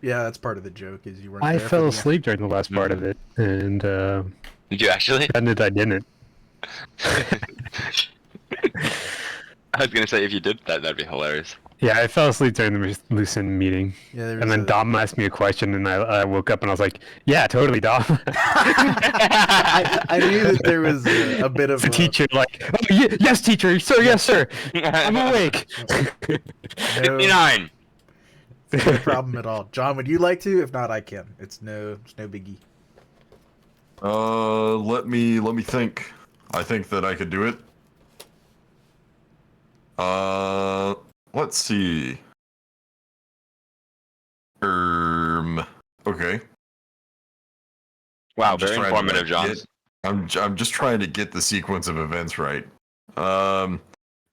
Yeah, that's part of the joke, is you weren't I there for fell the asleep during the last part of it, and Did you actually? pretended I didn't. I was gonna say if you did that, that'd be hilarious. Yeah, I fell asleep during the Lucent meeting. Yeah, there And was then Dom asked me a question, and I woke up and I was like, "Yeah, totally, Dom." I knew that there was a bit of the teacher, like, "Oh, yes, teacher, sir, yes, sir, I'm awake." 59. No problem at all. John, would you like to? If not, I can. It's no biggie. Let me think. I think that I could do it. Let's see. Okay. Wow, I'm just very trying to, informative, John. I'm just trying to get the sequence of events right. I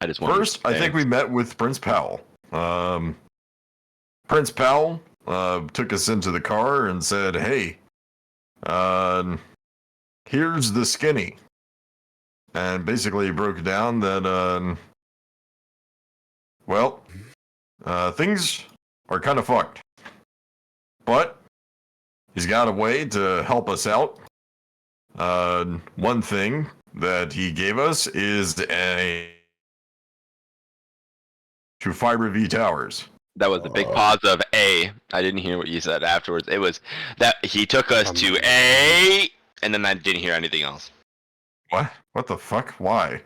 just wanted First, I think we met with Prince Powell. Prince Powell took us into the car and said, "Hey, here's the skinny," and basically broke down that well, things are kind of fucked, but he's got a way to help us out. One thing that he gave us is to Fiber V Towers. That was a big pause of A. I didn't hear what you said afterwards. It was that he took us to A, and then I didn't hear anything else. What? What the fuck? Why?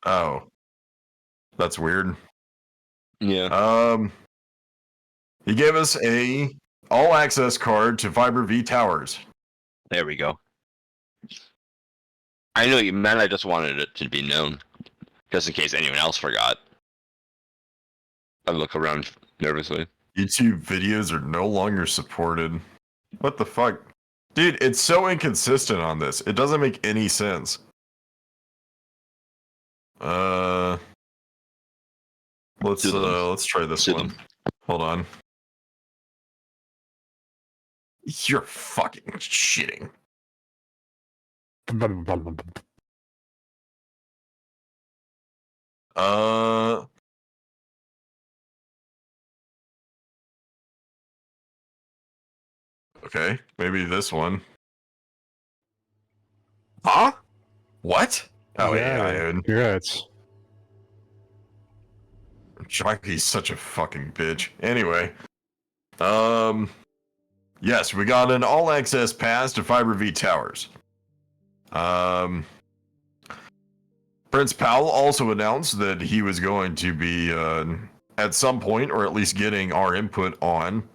Oh, that's weird. Yeah. He gave us a all access card to Fiber V Towers. There we go. I knew what you meant. I just wanted it to be known, just in case anyone else forgot. I look around nervously. YouTube videos are no longer supported. What the fuck? Dude, it's so inconsistent on this. It doesn't make any sense. Let's try this one. Hold on. You're fucking shitting. Okay, maybe this one. Huh? What? Oh yeah, Congrats. Jockey's such a fucking bitch. Anyway, yes, we got an all-access pass to Fiber V Towers. Prince Powell also announced that he was going to be, at some point, or at least getting our input on,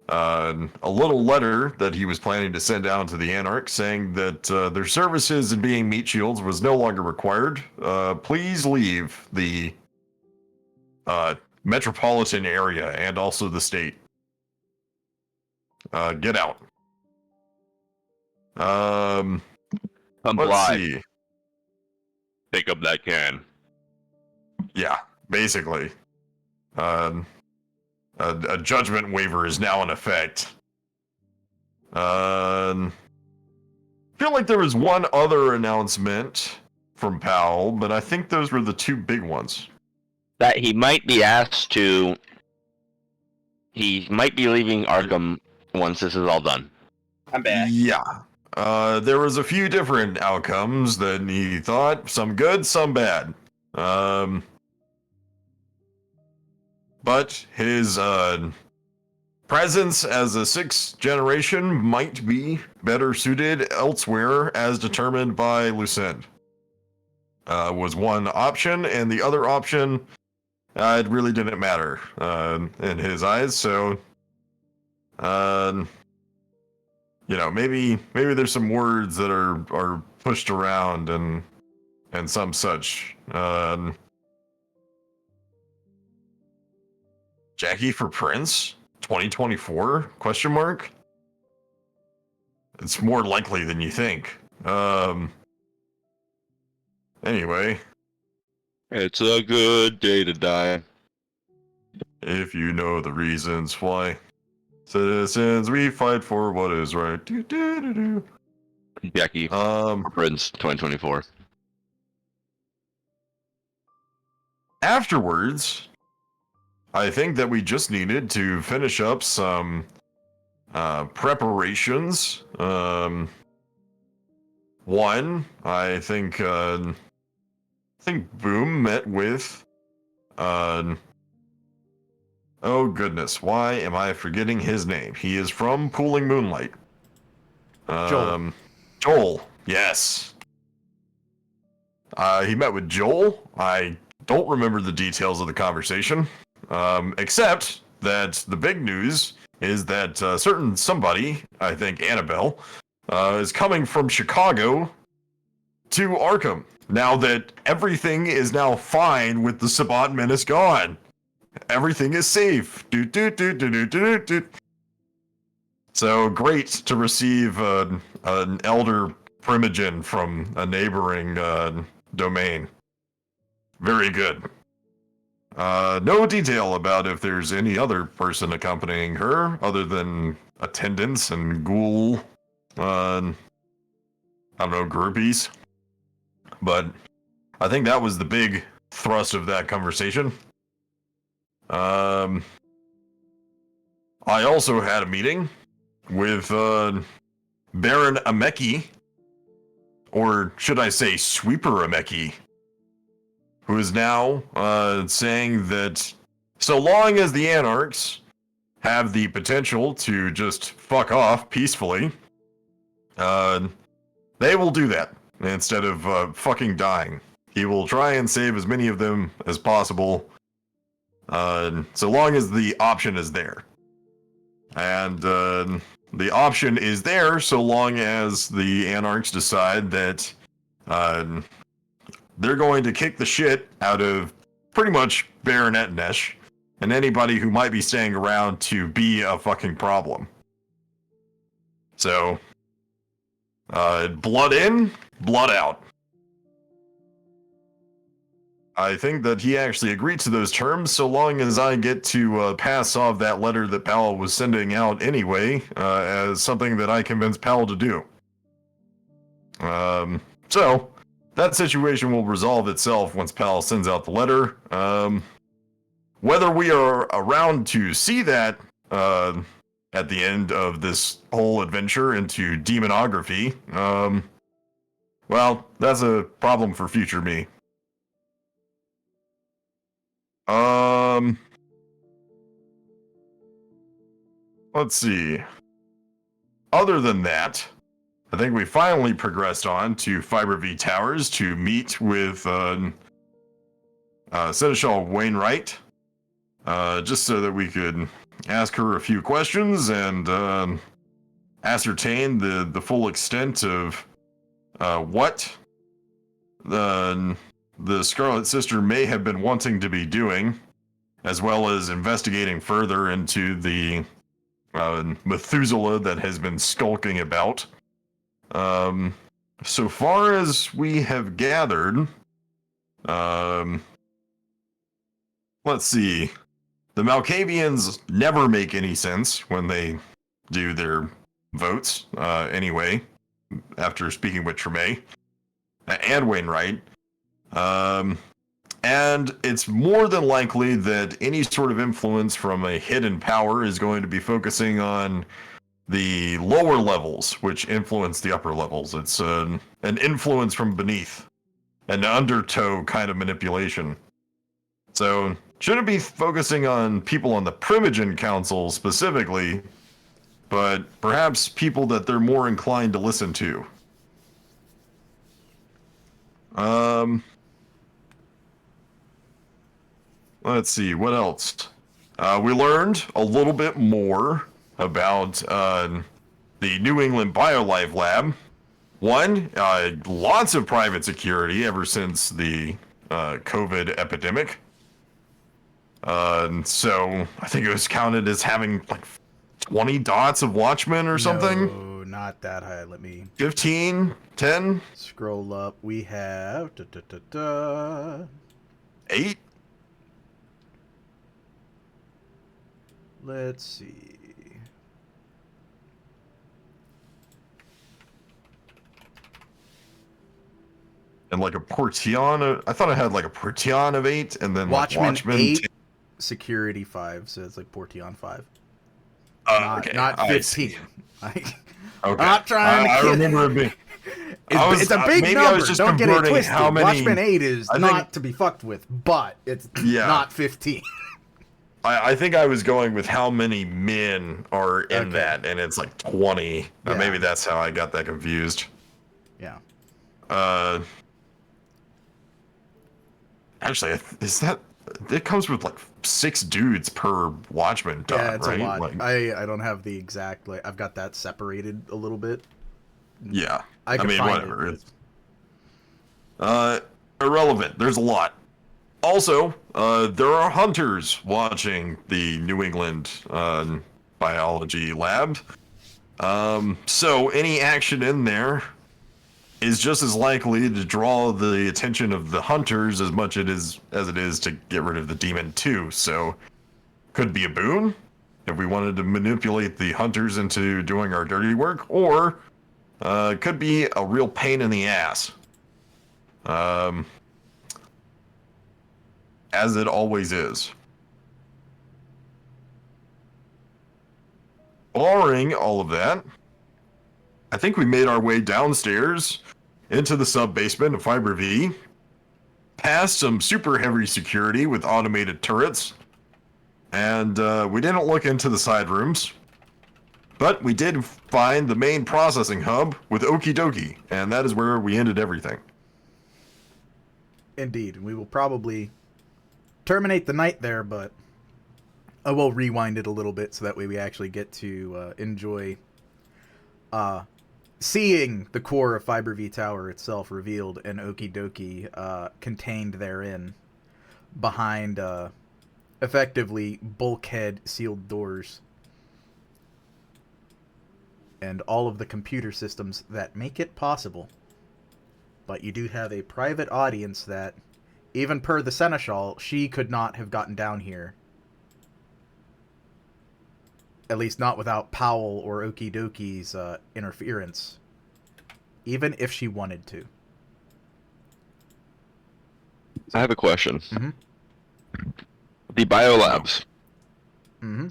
a little letter that he was planning to send down to the Anarch saying that their services in being meat shields was no longer required. Please leave the metropolitan area and also the state. Get out. Let's see. Pick up that can. Yeah, basically. A judgment waiver is now in effect. I feel like there was one other announcement from Powell, but I think those were the two big ones. That he might be asked to. He might be leaving Arkham once this is all done. I'm back. Yeah. There was a few different outcomes that he thought, some good, some bad. But his presence as a sixth generation might be better suited elsewhere, as determined by Lucent. Was one option, and the other option, it really didn't matter in his eyes. So, maybe there's some words that are pushed around and some such. Jackie for Prince 2024 question mark? It's more likely than you think. Anyway, It's a good day to die. if you know the reasons why, citizens, we fight for what is right. Do, do, do, do. Jackie, Prince 2024. Afterwards, I think that we just needed to finish up some preparations. One, I think Boom met with oh goodness, why am I forgetting his name? He is from Pooling Moonlight. Joel, yes. He met with Joel. I don't remember the details of the conversation, except that the big news is that certain somebody, I think Annabelle, is coming from Chicago to Arkham. Now that everything is now fine with the Sabbat Menace gone. Everything is safe. So great to receive an elder primogen from a neighboring domain. Very good. No detail about if there's any other person accompanying her other than attendants and ghoul, I don't know, groupies. But I think that was the big thrust of that conversation. I also had a meeting with Baron Ameki, or should I say Sweeper Ameki, who is now saying that so long as the Anarchs have the potential to just fuck off peacefully, they will do that instead of fucking dying. He will try and save as many of them as possible, so long as the option is there. And the option is there so long as the Anarchs decide that they're going to kick the shit out of pretty much Baronet Nesh and anybody who might be staying around to be a fucking problem. So, blood in, blood out. I think that he actually agreed to those terms so long as I get to pass off that letter that Powell was sending out anyway as something that I convinced Powell to do. So, that situation will resolve itself once Powell sends out the letter. Whether we are around to see that at the end of this whole adventure into demonography, well, that's a problem for future me. Let's see. Other than that, I think we finally progressed on to Fiber V Towers to meet with Seneschal Wainwright, just so that we could ask her a few questions and ascertain the full extent of what the Scarlet Sister may have been wanting to be doing, as well as investigating further into the Methuselah that has been skulking about. So far as we have gathered, let's see. The Malkavians never make any sense when they do their votes, anyway, after speaking with Tremere and Wainwright. And it's more than likely that any sort of influence from a hidden power is going to be focusing on the lower levels, which influence the upper levels. It's an influence from beneath, an undertow kind of manipulation. So, shouldn't be focusing on people on the Primogen Council specifically, but perhaps people that they're more inclined to listen to. Let's see, what else? We learned a little bit more about the New England BioLife Lab. One, lots of private security ever since the COVID epidemic. So I think it was counted as having like 20 dots of watchmen or something. No, not that high. Let me 15, 10, scroll up. We have 8. Let's see. And like a Portion, I thought I had like a Portion of 8, and then Watchmen like Watchmen 8. security 5, so it's like Portion 5. Okay. Not I 15. see. Okay. Okay. I'm not trying to I kid. remember it being. It's a big maybe number. I was just Don't get it converting twisted. how many. Watchmen 8 is I not think- to be fucked with, but it's Yeah. not 15. I think I was going with how many men are in Okay. that, and it's like 20. Yeah. Maybe that's how I got that confused. Yeah. Actually, is that it comes with like 6 dudes per Watchman dot, Yeah, it's right? a lot. Like, I don't have the exact, like, I've got that separated a little bit. yeah. I can mean, find whatever. it. It's irrelevant. There's a lot. Also, there are hunters watching the New England biology lab. So any action in there is just as likely to draw the attention of the hunters as much as it is to get rid of the demon too. So could be a boon if we wanted to manipulate the hunters into doing our dirty work, or could be a real pain in the ass. As it always is. Barring all of that, I think we made our way downstairs into the sub-basement of Fiber V, past some super heavy security with automated turrets, and we didn't look into the side rooms, but we did find the main processing hub with Okie Dokie, and that is where we ended everything. Indeed. We will probably terminate the night there, but I will rewind it a little bit so that way we actually get to enjoy seeing the core of Fiber V Tower itself revealed and Okie Dokie contained therein behind effectively bulkhead sealed doors and all of the computer systems that make it possible. But you do have a private audience that, even per the Seneschal, she could not have gotten down here. At least not without Powell or Okie Dokie's interference. Even if she wanted to. I have a question. Mhm. The biolabs, Mm-hmm.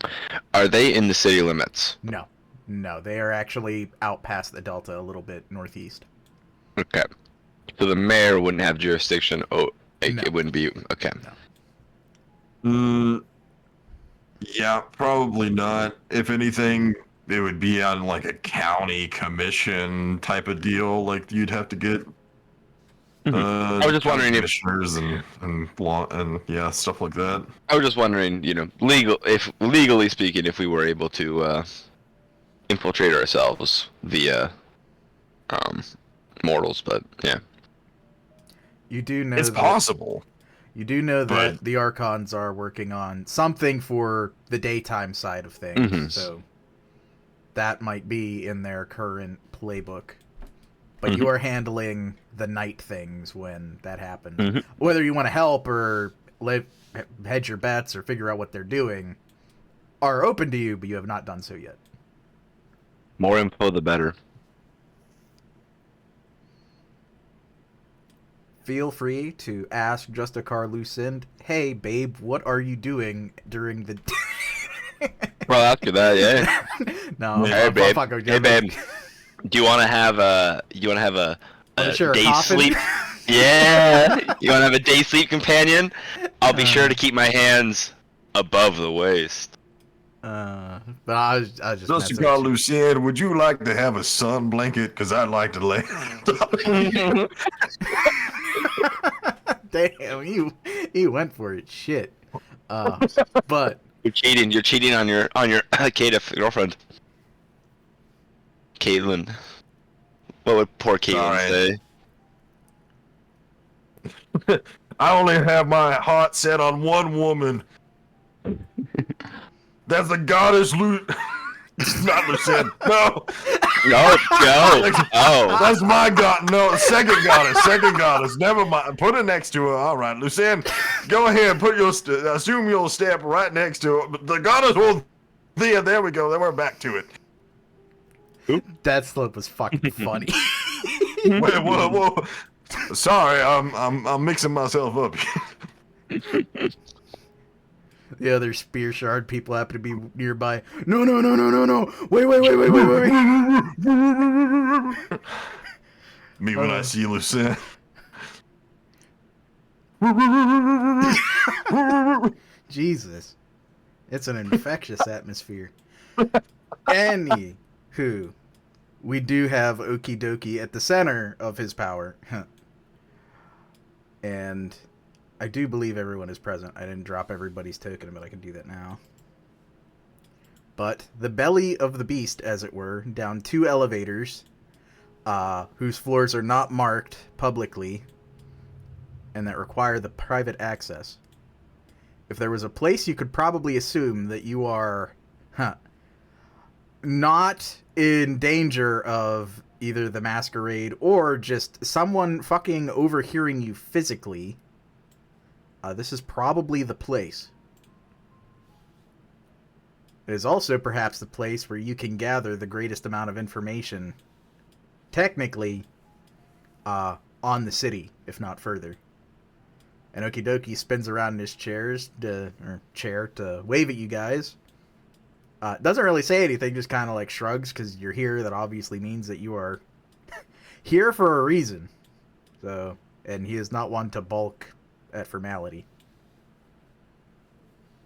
are they in the city limits? No. No, they are actually out past the Delta a little bit northeast. Okay. So the mayor wouldn't have jurisdiction. Oh, it, No. it wouldn't be. Okay. Yeah, probably not. If anything, it would be on like a county commission type of deal. Like you'd have to get. I was just county wondering if- commissioners and law and yeah, stuff like that. I was just wondering, legally speaking, if we were able to infiltrate ourselves via mortals, but yeah. You do know It's that, possible. You do know that but- the Archons are working on something for the daytime side of things, Mhm. so that might be in their current playbook. But you are handling the night things when that happens. Mhm. Whether you want to help or hedge your bets or figure out what they're doing are open to you, but you have not done so yet. More info, the better. Feel free to ask Justicar Lucinde, hey, babe, what are you doing during the... Well, after that, yeah. No, Hey, I'm babe. fucking Hey, joking. babe. Do you want to have a Wanna share a day coffin? sleep? Yeah. You want to have a day sleep companion? I'll be sure to keep my hands above the waist. But I was just Just messing call with Lucien, would you like to have a sun blanket? Because I'd like to lay. you. Damn, you went for it. Shit. But You're cheating. You're cheating on your Caitiff girlfriend. Caitlin. What would poor Caitlin Sorry. say? I only have my heart set on one woman. That's the goddess not Lucien. No. No, no. Oh. That's my god. No, second goddess. Never mind. Put it next to her. All right, Lucien, go ahead. Put your assume your step right next to her. But the goddess will. There we go. Then we're back to it. that slope was fucking funny. Wait, whoa. Sorry, I'm mixing myself up. The other spear shard people happen to be nearby. No, no, no, no, no, no. Wait, wait, wait, wait, wait, wait. Me when I see Lucien. Jesus. It's an infectious atmosphere. Anywho, we do have Okie Dokie at the center of his power. And I do believe everyone is present. I didn't drop everybody's token, but I can do that now. But the belly of the beast, as it were, down 2 elevators, whose floors are not marked publicly, and that require the private access. If there was a place you could probably assume that you are not in danger of either the masquerade or just someone fucking overhearing you physically, this is probably the place. It is also perhaps the place where you can gather the greatest amount of information, technically, on the city, if not further. And Okie Dokie spins around in his chair to wave at you guys. Doesn't really say anything, just kind of like shrugs, because you're here. That obviously means that you are here for a reason. So, and he is not one to balk at formality.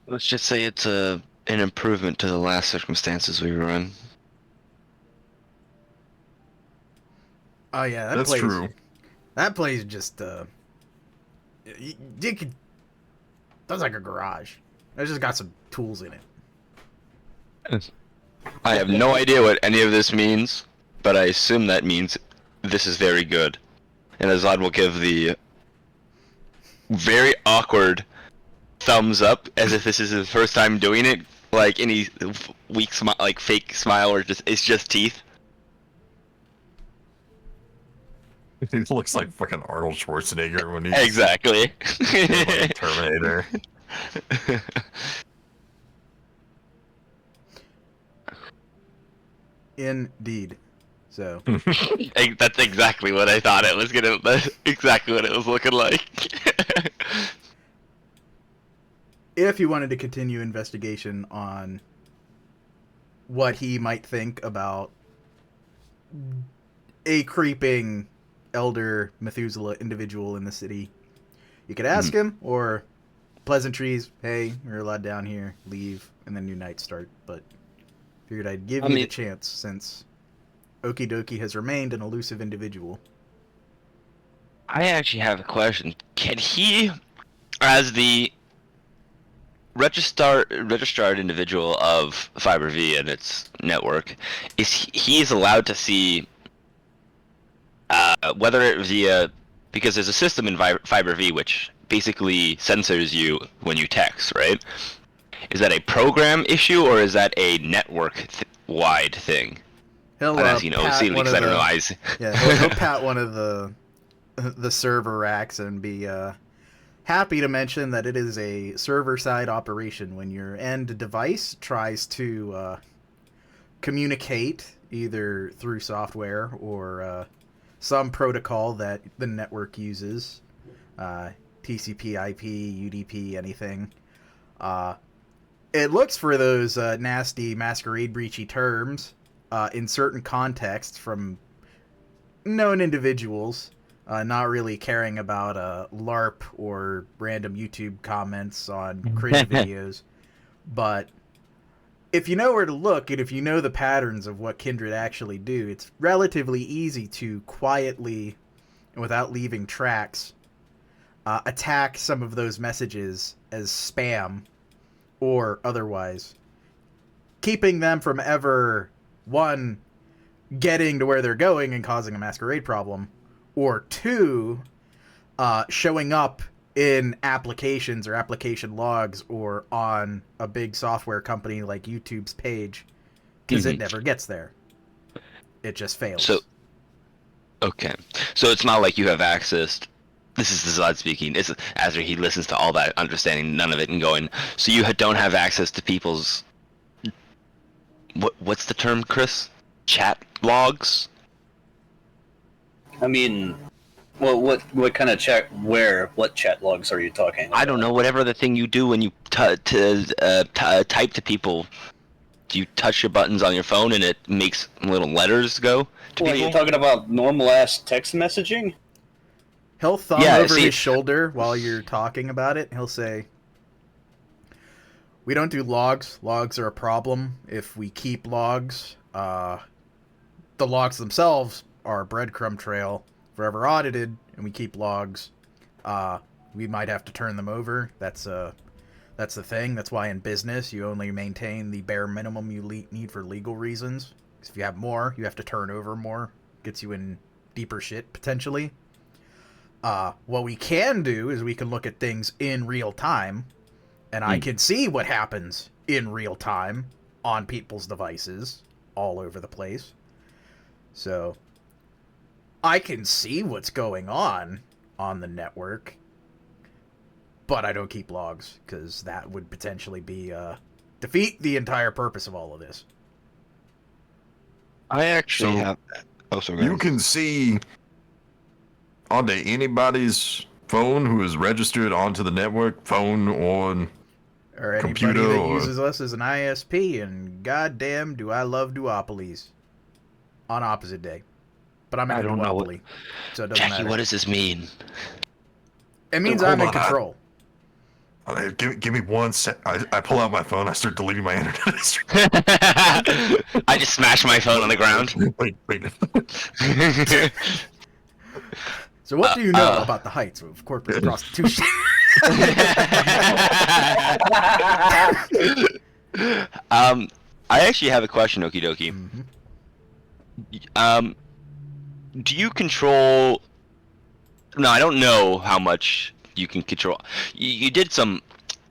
Let's just say it's an improvement to the last circumstances we were in. Oh yeah, That's true. That place just you could. That's like a garage. It's just got some tools in it. I have no idea what any of this means, but I assume that means this is very good. And Azad will give the very awkward thumbs up, as if this is his first time doing it, like any weak smile, like fake smile, or just it's just teeth. He looks like fucking Arnold Schwarzenegger when he's Exactly. like Terminator. Indeed. So That's exactly what I thought it was gonna. That's exactly what it was looking like. if you wanted to continue investigation on what he might think about a creeping elder Methuselah individual in the city, you could ask him, or pleasantries, hey, you're allowed down here, leave, and then new night start. But figured I'd give you the chance, since Okie Dokie has remained an elusive individual. I actually have a question. Can he, as the registered individual of Fiber V and its network, he's allowed to see whether it via, because there's a system in Fiber V which basically censors you when you text, right? Is that a program issue, or is that a network-wide thing? He'll I'm asking OC because I don't know. Yeah, he'll pat one of the server racks and be happy to mention that it is a server-side operation. When your end device tries to communicate either through software or some protocol that the network uses, TCP, IP, UDP, anything, it looks for those nasty masquerade breachy terms in certain contexts from known individuals, not really caring about LARP or random YouTube comments on cringe videos. But if you know where to look, and if you know the patterns of what Kindred actually do, it's relatively easy to quietly, and without leaving tracks, attack some of those messages as spam or otherwise, keeping them from ever, one, getting to where they're going and causing a masquerade problem, or two, showing up in applications or application logs or on a big software company like YouTube's page, because it never gets there. It just fails. So, okay. So it's not like you have access. This is Azad speaking. It's after he listens to all that, understanding none of it, and going, so you don't have access to people's... What's the term, Chris? Chat logs? I mean, Well, what kind of chat? What chat logs are you talking about? I don't know. Whatever the thing you do when you type to people, do you touch your buttons on your phone and it makes little letters go to Well, are people? you talking about normal ass text messaging? He'll thumb Yeah, over see- his shoulder while you're talking about it. He'll say, "We don't do logs. Logs are a problem. If we keep logs, the logs themselves are a breadcrumb trail forever audited, and we keep logs. We might have to turn them over. That's the thing. That's why in business you only maintain the bare minimum you need for legal reasons. 'Cause if you have more, you have to turn over more. Gets you in deeper shit potentially. What we can do is we can look at things in real time, and I can see what happens in real time on people's devices all over the place. So I can see what's going on the network, but I don't keep logs because that would potentially be defeat the entire purpose of all of this." I actually So, have. Oh, sorry. You can see onto anybody's phone who is registered onto the network, phone or Or anybody computer that or- uses us as an ISP, and goddamn do I love duopolies on opposite day. But I'm in I a don't know duopoly, so it doesn't Jackie, matter. what does this mean? It means Hold I'm in on, control. Give me 1 sec. I pull out my phone. I start deleting my internet history. I just smashed my phone on the ground. Wait. So what do you know about the heights of corporate prostitution? I actually have a question, Okie Dokie. Do you control? No, I don't know how much you can control. You did some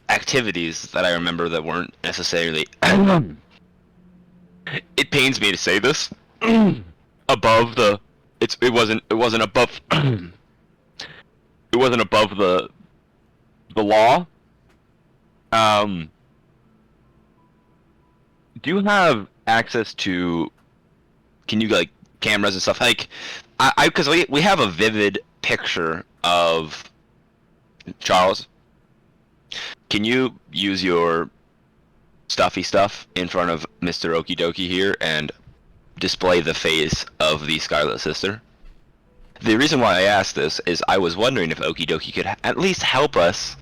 activities that I remember that weren't necessarily. It pains me to say this. Above the, it wasn't above. It wasn't above the law. Do you have access to? Can you like cameras and stuff like? Because we have a vivid picture of Charles. Can you use your stuffy stuff in front of Mr. Okie Dokie here and display the face of the Scarlet Sister? The reason why I asked this is I was wondering if Okie Dokie could at least help us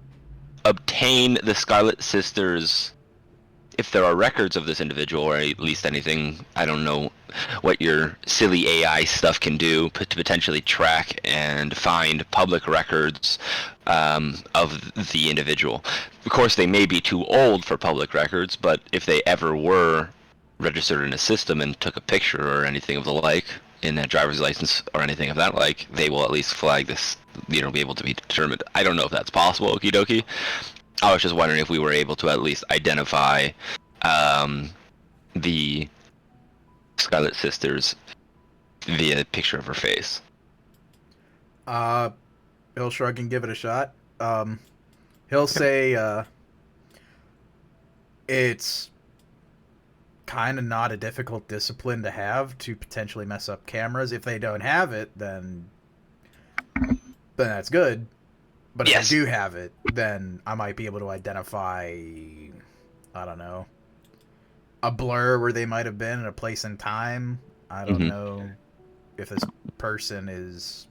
obtain the Scarlet Sister's, if there are records of this individual, or at least anything. I don't know what your silly AI stuff can do to potentially track and find public records of the individual. Of course, they may be too old for public records, but if they ever were registered in a system and took a picture or anything of the like in a driver's license or anything of that like, they will at least flag this, be able to be determined. I don't know if that's possible, Okie Dokie. I was just wondering if we were able to at least identify the Scarlet Sisters via a picture of her face. He'll shrug and give it a shot. He'll say, it's kind of not a difficult discipline to have to potentially mess up cameras. If they don't have it, then that's good. But if Yes. they do have it, then I might be able to identify, I don't know, a blur where they might have been in a place and time. I don't know if this person is...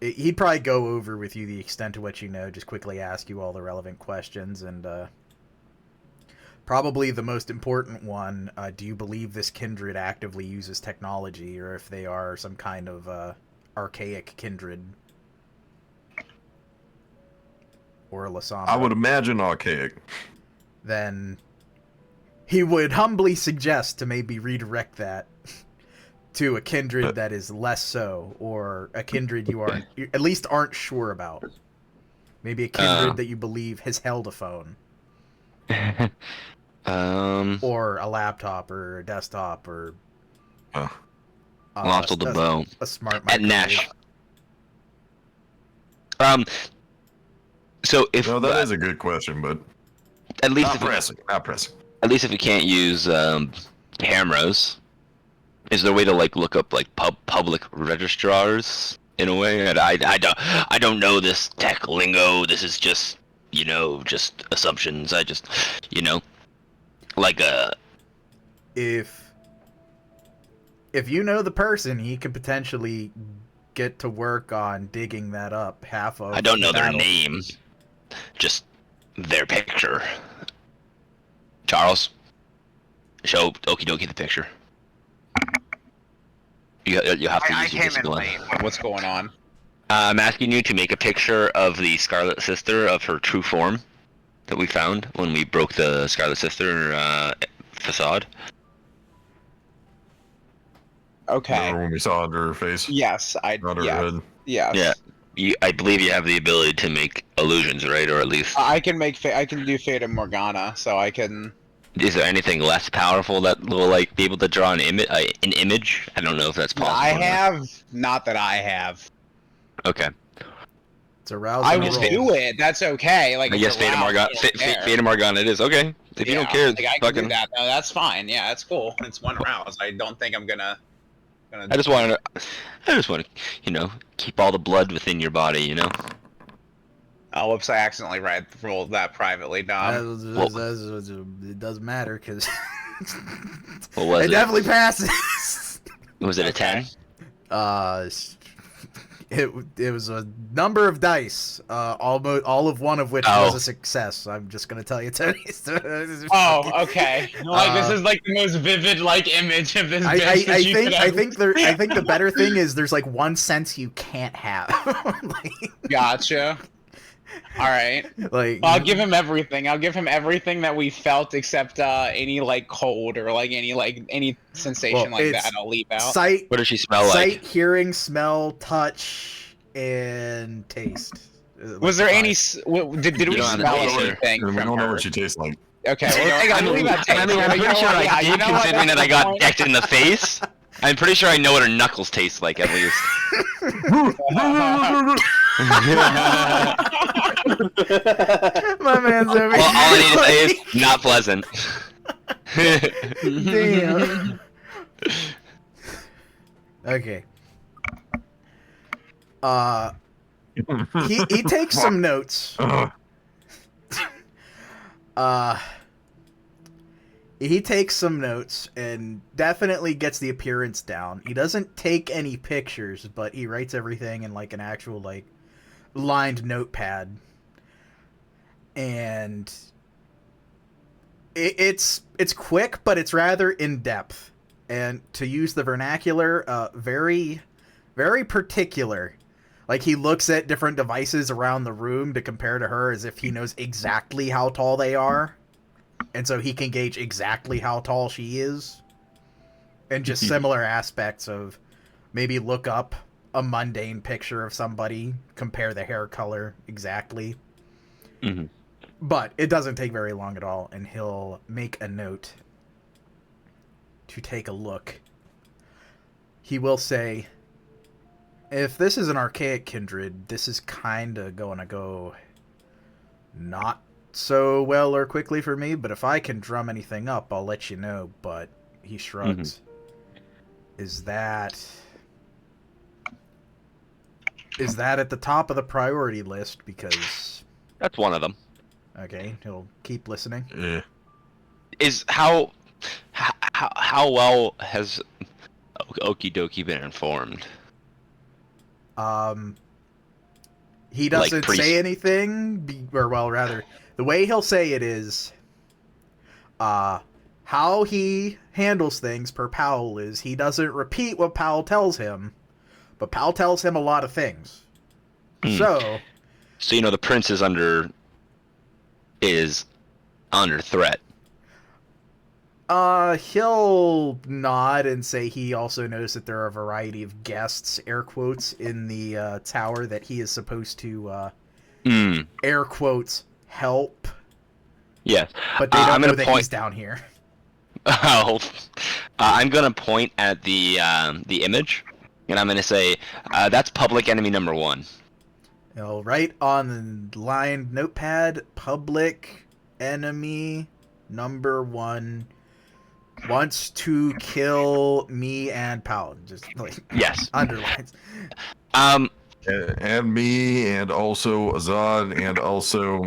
he'd probably go over with you the extent to which you know, just quickly ask you all the relevant questions, and probably the most important one, do you believe this kindred actively uses technology, or if they are some kind of archaic kindred? Or a Lasama. I would imagine archaic. Then he would humbly suggest to maybe redirect that to a kindred that is less so, or a kindred you at least aren't sure about. Maybe a kindred that you believe has held a phone. Or a laptop, or a desktop, or Lost the bow. A smart At microwave. Nash. So if No, that is a good question, but at least not if pressing. Not pressing. at least if we can't use cameras, Is there a way to like look up like public registrars in a way? And I don't know this tech lingo. This is just just assumptions. I just like If you know the person, he could potentially get to work on digging that up. Half of I don't know their battle. name, just their picture. Charles, show Okie Dokie the picture. You have to I use your came in discipline. late. What's going on? I'm asking you to make a picture of the Scarlet Sister of her true form that we found when we broke the Scarlet Sister facade. Okay. Remember when we saw under her face? Yes, Under her head. Yes. Yeah. I believe you have the ability to make illusions, right? Or at least... I can do Fata Morgana, so I can... Is there anything less powerful that will like be able to draw an image? I don't know if that's possible. I have, not that I have. Okay. It's a rousing I will roll. do it. That's okay. Like I guess Fata Morgana. Fata Morgana it is. Okay. If you don't care, like, I can fucking. do that. No, that's fine. Yeah, that's cool. It's one rouse. I don't think I'm gonna. I just want to, keep all the blood within your body, Oh, whoops! I accidentally rolled that privately, Dom. It doesn't matter because What was it it? definitely passes. Was it a 10? It was a number of dice, almost all of one of which Oh. was a success. I'm just gonna tell you, Tony. Oh, okay. This is like the most vivid image of this. I bitch that you could think ever- I think the better thing is there's like one sense you can't have. Gotcha. All right. like I'll give him everything. I'll give him everything that we felt except any cold or any sensation Well, it's that. I'll leave out. sight, What does she smell sight, like? hearing, smell, touch, and taste. Was there any? Did we don't have to smell taste her. anything And we from don't know her? what she tastes like. Okay, well, hang on, leave that taste. I'm You know pretty sure what? I Yeah, did, you know what? considering that I That's got fine. decked in the face. I'm pretty sure I know what her knuckles taste like, at least. My man's over Well, all I need to say here. is, not pleasant. Damn. Okay. He takes some notes. Ugh. He takes some notes and definitely gets the appearance down. He doesn't take any pictures, but he writes everything in an actual lined notepad. And it's quick, but it's rather in depth. And to use the vernacular, very, very particular. Like, he looks at different devices around the room to compare to her as if he knows exactly how tall they are. And so he can gauge exactly how tall she is. And just similar aspects of maybe look up a mundane picture of somebody, compare the hair color exactly. Mm-hmm. But it doesn't take very long at all, and he'll make a note to take a look. He will say, if this is an archaic kindred, this is kinda gonna go not so well or quickly for me, but if I can drum anything up, I'll let you know. But he shrugs. Is that at the top of the priority list? Because That's one of them. okay, he'll keep listening. Yeah. Is how well has Okie Dokie been informed? He doesn't priest- say anything, or well, rather, the way he'll say it is, how he handles things per Powell is he doesn't repeat what Powell tells him, but Powell tells him a lot of things. So the prince is under threat. He'll nod and say he also knows that there are a variety of guests, air quotes, in the tower that he is supposed to, air quotes, help. Yes. But they I'm don't know gonna that point- he's down here. Oh, I'm gonna point at the image, and I'm gonna say that's public enemy number 1. He'll write on the lined notepad, public enemy number 1, wants to kill me and Pal. Just like Yes. underlines. And me, and also Azad, and also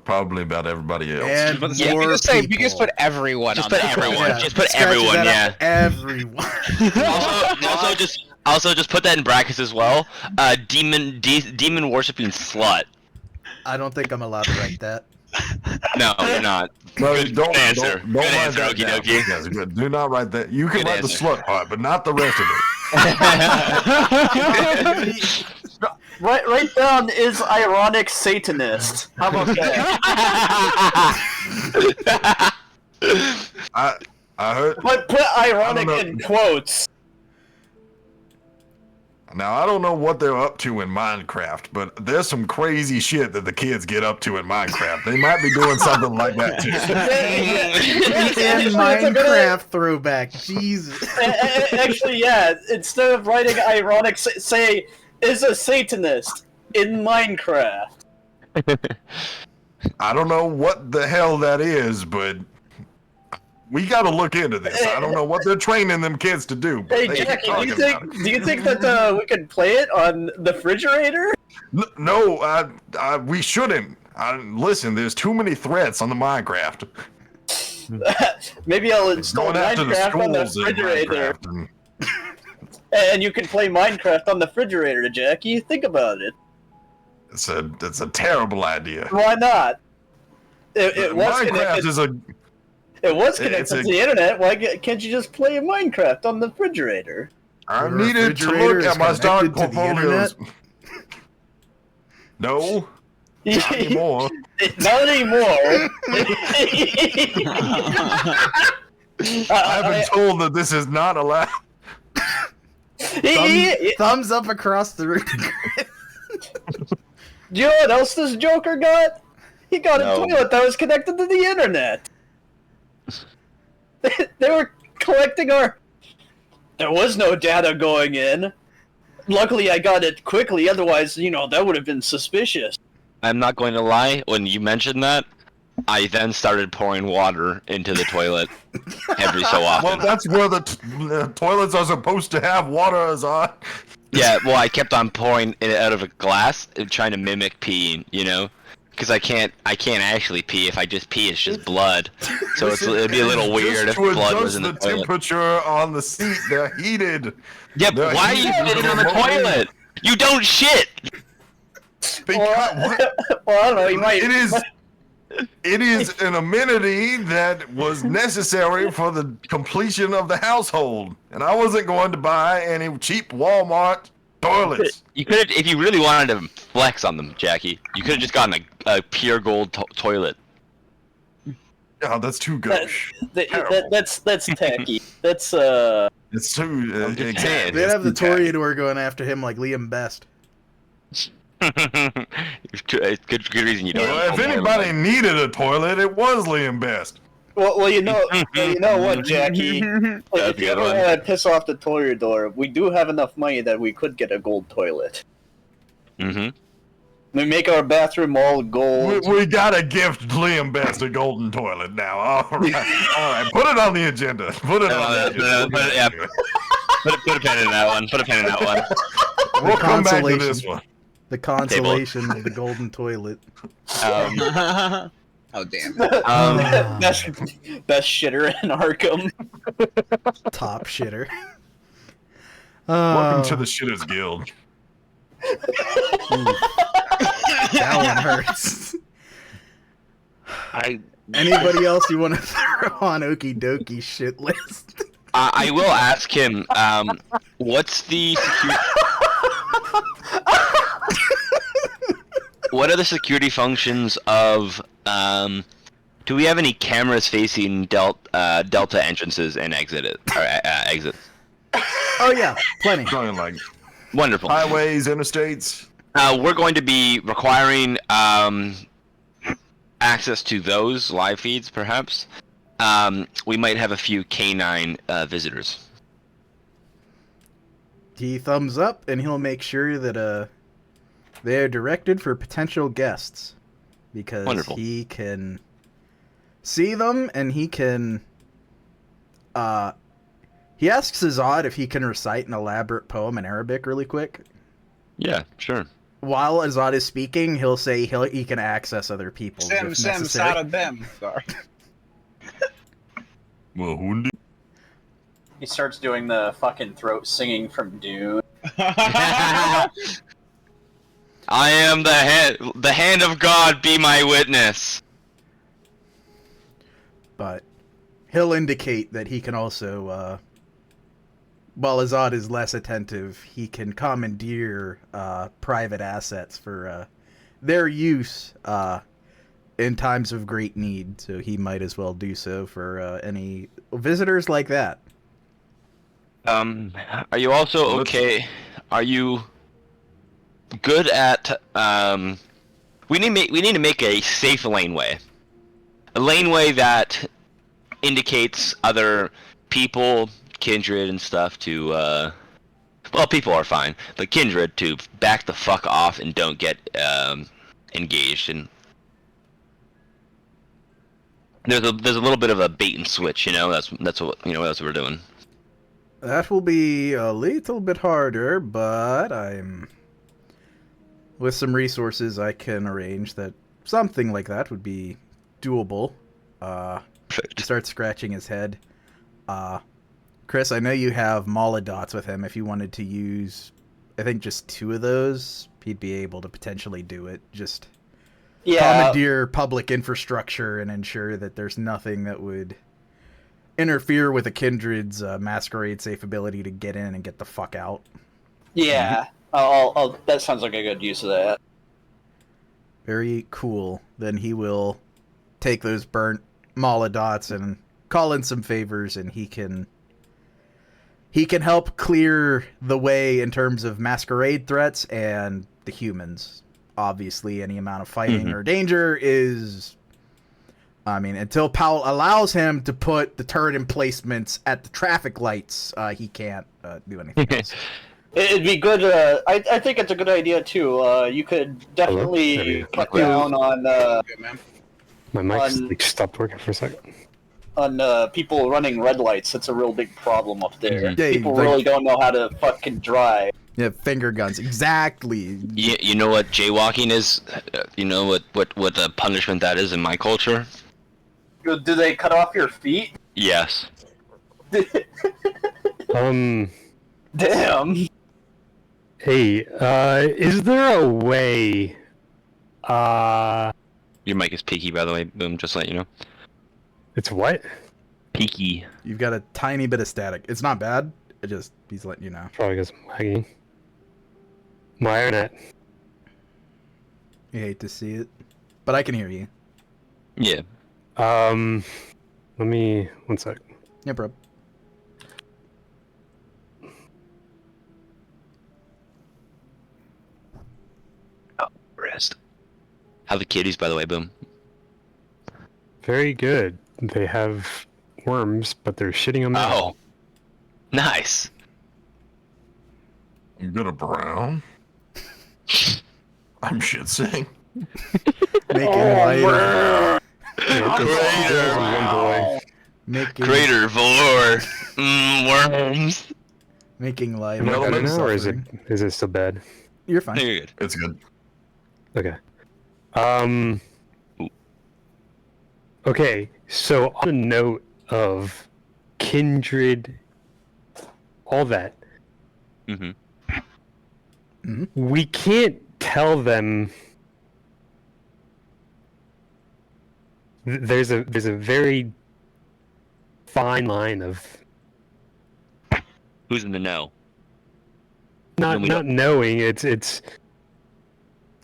probably about everybody else. And But yeah, more you just say people. you just put everyone. Just on put that. everyone. Yeah, Just put scratches everyone. out Yeah. Everyone. Also just put that in brackets as well. Demon worshipping slut. I don't think I'm allowed to write that. No, you're not. No, Good don't answer. Don't Good write answer, that okie down. dokie. Yes, good. Do not write that. You can Good write the answer. slut part, but not the rest of it. Write down is ironic Satanist. How about that? I heard. But put ironic I don't know. in quotes. Now I don't know what they're up to in Minecraft, but there's some crazy shit that the kids get up to in Minecraft. They might be doing something like that too. In Minecraft throwback. Jesus. Actually, yeah. Instead of writing ironic, say is a Satanist in Minecraft. I don't know what the hell that is, but we got to look into this. I don't know what they're training them kids to do. But Hey they keep Jackie, talking about it. do you think that we could play it on the refrigerator? No, we shouldn't. Listen, there's too many threats on the Minecraft. Maybe I'll install Going after the Minecraft on the schools in refrigerator, Minecraft. And and you can play Minecraft on the refrigerator, Jackie. Think about it. it's a terrible idea. Why not? It was Minecraft connected. is a It was it's connected a- to the internet. Why can't you just play Minecraft on the refrigerator? I The needed to refrigerator look is at my stock connected to the portfolios. No, not anymore. Not anymore. I've been told that this is not allowed. Thumbs up across the room. Do you know what else this Joker got? He got No. a toilet that was connected to the internet. They were collecting our... There was no data going in. Luckily, I got it quickly. Otherwise, that would have been suspicious. I'm not going to lie. When you mentioned that, I then started pouring water into the toilet every so Well, often. that's where the toilets are supposed to have water, Azad. Yeah, well, I kept on pouring it out of a glass, trying to mimic peeing, because I can't actually pee. If I just pee, it's just blood. So it'd be a little weird if Just to blood adjust was in the toilet. temperature on the seat. They're heated. Yeah, They're but why are you heated sitting on the remotely. toilet? You don't shit. Because Well, I don't know. You might. it is an amenity that was necessary for the completion of the household, and I wasn't going to buy any cheap Walmart toilets. You could have, if you really wanted to flex on them, Jackie. You could have just gotten a pure gold toilet. Oh, that's too gauche. That's tacky. That's It's too. I'm just exactly, saying. They'd it's have the too tacky. Toreador going after him like Liam Best. It's good reason you don't. Well, if anybody needed a toilet, it was Liam Best. well, you know what, Jackie? If you ever want to piss off the Toreador, we do have enough money that we could get a gold toilet. Mm-hmm. We make our bathroom all gold. We gotta gift Liam Best a golden toilet now. All right. Put it on the agenda. Put it on the agenda. Put a pin in that one. Put a pin in that one. We'll come back to consolation. this one. The consolation of the golden toilet. Oh damn. Best shitter in Arkham. Top shitter. Welcome to the Shitters Guild. That one hurts. I Anybody else you want to throw on Okie Dokie shit list? I will ask him. What's the what are the security functions of? Do we have any cameras facing Delta entrances and exits? Oh yeah, plenty. Talking like Wonderful. highways, interstates. We're going to be requiring access to those live feeds, perhaps. We might have a few canine visitors. He thumbs up, and he'll make sure that they are directed for potential guests, because Wonderful. he can see them and he can He asks Azad if he can recite an elaborate poem in Arabic really quick. Yeah, sure. While Azad is speaking, he'll say he can access other people Sim, if sim, necessary. sada bim. Sorry. Mahundi. He starts doing the fucking throat singing from Dune. I am the hand of God, be my witness. But he'll indicate that he can also, while Azad is less attentive, he can commandeer private assets for their use in times of great need. So he might as well do so for any visitors like that. Are you also okay? Are you good at we need to make a safe laneway. A laneway that indicates other people, kindred and stuff to well, people are fine, but kindred to back the fuck off and don't get engaged. And there's a little bit of a bait and switch, you know. That's what that's what we're doing. That will be a little bit harder, but with some resources I can arrange that something like that would be doable. He starts scratching his head. Chris, I know you have Molodots with him. If you wanted to use, I think, just 2 of those, he'd be able to potentially do it. Just commandeer public infrastructure and ensure that there's nothing that would interfere with a kindred's masquerade safe ability to get in and get the fuck out. Yeah, I'll that sounds like a good use of that. Very cool. Then he will take those burnt Molodots and call in some favors, and he can help clear the way in terms of masquerade threats and the humans. Obviously, any amount of fighting or danger is... I mean, until Powell allows him to put the turret emplacements at the traffic lights, he can't do anything else. It'd be good. I think it's a good idea too. You could definitely cut down on My mic's like stopped working for a second. on people running red lights. That's a real big problem up there. Yeah, People like- really don't know how to fucking drive. Yeah, finger guns. Exactly. You know what jaywalking is? You know what the punishment that is in my culture? Do they cut off your feet? Yes. Damn. Hey, is there a way, Your mic is peaky, by the way. Boom, just to let you know. it's what? Peaky. You've got a tiny bit of static. It's not bad. It just, he's letting you know. Probably because I'm lagging. My internet. You hate to see it, but I can hear you. Yeah. Let me, one sec. Yeah, bro. Rest. How the kitties, by the way, Boom? Very good. They have worms, but they're shitting them out. Oh. Nice. I'm gonna brown. I'm shit saying. Making light of... Crater. Making, Crater Valor. Worms. making light Am I of better now, or suffering. is it still bad? You're fine. You're good. It's good. Okay. Okay, so on the note of kindred, all that, Mm-hmm. we can't tell them. There's a very fine line of Who's in the know? not we not knowing. It's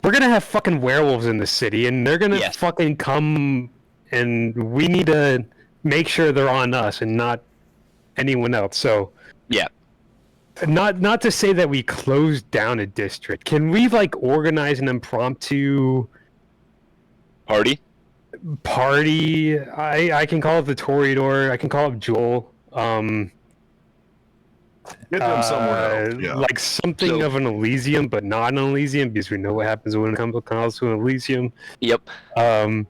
we're gonna have fucking werewolves in the city, and they're gonna Yes. fucking come, and we need to make sure they're on us and not anyone else. So Yeah. not to say that we closed down a district. Can we like organize an impromptu Party? party? I can call it the Toreador. I can call it Joel. Get them somewhere else. Yeah. Like something So- of an Elysium, but not an Elysium, because we know what happens when it comes to an Elysium. Yep. You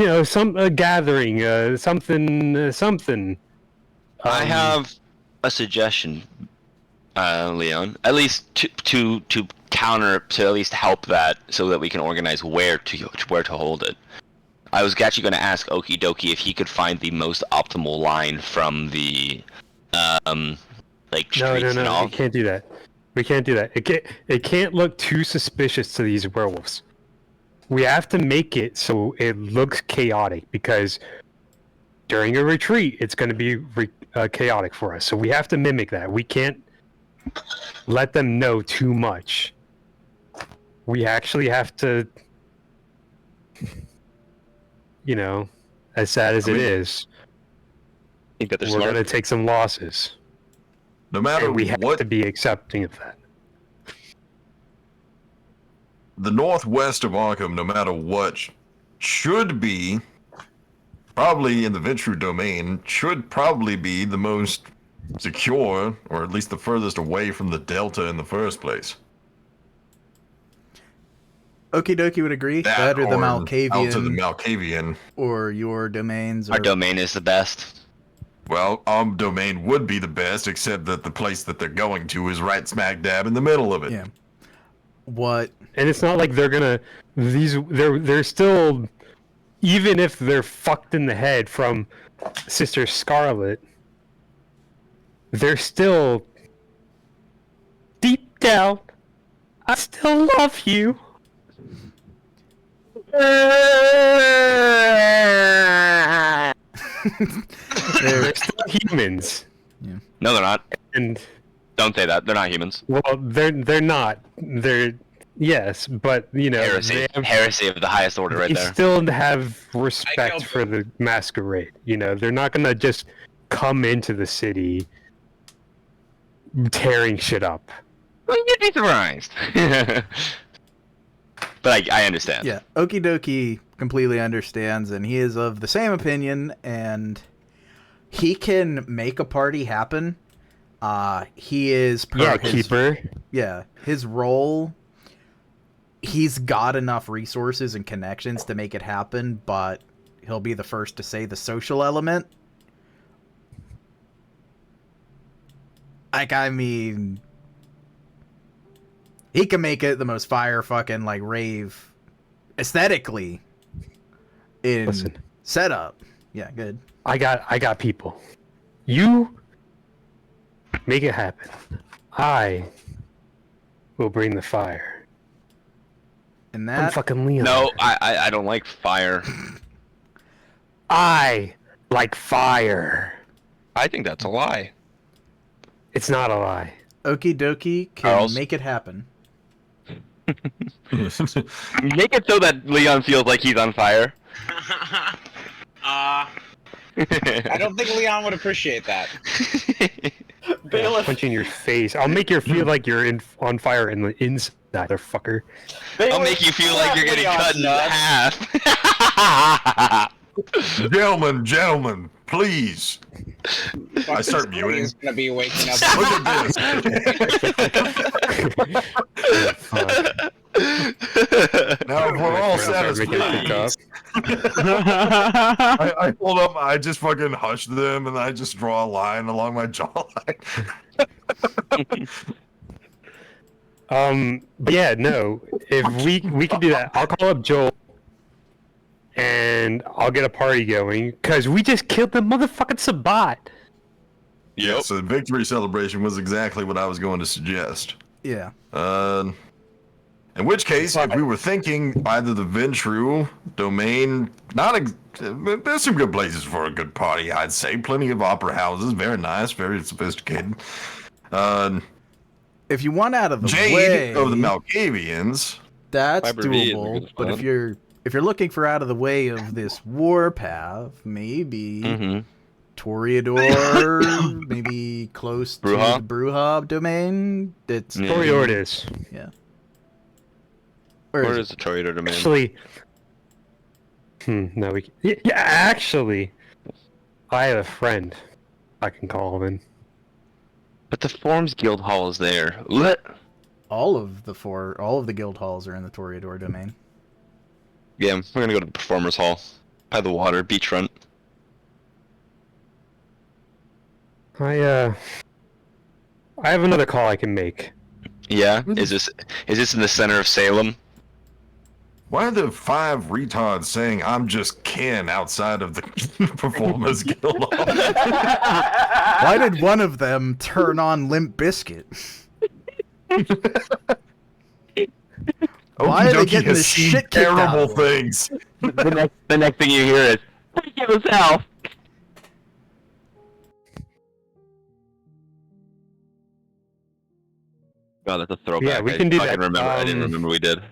know, a gathering, something. I have a suggestion, Leon. At least to counter, to at least help that, so that we can organize where to hold it. I was actually going to ask Okie Dokie if he could find the most optimal line from the, like streets and all. We can't do that. We can't do that. It can't look too suspicious to these werewolves. We have to make it so it looks chaotic, because during a retreat, it's going to be chaotic for us. So we have to mimic that. We can't let them know too much. We actually have to, you know, as sad as it is, I think that we're going to take some losses. No matter And we have what, to be accepting of that. the northwest of Arkham, no matter what, should be probably in the Ventrue domain. Should probably be the most secure, or at least the furthest away from the Delta in the first place. Okie Dokie would agree. That That or the or out to the Malkavian, Malkavian. or your domains. Our Or, domain is the best. Well, our domain would be the best, except that the place that they're going to is right smack dab in the middle of it. yeah. What? And it's not like they're gonna they're still, even if they're fucked in the head from Sister Scarlet, they're still deep down, I still love you. They're still humans. No, they're not. And Don't say that. They're not humans. well, they're not. They're yes, but you know, Heresy. they Heresy of the highest order right they there. still have respect for the masquerade. You know, they're not gonna just come into the city tearing shit up. Well, you'd be surprised. But I understand. Yeah. Okie Dokie completely understands, and he is of the same opinion, and he can make a party happen. He is Keeper. Yeah, his role, he's got enough resources and connections to make it happen, but he'll be the first to say the social element. Like, I mean, he can make it the most fire fucking, like, rave aesthetically in Listen. setup. Yeah, good. I got people. You make it happen. I will bring the fire. And I'm that, fucking Leon. No, I don't like fire. I like fire. I think that's a lie. It's not a lie. Okie Dokie can Charles? make it happen. Make it so that Leon feels like he's on fire. I don't think Leon would appreciate that. Bailiff, Punch you in your face. I'll make you feel like you're on fire in the inside, motherfucker. I'll make you feel like you're getting cut in half. Gentlemen, please. I start mewing. He's gonna be waking up. Look at this. Now, if we're all satisfied, I hold up, I just fucking hush them, and I just draw a line along my jawline. But yeah, no. If we can do that, I'll call up Joel and I'll get a party going, because we just killed the motherfucking Sabat. Yes, the victory celebration was exactly what I was going to suggest. Yeah. In which case, if we were thinking either the Ventrue domain, there's some good places for a good party, I'd say. Plenty of opera houses, very nice, very sophisticated. If you want out of the Jade way of the Malkavians. that's Fiber V is a doable. good But spot. if you're looking for out of the way of this warpath, maybe Mm-hmm. Toreador, maybe close Bruja? to the Bruja domain. It's Yeah. Toreador it is. yeah. Where is the Toreador domain? Actually, no, we. Yeah, actually, I have a friend. I can call him in. But the Forms Guild Hall is there. What? all of the guild halls are in the Toreador domain. Yeah, we're gonna go to the Performers Hall. By the water, beachfront. I have another call I can make. Yeah? Is this in the center of Salem? Why are the 5 retards saying I'm just Ken outside of the Performers Guild? Why did one of them turn on Limp Bizkit? Why are they getting the shit kicked out terrible of them? things. The next thing you hear is, "Take yourself." God, that's a throwback. Yeah, we can do I that. remember. I didn't remember we did. Are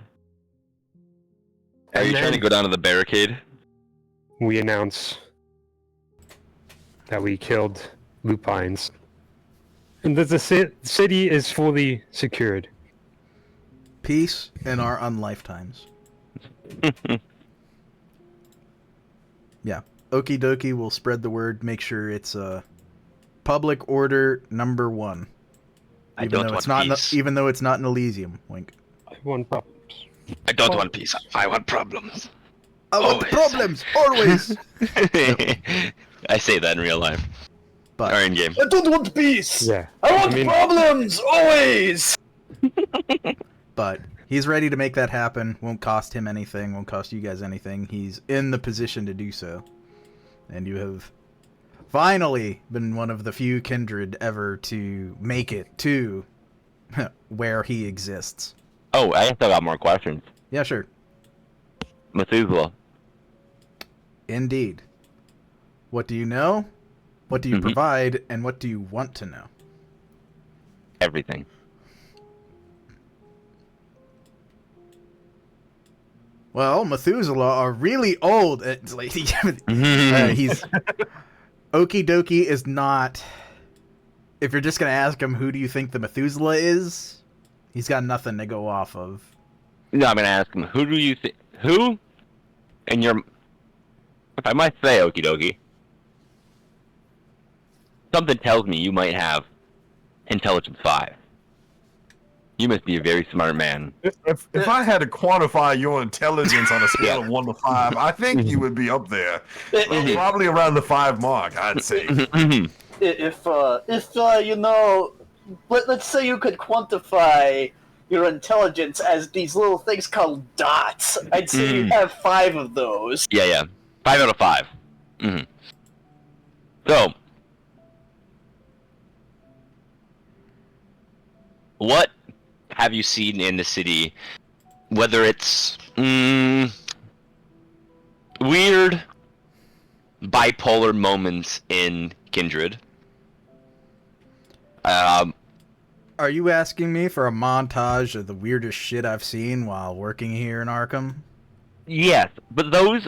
And you trying to then- go down to the barricade? We announce that we killed lupines. And that the city is fully secured. Peace in our unlifetimes. Yeah. Okie dokie, we'll spread the word, make sure it's public order number 1. I don't want peace. Even though it's not in Elysium. Wink. I want problems. I don't want peace. I want problems. I want Always. problems, always! I say that in real life. But Or in game. I don't want peace. Yeah. I want mean, problems always. But he's ready to make that happen. Won't cost him anything. Won't cost you guys anything. He's in the position to do so. And you have finally been one of the few kindred ever to make it to where he exists. Oh, I still got more questions. Yeah, sure. Methuselah. Indeed. What do you know? What do you provide? And what do you want to know? Everything. Well, Methuselah are really old. It's like, he's Okie dokie is not. If you're just gonna ask him who do you think the Methuselah is, he's got nothing to go off of. No, I'm gonna ask him, who do you think? Who? And your. If I might say, okie dokie. Something tells me you might have intelligence 5. You must be a very smart man. If I had to quantify your intelligence on a scale of 1 to 5, I think you would be up there. Probably around the 5 mark, I'd say. If you know, let's say you could quantify your intelligence as these little things called dots. I'd say you have 5 of those. Yeah. 5 out of 5. So, what have you seen in the city? Whether it's weird, bipolar moments in Kindred. Are you asking me for a montage of the weirdest shit I've seen while working here in Arkham? Yes, but those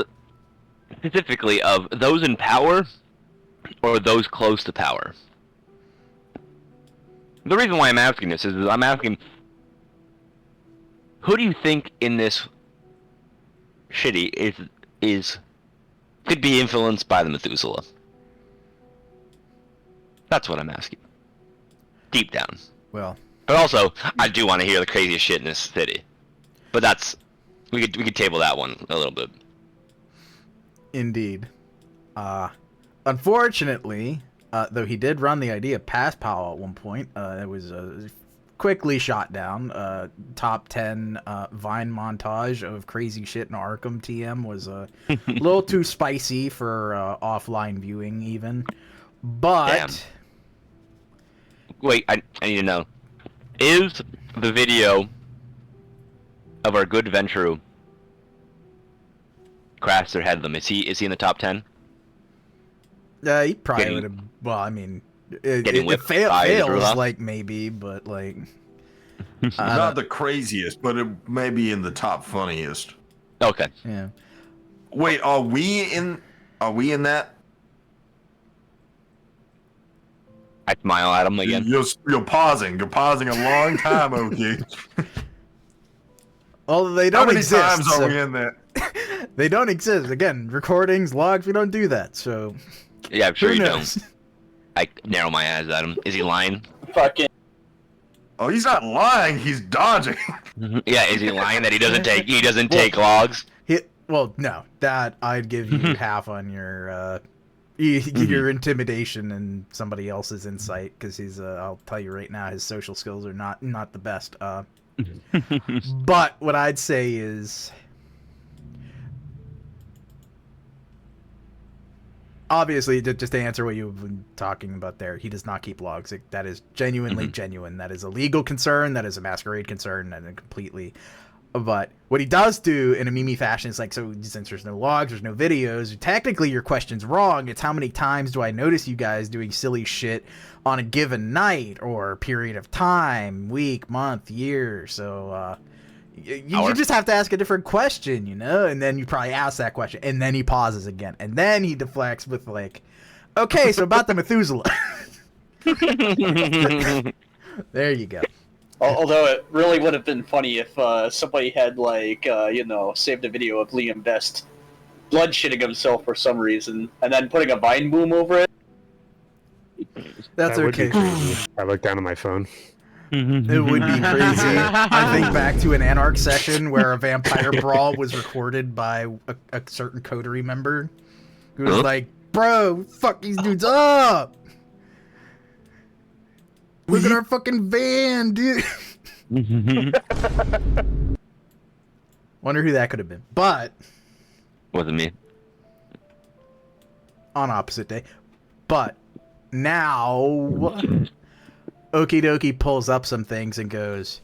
specifically of those in power or those close to power. The reason why I'm asking this is I'm asking, who do you think in this city is could be influenced by the Methuselah? That's what I'm asking. Deep down. Well, But also, I do want to hear the craziest shit in this city. But that's we could table that one a little bit. indeed. Unfortunately, though he did run the idea past Powell at one point, it was quickly shot down. Top 10 Vine montage of crazy shit in Arkham TM was a little too spicy for offline viewing even. But Damn. Wait, I need to know. Is the video of our good Ventrue Craster Headlam, is he in the top 10? he probably Getting- would have. Well, I mean, it whipped by fails Azad? like maybe, but like Not the craziest, but it may be in the top funniest. Okay. yeah. Wait, are we in that? I smile at him again. You're pausing. You're pausing a long time, okay? Although they How don't many exist. times are so- we in there? They don't exist. Again, recordings, logs, we don't do that. So Yeah, I'm sure who you knows? don't. I narrow my eyes at him. Is he lying? Fucking. Oh, he's not lying. He's dodging. Yeah, is he lying that he doesn't take logs? Well, no, that I'd give you half on your your intimidation and somebody else's insight, because he's I'll tell you right now, his social skills are not the best. But what I'd say is, obviously, just to answer what you've been talking about there, he does not keep logs. That is genuinely genuine. That is a legal concern. That is a masquerade concern, and completely. But what he does do in a Mimi fashion is like, so since there's no logs, there's no videos, technically your question's wrong. It's how many times do I notice you guys doing silly shit on a given night or period of time, week, month, year. So you just have to ask a different question, you know? And then you probably ask that question. And then he pauses again. And then he deflects with like, okay, so about the Methuselah. There you go. Although it really would have been funny if somebody had, like, saved a video of Liam Best bloodshitting himself for some reason, and then putting a vine boom over it. That's That would be okay. crazy. I look down at my phone. It would be crazy. I think back to an Anarch session where a vampire brawl was recorded by a certain coterie member who was like, bro, fuck these dudes up! Look at our fucking van, dude! Wonder who that could have been. But, Wasn't me. on opposite day. But, now, Okie dokie pulls up some things and goes,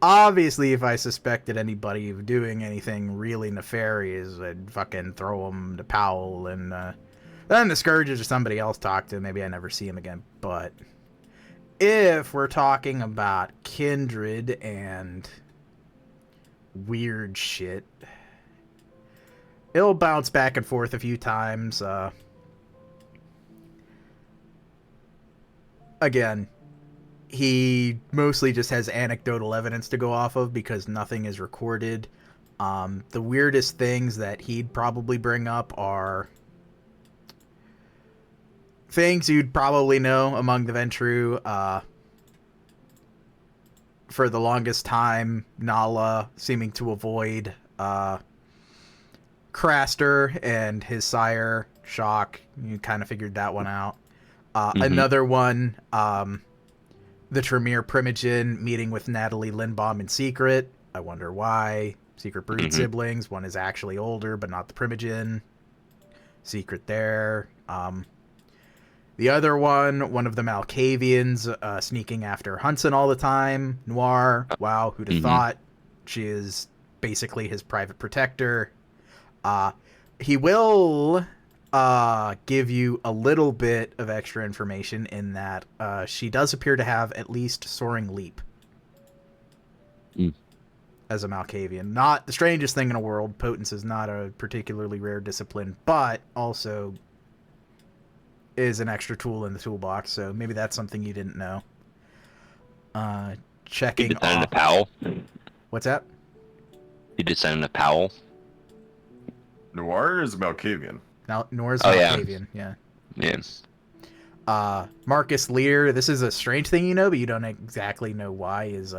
obviously, if I suspected anybody of doing anything really nefarious, I'd fucking throw them to Powell, and then the Scourges or somebody else talk to him. Maybe I never see him again. But if we're talking about kindred and weird shit, it'll bounce back and forth a few times. Again, he mostly just has anecdotal evidence to go off of because nothing is recorded. The weirdest things that he'd probably bring up are things you'd probably know among the Ventrue. For the longest time, Nala seeming to avoid Craster and his sire, Shock. You kind of figured that one out. Another one, the Tremere Primogen meeting with Natalie Lindbaum in secret. I wonder why. Secret brood siblings. One is actually older, but not the Primogen. Secret there. The other one of the Malkavians sneaking after Hunson all the time. Noir. Wow, who'd have thought? She is basically his private protector. He will give you a little bit of extra information in that she does appear to have at least Soaring Leap as a Malkavian. Not the strangest thing in the world. Potence is not a particularly rare discipline, but also is an extra tool in the toolbox, so maybe that's something you didn't know. Checking He descended off... to Powell. What's that? He descended to Powell. Noir is Malkavian. Now, Nor's Oh, yeah. Malkavian, yeah. Yeah. Marcus Lear, this is a strange thing you know, but you don't exactly know why, is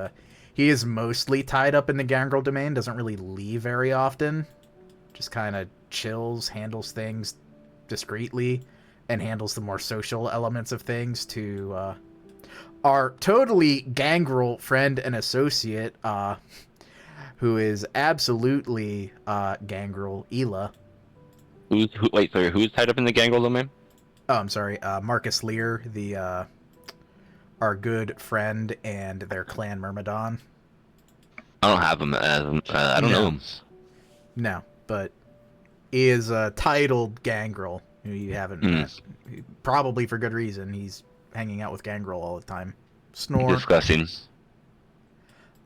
he is mostly tied up in the Gangrel domain, doesn't really leave very often. Just kind of chills, handles things discreetly, and handles the more social elements of things to our totally Gangrel friend and associate, who is absolutely Gangrel, Ela. Who's tied up in the Gangrel domain? Oh, I'm sorry, Marcus Lear, the our good friend and their clan Myrmidon. I don't have him as I don't know him. No, but he is titled Gangrel, who you haven't met. Probably for good reason. He's hanging out with Gangrel all the time. Snore. Disgusting.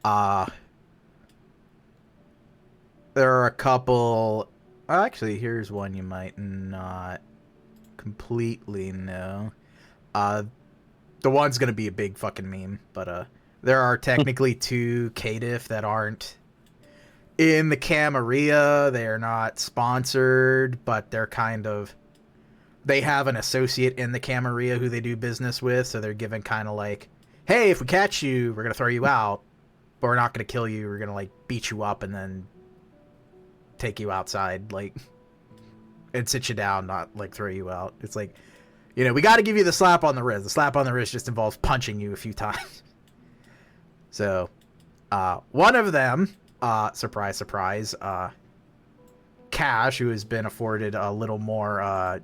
There are a couple... Actually, here's one you might not completely know. The one's gonna be a big fucking meme, but there are technically two Caitiff that aren't in the Camarilla. They are not sponsored, but they're kind of... They have an associate in the Camarilla who they do business with, so they're given kind of like, hey, if we catch you, we're gonna throw you out, but we're not gonna kill you. We're gonna like beat you up and then take you outside. Like, and sit you down, not like throw you out. It's like, you know, we got to give you the slap on the wrist. The slap on the wrist just involves punching you a few times. So, one of them, surprise, surprise, Cash, who has been afforded a little more,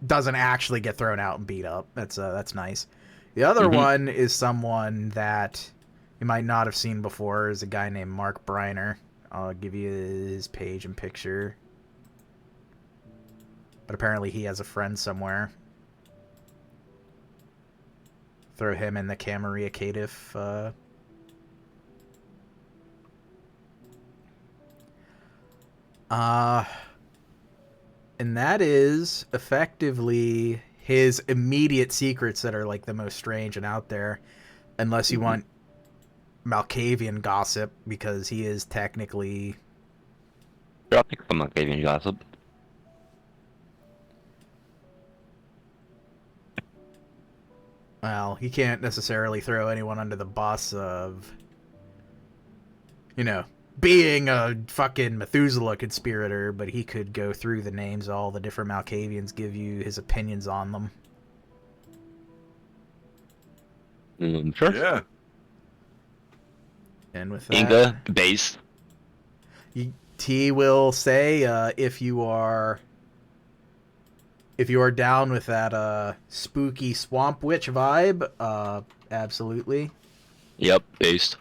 doesn't actually get thrown out and beat up. That's nice. The other one is someone that you might not have seen before. Is a guy named Mark Briner. I'll give you his page and picture. But apparently he has a friend somewhere. Throw him in the Camarilla Caitiff. And that is effectively his immediate secrets that are like the most strange and out there. Unless you want Malkavian gossip, because he is technically... I'll pick some Malkavian gossip. Well, he can't necessarily throw anyone under the bus of, you know, being a fucking Methuselah conspirator, but he could go through the names of all the different Malkavians, give you his opinions on them. Sure. Yeah. And with that, Inga, base. T will say, if you are down with that spooky swamp witch vibe, absolutely. Yep, based.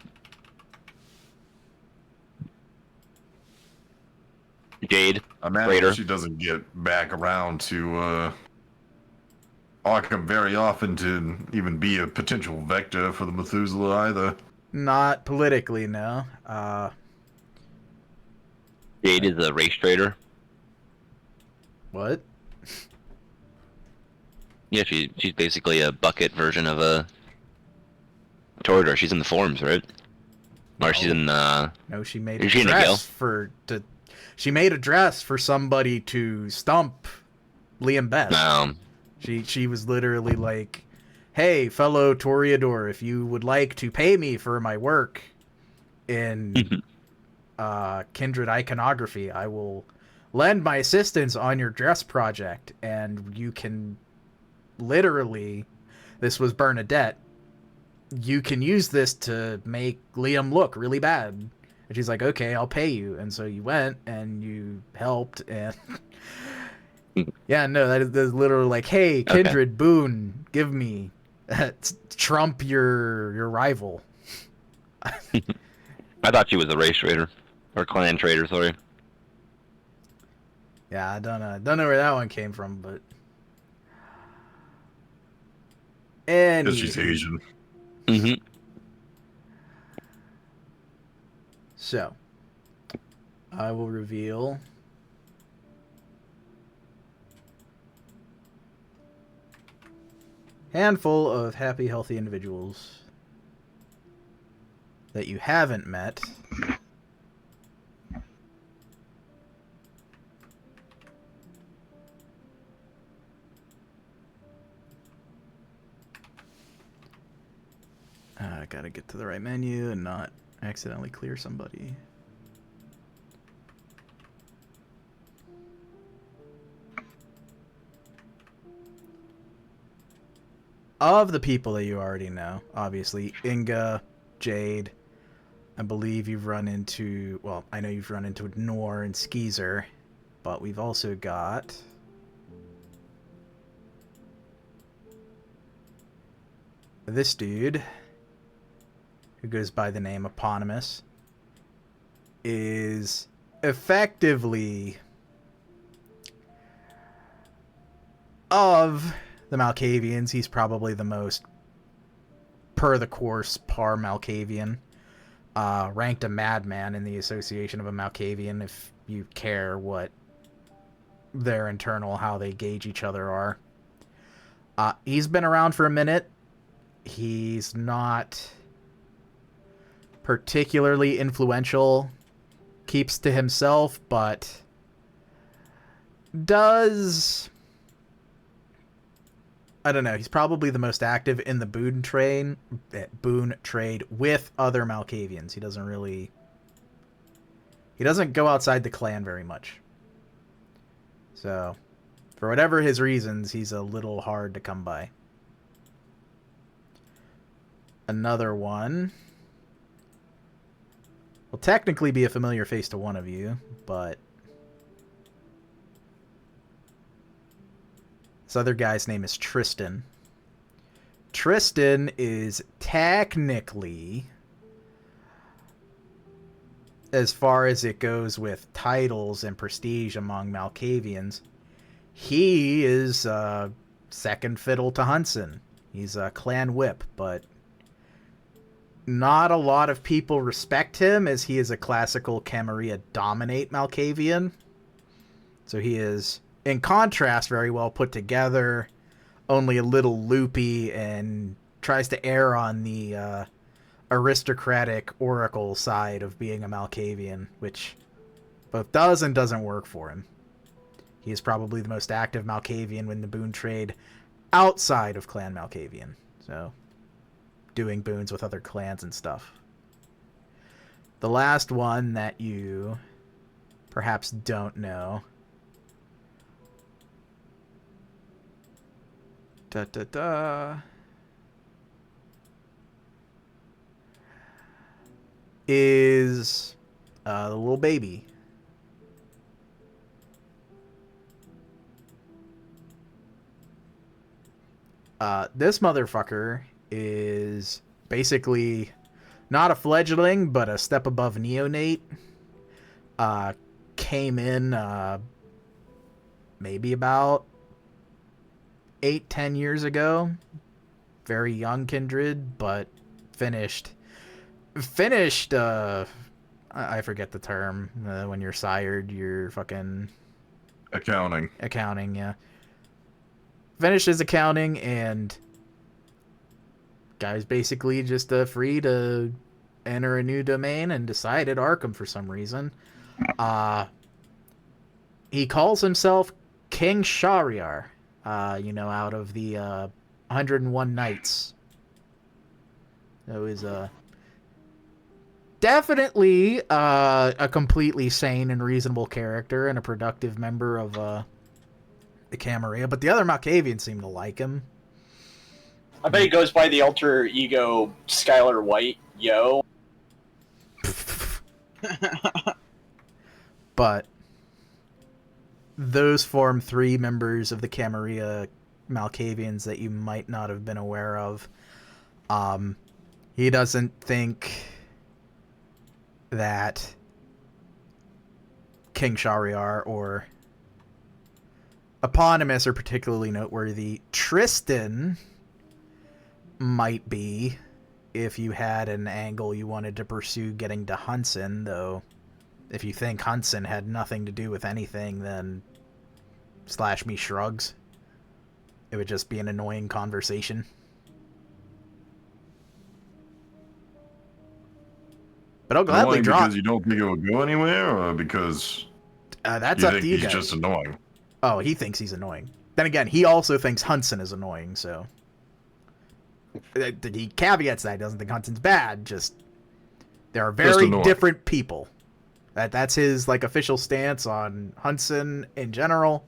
Jade. I imagine Raider. she doesn't get back around to Arkham very often to even be a potential vector for the Methuselah either. Not politically, no. Jade is a race trader. What? Yeah, she's basically a bucket version of a Toreador. She's in the forums, right? Or she's in No, she made a Is she in a dress she made a dress for somebody to stump Liam Best. She was literally like, "Hey, fellow Toreador, if you would like to pay me for my work in kindred iconography, I will lend my assistance on your dress project, and you can literally, this was Bernadette, you can use this to make Liam look really bad." And she's like, "Okay, I'll pay you." And so you went and you helped, and yeah, no, that is literally like, "Hey, kindred boon, give me trump your rival." I thought she was a race trader. Or clan trader, sorry. Yeah, I don't know where that one came from, but Because she's Asian. Mm-hmm. So, I will reveal handful of happy, healthy individuals that you haven't met. I gotta get to the right menu and not accidentally clear somebody. Of the people that you already know, obviously, Inga, Jade, I believe you've run into, well, I know you've run into Nor and Skeezer, but we've also got this dude, who goes by the name Eponymous, is effectively, of the Malkavians, he's probably the most per the course par Malkavian. Ranked a madman in the association of a Malkavian, if you care what their internal, how they gauge each other are. He's been around for a minute. He's not particularly influential, keeps to himself, but does, I don't know, he's probably the most active in the boon trade with other Malkavians. He doesn't go outside the clan very much. So, for whatever his reasons, he's a little hard to come by. Another one will technically be a familiar face to one of you, but this other guy's name is Tristan. Tristan is technically, as far as it goes with titles and prestige among Malkavians, he is second fiddle to Hunson. He's a clan whip, but not a lot of people respect him, as he is a classical Camarilla dominate Malkavian. So he is, in contrast, very well put together, only a little loopy, and tries to err on the aristocratic oracle side of being a Malkavian, which both does and doesn't work for him. He is probably the most active Malkavian in the boon trade outside of Clan Malkavian. So, doing boons with other clans and stuff. The last one that you perhaps don't know is the little baby. This motherfucker is basically not a fledgling, but a step above neonate. Came in maybe about 8-10 years ago. Very young kindred, but finished I forget the term, when you're sired, you're fucking Accounting. Yeah. Finished his accounting, and guy's basically just free to enter a new domain and decided Arkham for some reason. He calls himself King Shahryar, out of the 101 Knights. So he's definitely a completely sane and reasonable character and a productive member of the Camarilla, but the other Malkavians seem to like him. I bet he goes by the alter ego Skylar White, yo. But those form 3 members of the Camarilla Malkavians that you might not have been aware of. He doesn't think that King Shahryar or Eponymous are particularly noteworthy. Tristan might be, if you had an angle you wanted to pursue getting to Hunson, though if you think Hunson had nothing to do with anything, then slash me shrugs. It would just be an annoying conversation. But I'll gladly drop. Because you don't think it would go anywhere, or because that's you up think to you he's guys. just annoying? Oh, he thinks he's annoying. Then again, he also thinks Hunson is annoying, so he caveats that he doesn't think Hunson's bad. Just there are very different people. That's his official stance on Hunson in general.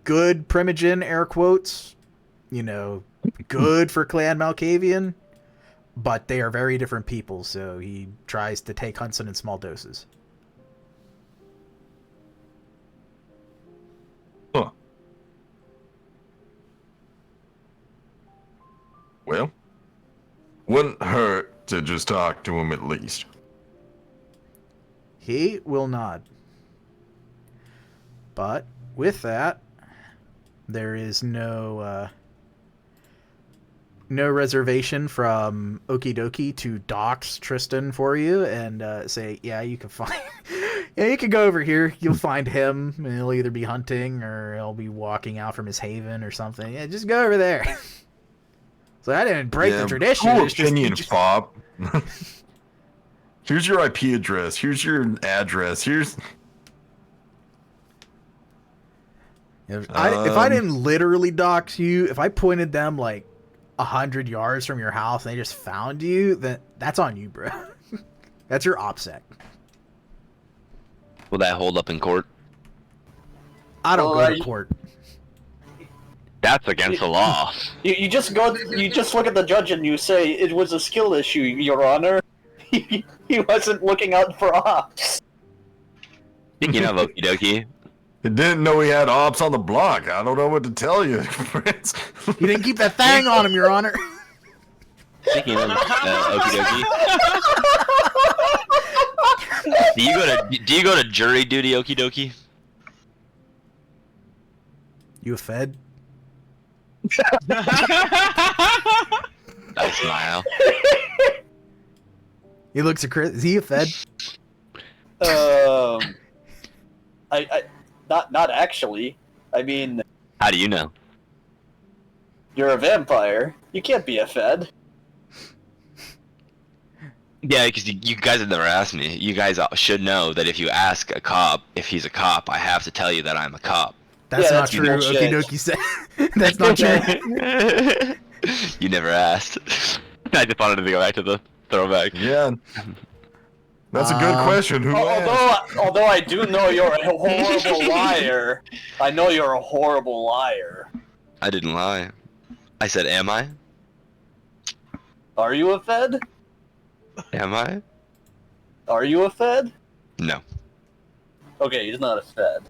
Good Primogen, air quotes. Good for Clan Malkavian. But they are very different people, so he tries to take Hunson in small doses. Huh. Well, wouldn't hurt to just talk to him at least. He will nod. But with that, there is no reservation from Okie Dokie to dox Tristan for you and say, yeah, you can find... yeah, you can go over here. You'll find him. And he'll either be hunting or he'll be walking out from his haven or something. Yeah, just go over there. So I didn't break the tradition. Cool it's opinion, just... Bob. Here's your IP address. Here's your address. Here's... If I didn't literally dox you, if I pointed them 100 yards from your house and they just found you, then that's on you, bro. That's your OPSEC. Will that hold up in court? I don't Well, go to court. That's against the law. You just go. You just look at the judge and you say it was a skill issue, Your Honor. He wasn't looking out for ops. Speaking of okie dokie, I didn't know he had ops on the block. I don't know what to tell you, Prince. You didn't keep that thing on him, Your Honor. speaking of okie dokie, do you go to jury duty, okie dokie? You a Fed? I smile. He looks at Chris. Is he a Fed? I not actually. I mean, How do you know? you're a vampire. You can't be a Fed. Yeah, because you guys have never asked me. You guys should know that if you ask a cop if he's a cop, I have to tell you that I'm a cop. That's Yeah, not that's true. bullshit. Okie dokie said. That's not true. You never asked. I just wanted to go back to the throwback. Yeah. That's a good question. Who asked? Although I do know you're a horrible liar. I know you're a horrible liar. I didn't lie. I said, am I? Are you a Fed? Am I? Are you a Fed? No. Okay, he's not a Fed.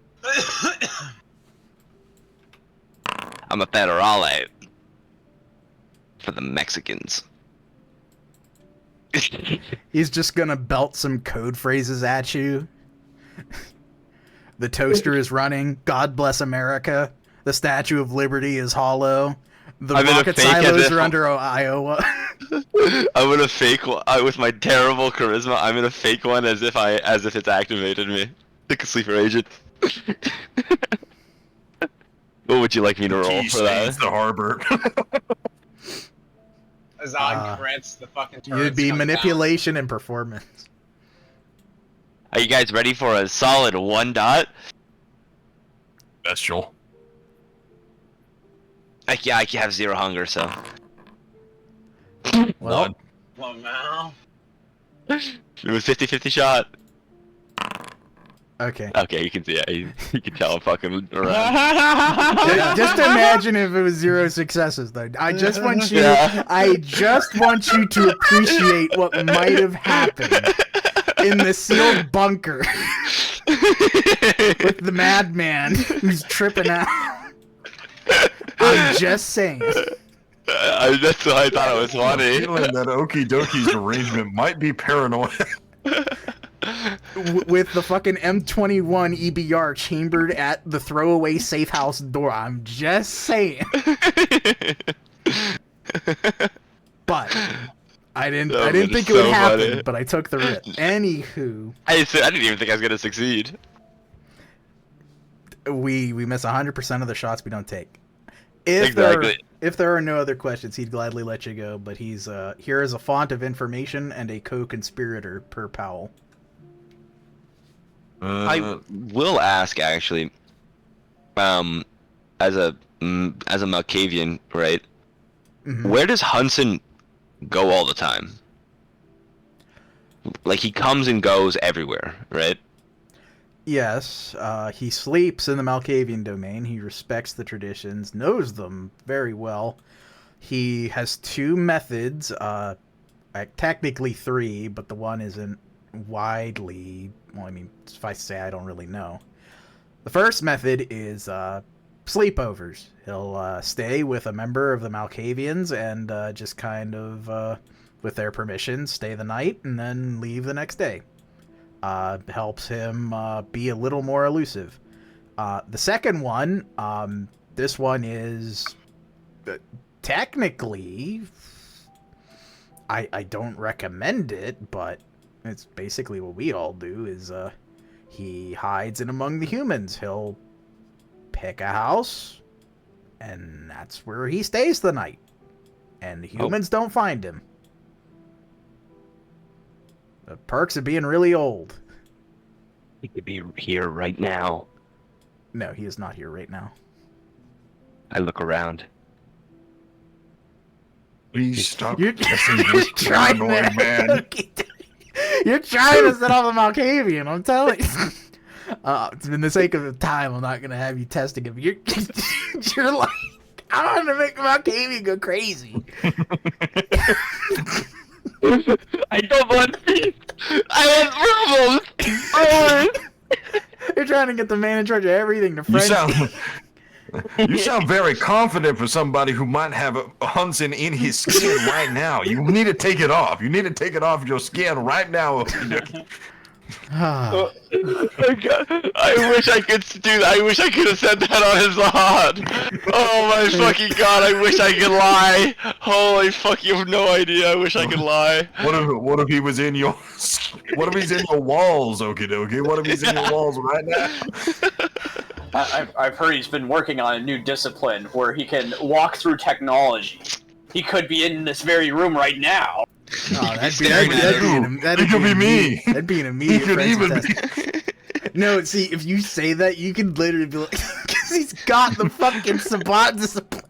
I'm a federale. For the Mexicans. He's just gonna belt some code phrases at you. The toaster is running. God bless America. The Statue of Liberty is hollow. The I'm gonna rocket fake as silos if- are under Iowa. I'm gonna fake one with my terrible charisma. I'm gonna fake one as if it's activated me. Like a sleeper agent. What would you like me to roll He for stays that? the harbor. Azad crits the fucking turrets. You'd be come manipulation and performance. Are you guys ready for a solid 1 dot? Bestial. I have 0 hunger, so. Well, down. Well, now. It was 50-50 shot. okay. Okay, you can see it. You can tell I'm fucking around. Just imagine if it was 0 successes, though. I just want you. Yeah. I just want you to appreciate what might have happened in the sealed bunker with the madman who's tripping out. I'm just saying. That's why I thought it was funny. Feeling that Okie Dokie's arrangement might be paranoid. With the fucking M21 EBR chambered at the throwaway safe house door. I'm just saying. But I didn't think it would so happen, funny. but I took the risk. Anywho, I didn't even think I was gonna succeed. we miss 100% of the shots we don't take. Exactly. If there are no other questions, he'd gladly let you go, but he's here as a font of information and a co-conspirator per Powell. I will ask actually, as a Malkavian, right? Mhm. Where does Hudson go all the time? Like he comes and goes everywhere, right? Yes, he sleeps in the Malkavian domain. He respects the traditions, knows them very well. He has 2 methods, technically 3, but the one isn't widely... Well, I mean, if I say I don't really know. The first method is sleepovers. He'll stay with a member of the Malkavians and just kind of, with their permission, stay the night and then leave the next day. Helps him be a little more elusive. The second one, this one is technically, I don't recommend it, but it's basically what we all do, is he hides in among the humans. He'll pick a house, and that's where he stays the night. And the humans don't find him. The perks of being really old. He could be here right now. No, he is not here right now. I look around. Please stop You're, guessing you're this trying paranoid to, man. You're trying to set off a Malkavian, I'm telling you. In the sake of time, I'm not gonna have you testing him. You're like, I don't want to make my Amy go crazy. I don't want peace. I want problems. You're trying to get the man in charge of everything to You friend. you sound very confident for somebody who might have a Hunson in his skin right now. You need to take it off. You need to take it off your skin right now. Ah. Oh God. I wish I could do that. I wish I could have said that on his lawn. Oh my fucking God! I wish I could lie. Holy fuck! You have no idea. I wish I could lie. What if he was in your? What if he's in your walls? Okie dokie. What if he's in your walls right now? I've heard he's been working on a new discipline where he can walk through technology. He could be in this very room right now. Oh, that'd be me. That'd be an immediate He could even test. No, see, if you say that, you could literally be like, because he's got the fucking Sabat discipline.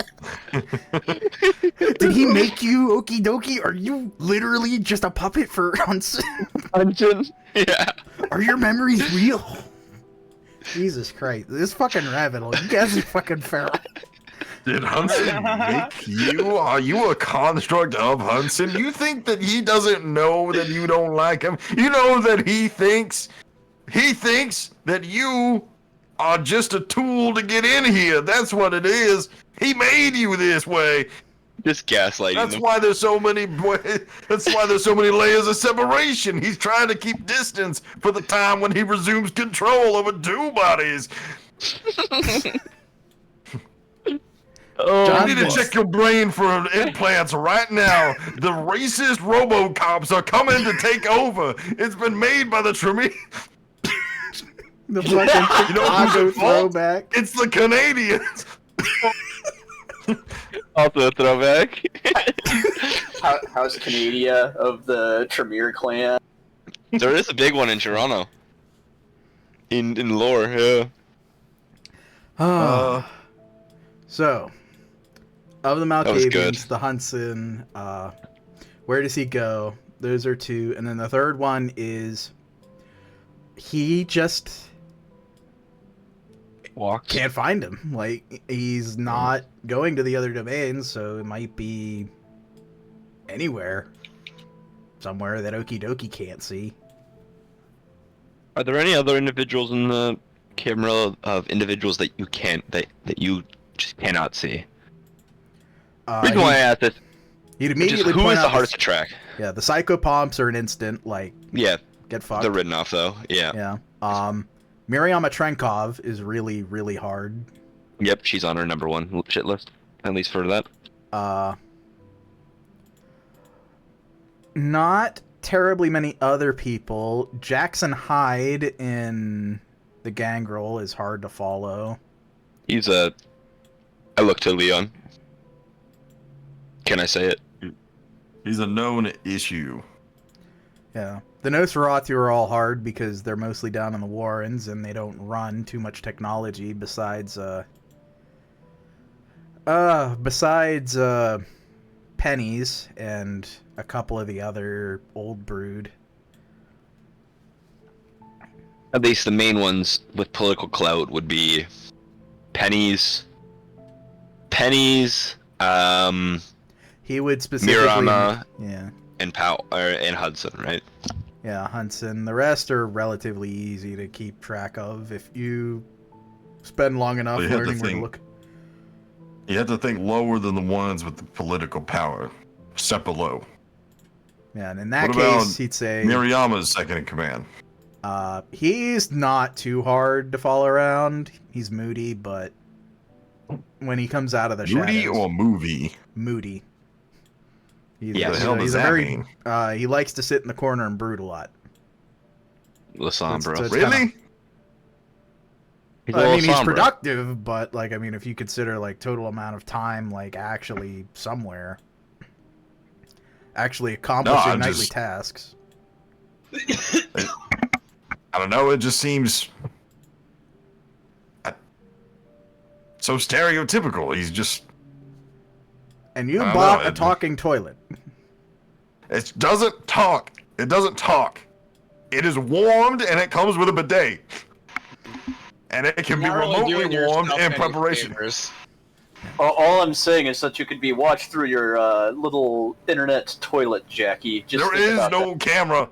Did he make you okie dokie? Are you literally just a puppet for Hunson? Hunson? Yeah. Are your memories real? Jesus Christ. This fucking rabbit hole. You guys are fucking feral. Did Hunson make you? Are you a construct of Hunson? You think that he doesn't know that you don't like him? You know that he thinks that you are just a tool to get in here. That's what it is. He made you this way. Just gaslighting That's them. why there's so many. That's why there's so many layers of separation. He's trying to keep distance for the time when he resumes control over two bodies. Oh, I need to check your brain for implants right now. The racist RoboCops are coming to take over. It's been made by the Tremere. The fucking You know who's Chicago at fault? throwback. It's the Canadians. also a throwback. How's Canada of the Tremere clan? There is a big one in Toronto. In lore, yeah. So, of the was good. Malkavians, the Hunson, where does he go? Those are two. And then the third one is he just Walks. can't find him. Like, he's not going to the other domains, so it might be anywhere. Somewhere that Okie Dokie can't see. Are there any other individuals in the Camarilla of individuals that you can't that you just cannot see? Reason why I asked this, He'd which is immediately who point is the out hardest to track? yeah, the psychopomps are an instant, like, Yeah, get fucked. they're written off though. Yeah. Yeah. Miriama Trenkov is really, really hard. Yep, she's on our number one shit list, at least for that. Not terribly many other people. Jackson Hyde in the Gangrel is hard to follow. He's a. I look to Leon. Can I say it? He's a known issue. Yeah. The Nosferatu are all hard because they're mostly down in the Warrens and they don't run too much technology besides pennies and a couple of the other old brood. At least the main ones with political clout would be pennies. He would specifically Mirama. Yeah. And and Hudson, right? Yeah, Hunson. The rest are relatively easy to keep track of if you spend long enough Well, you have to learning where to think. look. You have to think lower than the ones with the political power. Step below. Yeah, and in that What about case, he'd say Miriyama's second in command. he's not too hard to follow around. He's moody, but when he comes out of the Moody shadows, or movie? moody. He's, Yeah, What the hell does he's a that very, mean? he likes to sit in the corner and brood a lot. La Sombra. So it's Really? kinda- He's I a little mean, he's somber. productive, but like, I mean, if you consider like total amount of time, like actually somewhere, actually accomplishing I'm nightly just- tasks. I don't know. It just seems so stereotypical. He's just. And you I don't bought know, a talking toilet. It doesn't talk. It doesn't talk. It is warmed and it comes with a bidet. and it can be Not really remotely doing warmed yourself in any preparation. favors. All I'm saying is that you could be watched through your little internet toilet, Jackie. Just There think is about no camera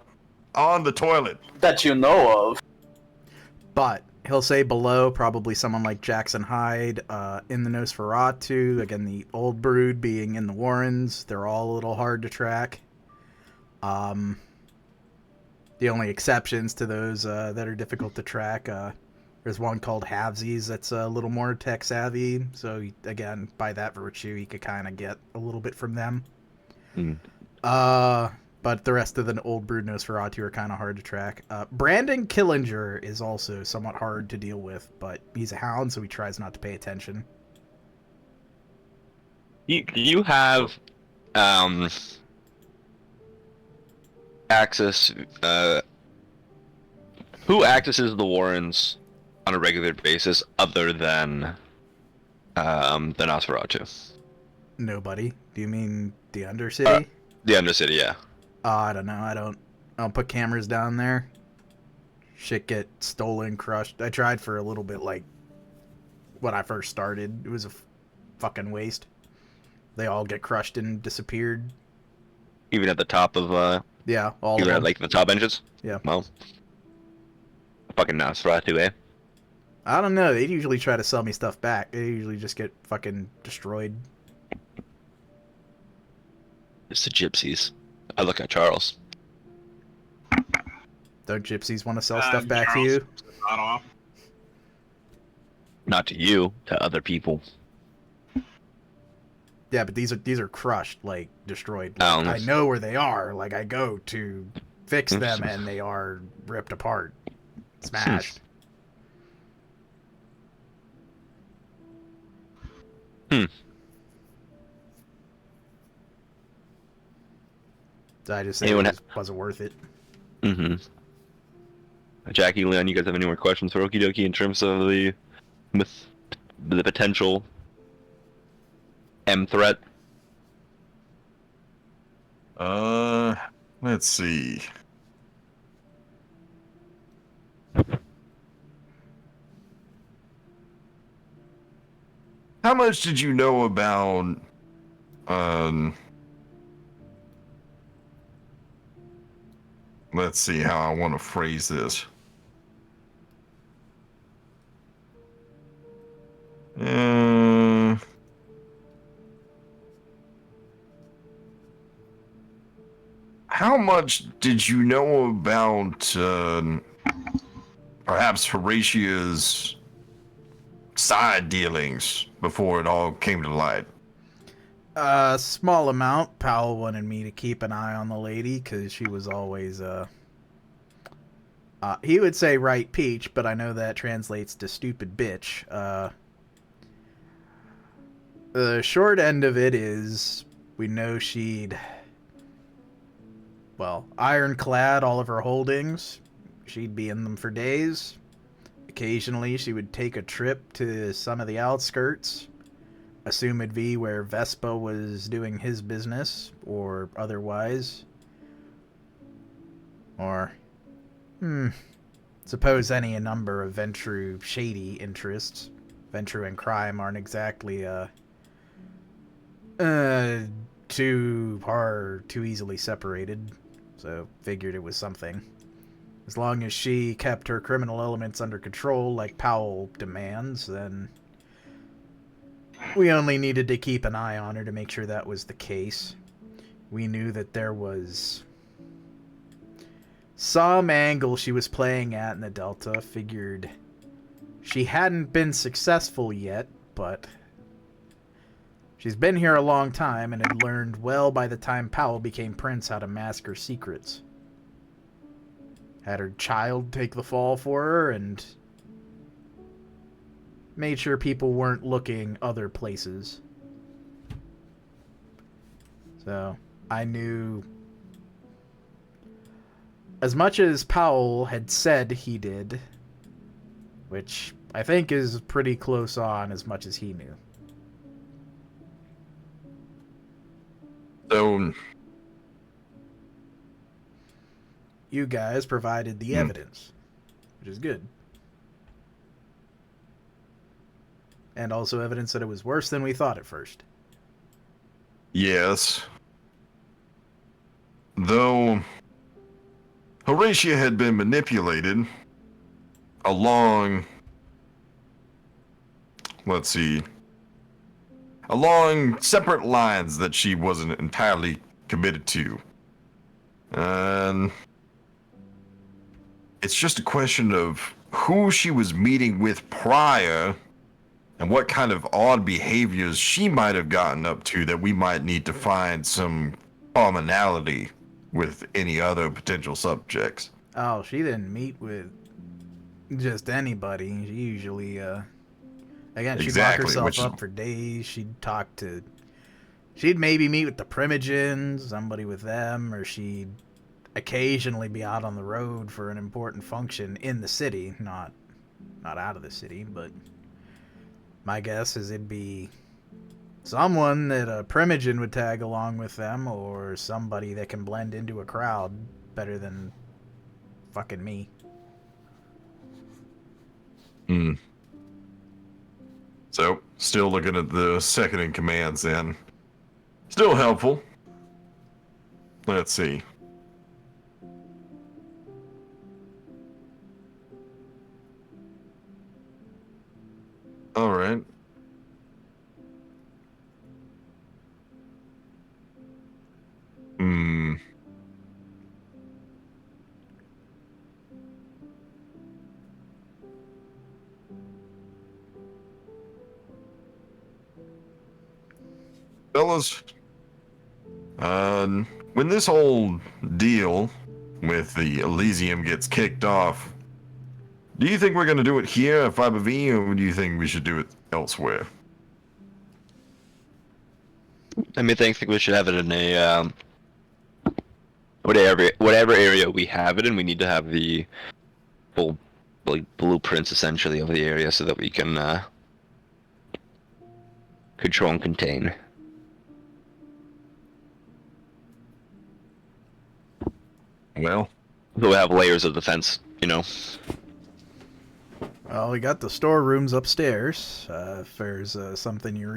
on the toilet. that you know of. But he'll say below, probably someone like Jackson Hyde, in the Nosferatu, again, the old brood being in the Warrens. They're all a little hard to track. The only exceptions to those that are difficult to track, there's one called Halvesies that's a little more tech savvy. So again, by that virtue, you could kind of get a little bit from them. But the rest of the old brood Nosferatu are kind of hard to track. Brandon Killinger is also somewhat hard to deal with, but he's a hound, so he tries not to pay attention. You have access. Who accesses the Warrens on a regular basis other than the Nosferatu? Nobody. Do you mean the Undercity? The Undercity, yeah. I don't know. I don't put cameras down there. Shit get stolen, crushed. I tried for a little bit, like, when I first started. It was a fucking waste. They all get crushed and disappeared. Even at the top of Yeah, all of even at them. like the top engines? Yeah. Well, fucking Nosferatu, eh? I don't know. They usually try to sell me stuff back. They usually just get fucking destroyed. It's the gypsies. I look at Charles. Don't gypsies want to sell stuff back to you? Not off. Not to you, to other people. Yeah, but these are crushed, like destroyed. Like, I know where they are. Like I go to fix them, and they are ripped apart, smashed. So I just think Anyone it wasn't worth it. Jackie, Leon, you guys have any more questions for Okie Dokie in terms of the potential M threat? Let's see. How much did you know about, let's see how I want to phrase this. How much did you know about, perhaps Horatia's side dealings before it all came to light? Small amount. Powell wanted me to keep an eye on the lady because she was always he would say right peach, but I know that translates to stupid bitch. The short end of it is we know she'd, well, ironclad all of her holdings. She'd be in them for days. Occasionally she would take a trip to some of the outskirts. Assume it'd be where Vespa was doing his business, or otherwise. Or, suppose any number of Ventrue shady interests. Ventrue and crime aren't exactly, too easily separated. So, figured it was something. As long as she kept her criminal elements under control, like Powell demands, then we only needed to keep an eye on her to make sure that was the case. We knew that there was some angle she was playing at in the Delta. Figured she hadn't been successful yet, but she's been here a long time and had learned well by the time Powell became prince how to mask her secrets. Had her child take the fall for her and made sure people weren't looking other places. So, I knew as much as Powell had said he did, which I think is pretty close on as much as he knew. So, You guys provided the evidence, which is good. and also evidence that it was worse than we thought at first. Yes. Though Horatia had been manipulated along, let's see, along separate lines that she wasn't entirely committed to. And it's just a question of who she was meeting with prior and what kind of odd behaviors she might have gotten up to that we might need to find some commonality with any other potential subjects. Oh, she didn't meet with just anybody. She usually, again, she'd lock herself up for days. She'd maybe meet with the Primogens, somebody with them, or she'd occasionally be out on the road for an important function in the city, not out of the city, but my guess is it'd be someone that a Primogen would tag along with them, or somebody that can blend into a crowd better than fucking me. So, still looking at the second in commands then. Still helpful. Let's see. All right. Fellas, when this whole deal with the Elysium gets kicked off, do you think we're going to do it here at 5V, or do you think we should do it elsewhere? I think we should have it in a whatever area we have it in. We need to have the full blueprints essentially of the area so that we can control and contain. Well, we'll have layers of defense, you know. Well, we got the storerooms upstairs. If there's something you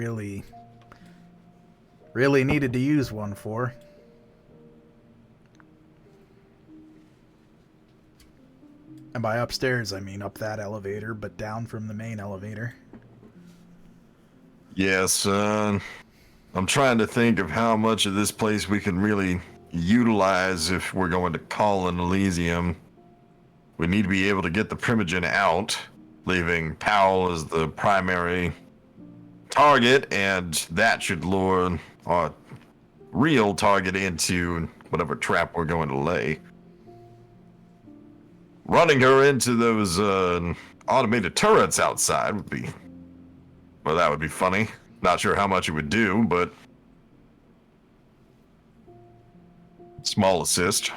really needed to use one for. And by upstairs, I mean up that elevator, but down from the main elevator. Yes, I'm trying to think of how much of this place we can really utilize if we're going to call an Elysium. We need to be able to get the Primogen out, leaving Powell as the primary target, and that should lure our real target into whatever trap we're going to lay. Running her into those automated turrets outside would be, well, that would be funny. Not sure how much it would do, but small assist.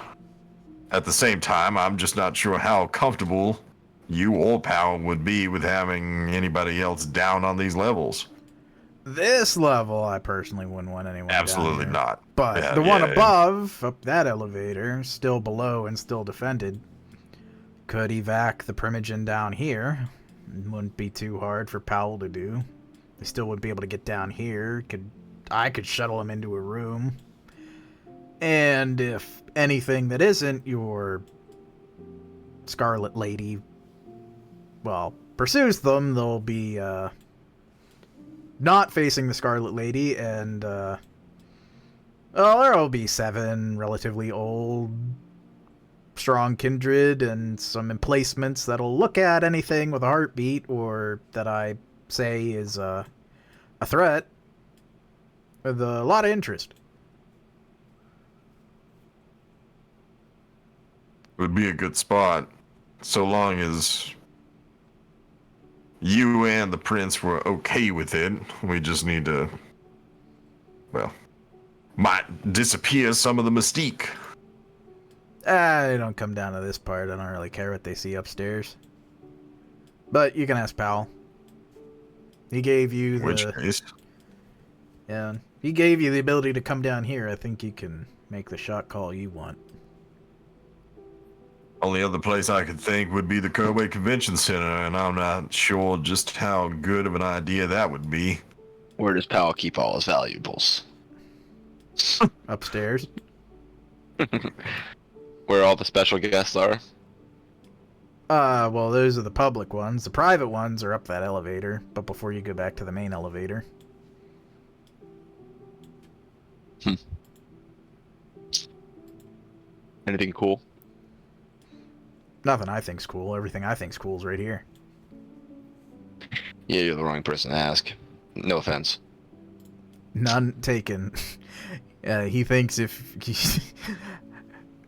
At the same time, I'm just not sure how comfortable you or Powell would be with having anybody else down on these levels. This level, I personally wouldn't want anyone Absolutely down here. not. But Yeah, the one yeah. above, up that elevator, still below and still defended, could evac the Primogen down here. It wouldn't be too hard for Powell to do. He still would be able to get down here. I could shuttle him into a room. And if anything that isn't your Scarlet Lady, well, pursues them, they'll be not facing the Scarlet Lady, and well, there'll be 7 relatively old, strong kindred, and some emplacements that'll look at anything with a heartbeat or that I say is a threat with a lot of interest. Would be a good spot, so long as you and the prince were okay with it. We just need to, well, might disappear some of the mystique. I don't come down to this part. I don't really care what they see upstairs. But you can ask Powell. He gave you the... Which case? Yeah, he gave you the ability to come down here. I think you can make the shot call you want. Only other place I could think would be the Kobe Convention Center, and I'm not sure just how good of an idea that would be. Where does Powell keep all his valuables? Upstairs. Where all the special guests are? Well, those are the public ones. The private ones are up that elevator, but before you go back to the main elevator. Anything cool? Nothing I think's cool. Everything I think's cool is right here. Yeah, you're the wrong person to ask. No offense. None taken. He thinks if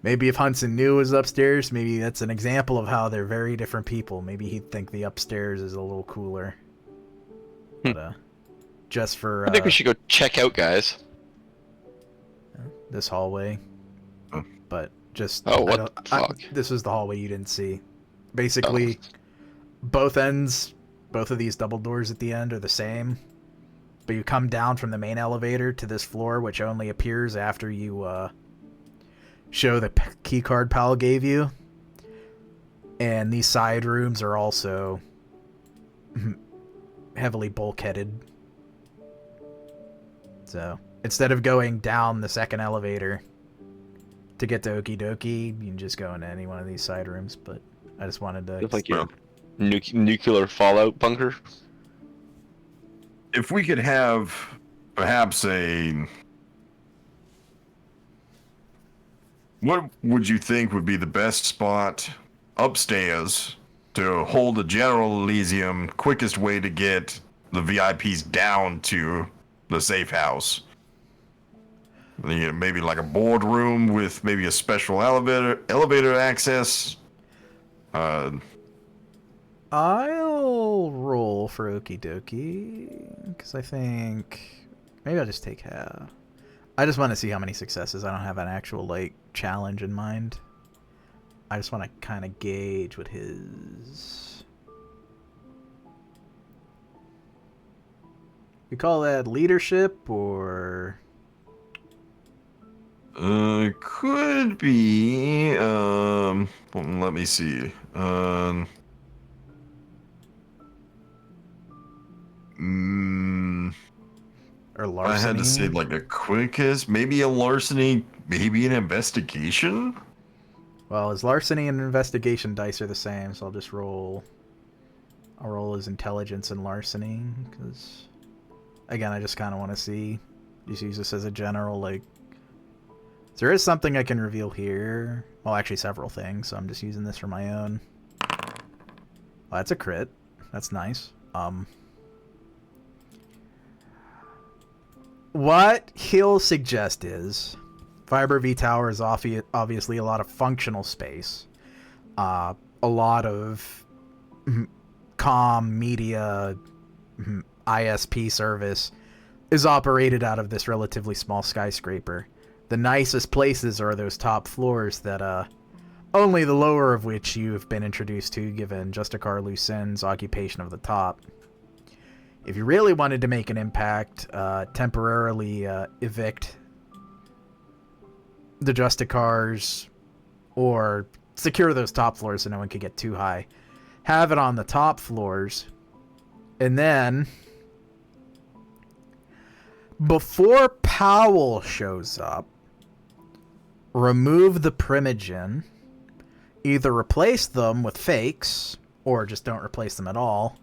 maybe if Hudson knew was upstairs, maybe that's an example of how they're very different people. Maybe he'd think the upstairs is a little cooler. But just for I think we should go check out, guys. this hallway. But just what the fuck? This is the hallway you didn't see. Basically, both ends, both of these double doors at the end are the same. But you come down from the main elevator to this floor, which only appears after you show the key card Pal gave you. And these side rooms are also heavily bulkheaded. So instead of going down the second elevator to get to Okie Dokie, you can just go into any one of these side rooms. But I just wanted to... It's like your nuclear fallout bunker. If we could have perhaps what would you think would be the best spot upstairs to hold a General Elysium, quickest way to get the VIPs down to the safe house? Maybe like a boardroom with maybe a special elevator access. I'll roll for Okie Dokie, because I think... Maybe I'll just take half. I just want to see how many successes. I don't have an actual, like, challenge in mind. I just want to kind of gauge what his... We call that leadership, or... Could be, let me see. Or larceny? I had to say like a quickest, maybe a larceny, maybe an investigation? Well, his larceny and investigation dice are the same, so I'll just roll... I'll roll his intelligence and larceny, because... Again, I just kind of want to see... Just use this as a general, like... There is something I can reveal here. Well, actually several things, so I'm just using this for my own. Well, that's a crit. That's nice. What he'll suggest is... Fiber V Tower is obviously a lot of functional space. A lot of comm, media, ISP service is operated out of this relatively small skyscraper. The nicest places are those top floors that only the lower of which you've been introduced to, given Justicar Lucin's occupation of the top. If you really wanted to make an impact, temporarily evict the Justicars, or secure those top floors so no one could get too high. Have it on the top floors, and then before Powell shows up, remove the Primogen, either replace them with fakes, or just don't replace them at all,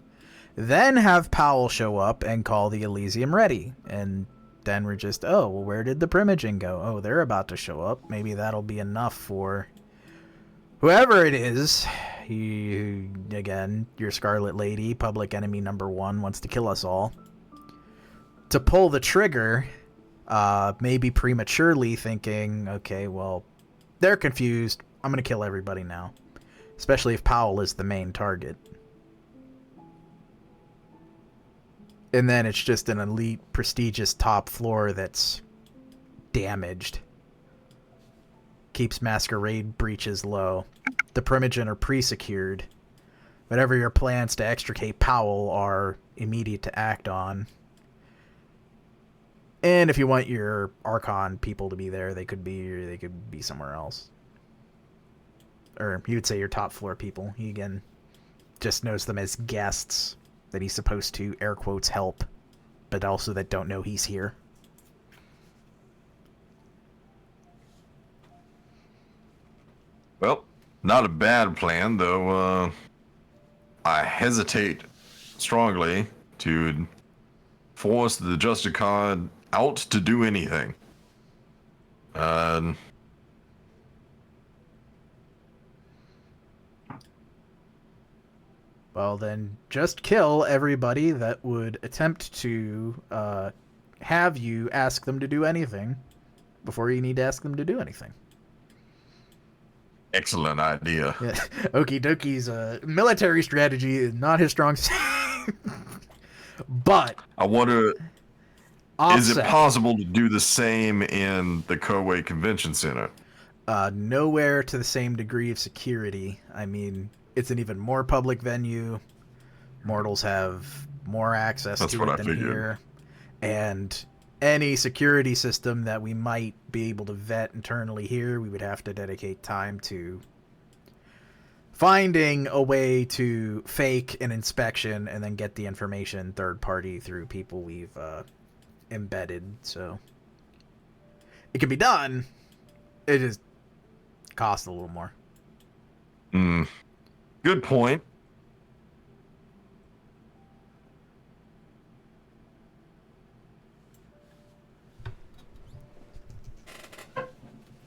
then have Powell show up and call the Elysium ready, and then we're just, oh, well, where did the Primogen go? Oh, they're about to show up. Maybe that'll be enough for whoever it is. Again, your Scarlet Lady, public enemy number 1, wants to kill us all. To pull the trigger, maybe prematurely thinking, okay, well, they're confused. I'm going to kill everybody now. Especially if Powell is the main target. And then it's just an elite, prestigious top floor that's damaged. Keeps Masquerade breaches low. The Primogen are pre-secured. Whatever your plans to extricate Powell are immediate to act on. And if you want your Archon people to be there, they could be somewhere else. or he would say your top floor people. He again just knows them as guests that he's supposed to air quotes help, but also that don't know he's here. Well, not a bad plan, though. I hesitate strongly to force the Justicon out to do anything. Well, then just kill everybody that would attempt to have you ask them to do anything before you need to ask them to do anything. Excellent idea. Yeah. Okie doki's military strategy is not his strong suit. But I wonder, is it offset. possible to do the same in the Koei Convention Center? Nowhere to the same degree of security. I mean, it's an even more public venue. Mortals have more access That's to what it I than figured. here. And any security system that we might be able to vet internally here, we would have to dedicate time to finding a way to fake an inspection and then get the information third party through people we've embedded. So it can be done. It just costs a little more. Good point.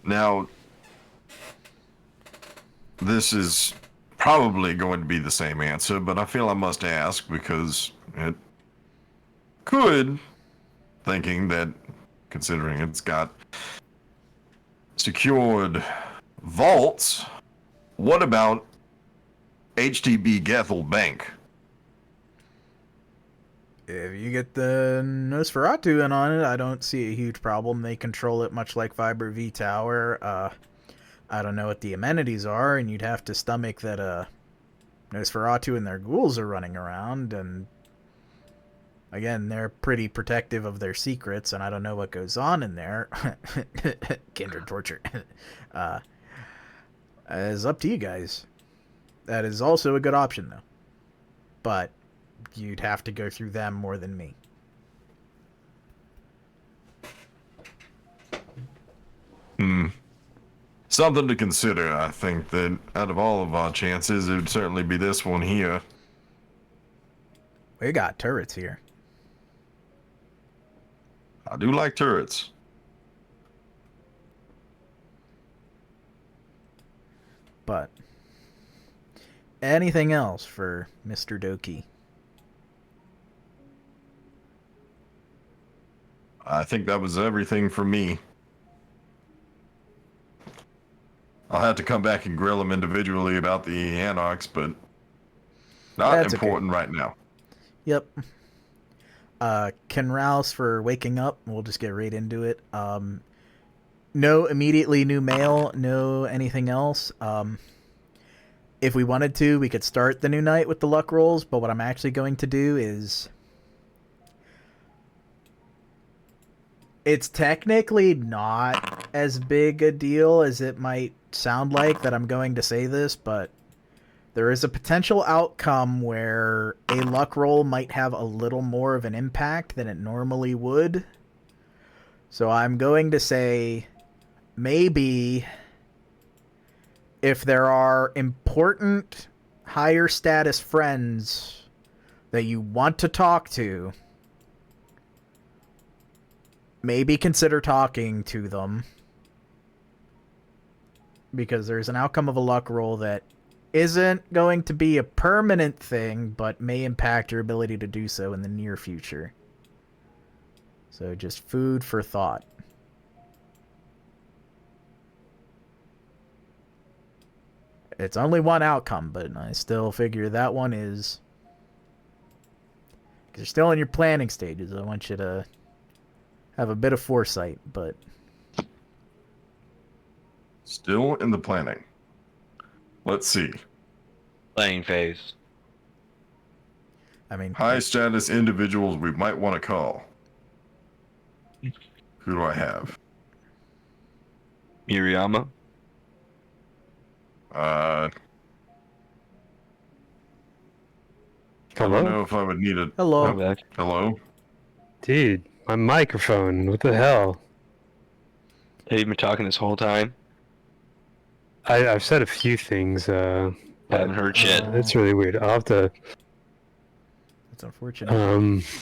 Now, this is probably going to be the same answer, but I feel I must ask because it could, thinking that considering it's got secured vaults, what about HTB Gethel Bank? If you get the Nosferatu in on it, I don't see a huge problem. They control it much like Fiber V Tower. I don't know what the amenities are, and you'd have to stomach that Nosferatu and their ghouls are running around, and again, they're pretty protective of their secrets, and I don't know what goes on in there. Kindred torture. It's up to you guys. That is also a good option, though. But you'd have to go through them more than me. Something to consider. I think that out of all of our chances, it would certainly be this one here. We got turrets here. I do like turrets. But anything else for Mr. Doki? I think that was everything for me. I'll have to come back and grill them individually about the Anarchs, but not That's important right now. Yep. Can Rouse for waking up. We'll just get right into it. No immediately new mail, no anything else. If we wanted to, we could start the new night with the luck rolls, but what I'm actually going to do is... It's technically not as big a deal as it might sound like that I'm going to say this, but there is a potential outcome where a luck roll might have a little more of an impact than it normally would. So I'm going to say maybe if there are important higher status friends that you want to talk to, maybe consider talking to them, because there's an outcome of a luck roll that isn't going to be a permanent thing, but may impact your ability to do so in the near future. So just food for thought. It's only one outcome, but I still figure that one is... because you're still in your planning stages. I want you to have a bit of foresight, but... Still in the planning. Let's see. Planning phase. I mean... High status individuals we might want to call. Who do I have? Miriyama. I don't Hello? know if I would need it. Hello. I'm back. Hello? Dude, my microphone. What the hell? Have you been talking this whole time? I've said a few things. I haven't heard shit. It's really weird. I'll have to. That's unfortunate.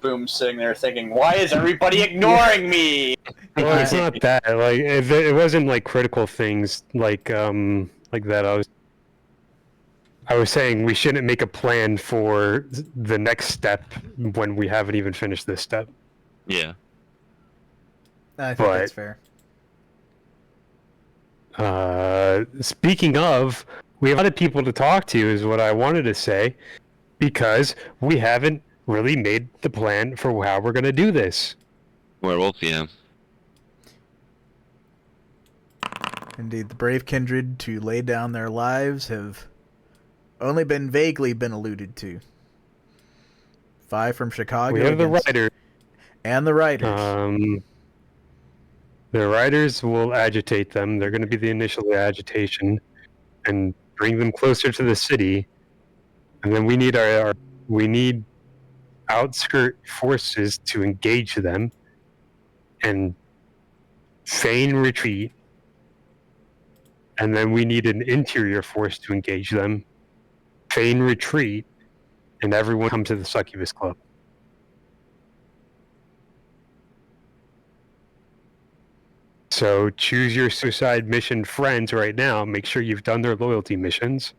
Boom, sitting there thinking, why is everybody ignoring me? Well, it's not that. Like, it wasn't like critical things like that. I was saying we shouldn't make a plan for the next step when we haven't even finished this step. Yeah. I think but- that's fair. Speaking of, we have a lot of people to talk to, is what I wanted to say, because we haven't really made the plan for how we're going to do this. Werewolf, yeah. Indeed, the brave kindred to lay down their lives have only been vaguely been alluded to. 5 from Chicago. We have the against- writer. And the writers. The writers will agitate them. They're going to be the initial agitation and bring them closer to the city. And then we need we need outskirt forces to engage them and feign retreat. And then we need an interior force to engage them, feign retreat, and everyone come to the Succubus Club. So choose your suicide mission friends right now. Make sure you've done their loyalty missions.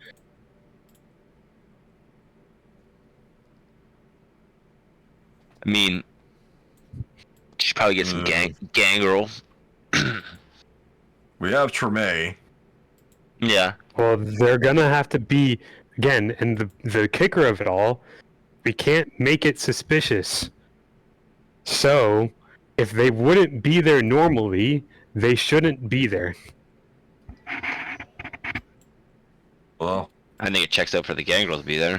I mean, you should probably get some gangrel. We have Tremere. Yeah. Well, they're gonna have to be again, and the kicker of it all, we can't make it suspicious. So, if they wouldn't be there normally, they shouldn't be there. Well, I think it checks out for the gangrel to be there.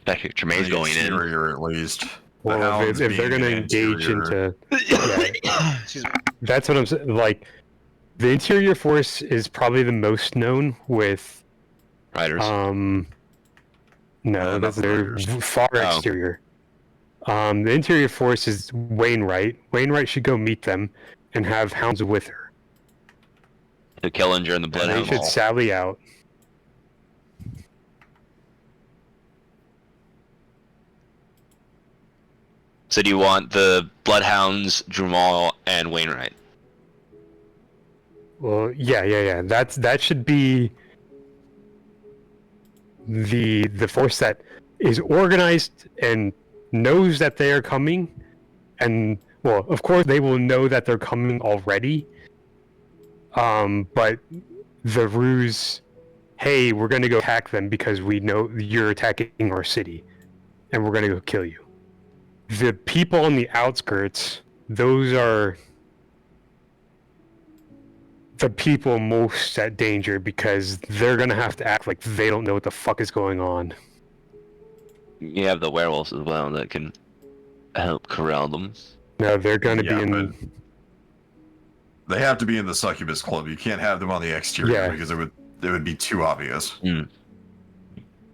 In fact, Tremere's the going in. exterior at least. The Well, hounds if they're being gonna the engage interior. into, yeah, Excuse me. that's what I'm saying. Like, the interior force is probably the most known with. Riders. No, not that's the their Raiders. far Oh. exterior. The interior force is Wainwright. Wainwright should go meet them and have hounds with her. The Killinger and the They Bloodhound. should sally out. So do you want the Bloodhounds, Drumal, and Wainwright? Well, yeah. That should be the force that is organized and knows that they are coming, and well, of course they will know that they're coming already. But the ruse, hey, we're gonna go attack them because we know you're attacking our city, and we're gonna go kill you. The people on the outskirts, those are the people most at danger because they're gonna have to act like they don't know what the fuck is going on. You have the werewolves as well that can help corral them. No, they're gonna Yeah, be in. They have to be in the Succubus Club. You can't have them on the exterior Yeah. because it would be too obvious.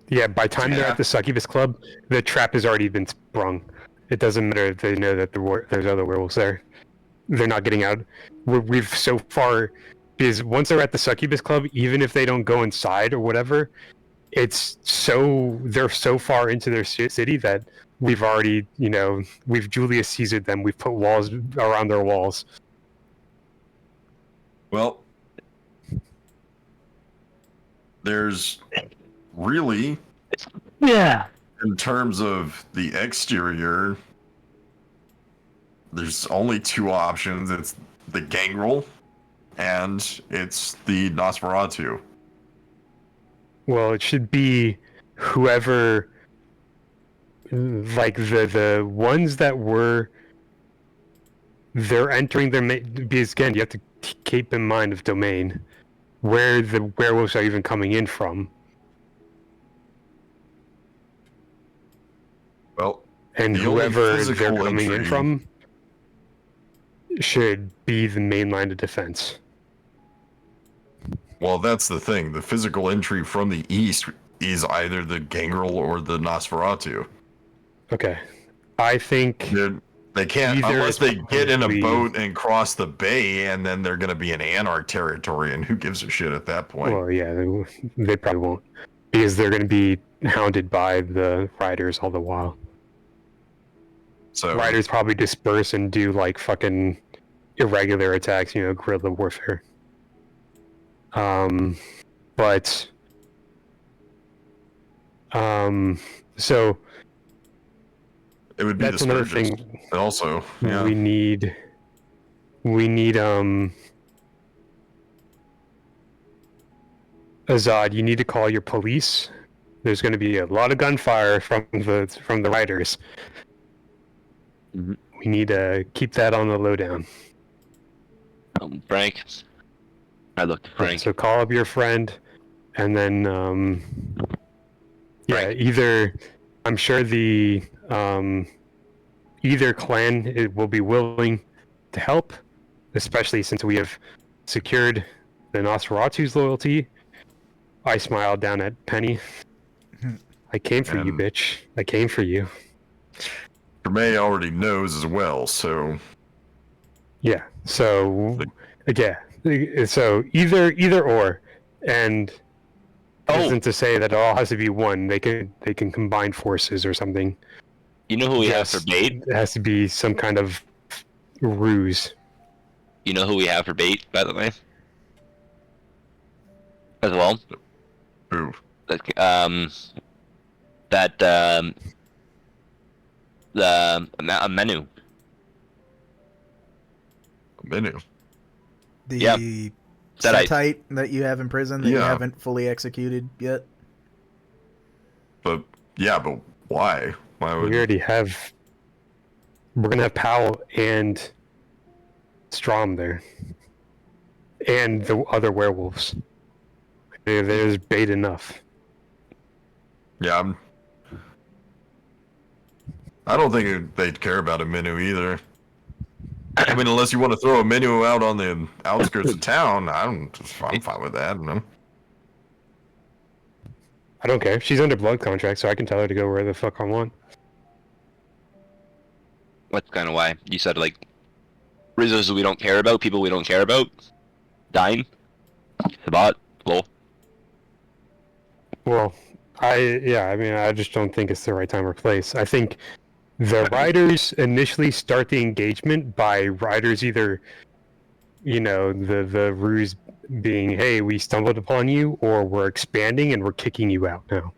Yeah, by the time they're Yeah. at the Succubus Club, the trap has already been sprung. It doesn't matter if they know that there's other werewolves there. They're not getting out. We've so far, because once they're at the Succubus Club, even if they don't go inside or whatever, they're so far into their city that we've already, we've Julius Caesared them. We've put walls around their walls. Well, there's really, Yeah. in terms of the exterior, there's only 2 options. It's the Gangrel and it's the Nosferatu. Well, it should be whoever, like the ones that they're entering their because again, you have to keep in mind of domain, where the werewolves are even coming in from, Well, and the only whoever they're physical coming in entry- from should be the main line of defense. Well, that's the thing. The physical entry from the east is either the Gangrel or the Nosferatu. Okay. I think They can't Either unless is they get in a probably- boat and cross the bay, and then they're going to be in Anarch territory, and who gives a shit at that point? well, yeah, they probably won't because they're going to be hounded by the riders all the while. So Riders probably disperse and do like fucking irregular attacks, guerrilla warfare. But so it would be that's the another Scourges. thing. Also, yeah. We need Azad, you need to call your police. There's going to be a lot of gunfire from the riders. Mhm. We need to keep that on the lowdown. Frank. I looked at Frank. So call up your friend, and then Frank. either I'm sure the either clan will be willing to help, especially since we have secured the Nosferatu's loyalty. I smiled down at Penny. I came for you, And- bitch. I came for you. Tremere already knows as well, so Yeah. So yeah. So either or, and isn't to say that it all has to be one. They can combine forces or something. You know who we Yes, have for bait? It has to be some kind of ruse. You know who we have for bait, by the way? As well? who? A menu. Menu. The Yep. Deadite. Setite that you have in prison that you Yeah. haven't fully executed yet. But why? Why would We already have. We're gonna have Powell and Strom there, and the other werewolves. There's bait enough. Yeah, I don't think they'd care about a menu either. I mean, unless you want to throw a menu out on the outskirts of town, I'm fine with that. I don't care. She's under blood contract, so I can tell her to go where the fuck I want. That's kind of why you said like Rizzos we don't care about, people we don't care about, dying. Sabat, lol. Well, I just don't think it's the right time or place. I think the riders initially start the engagement by riders either, the ruse being, hey, we stumbled upon you, or we're expanding and we're kicking you out now.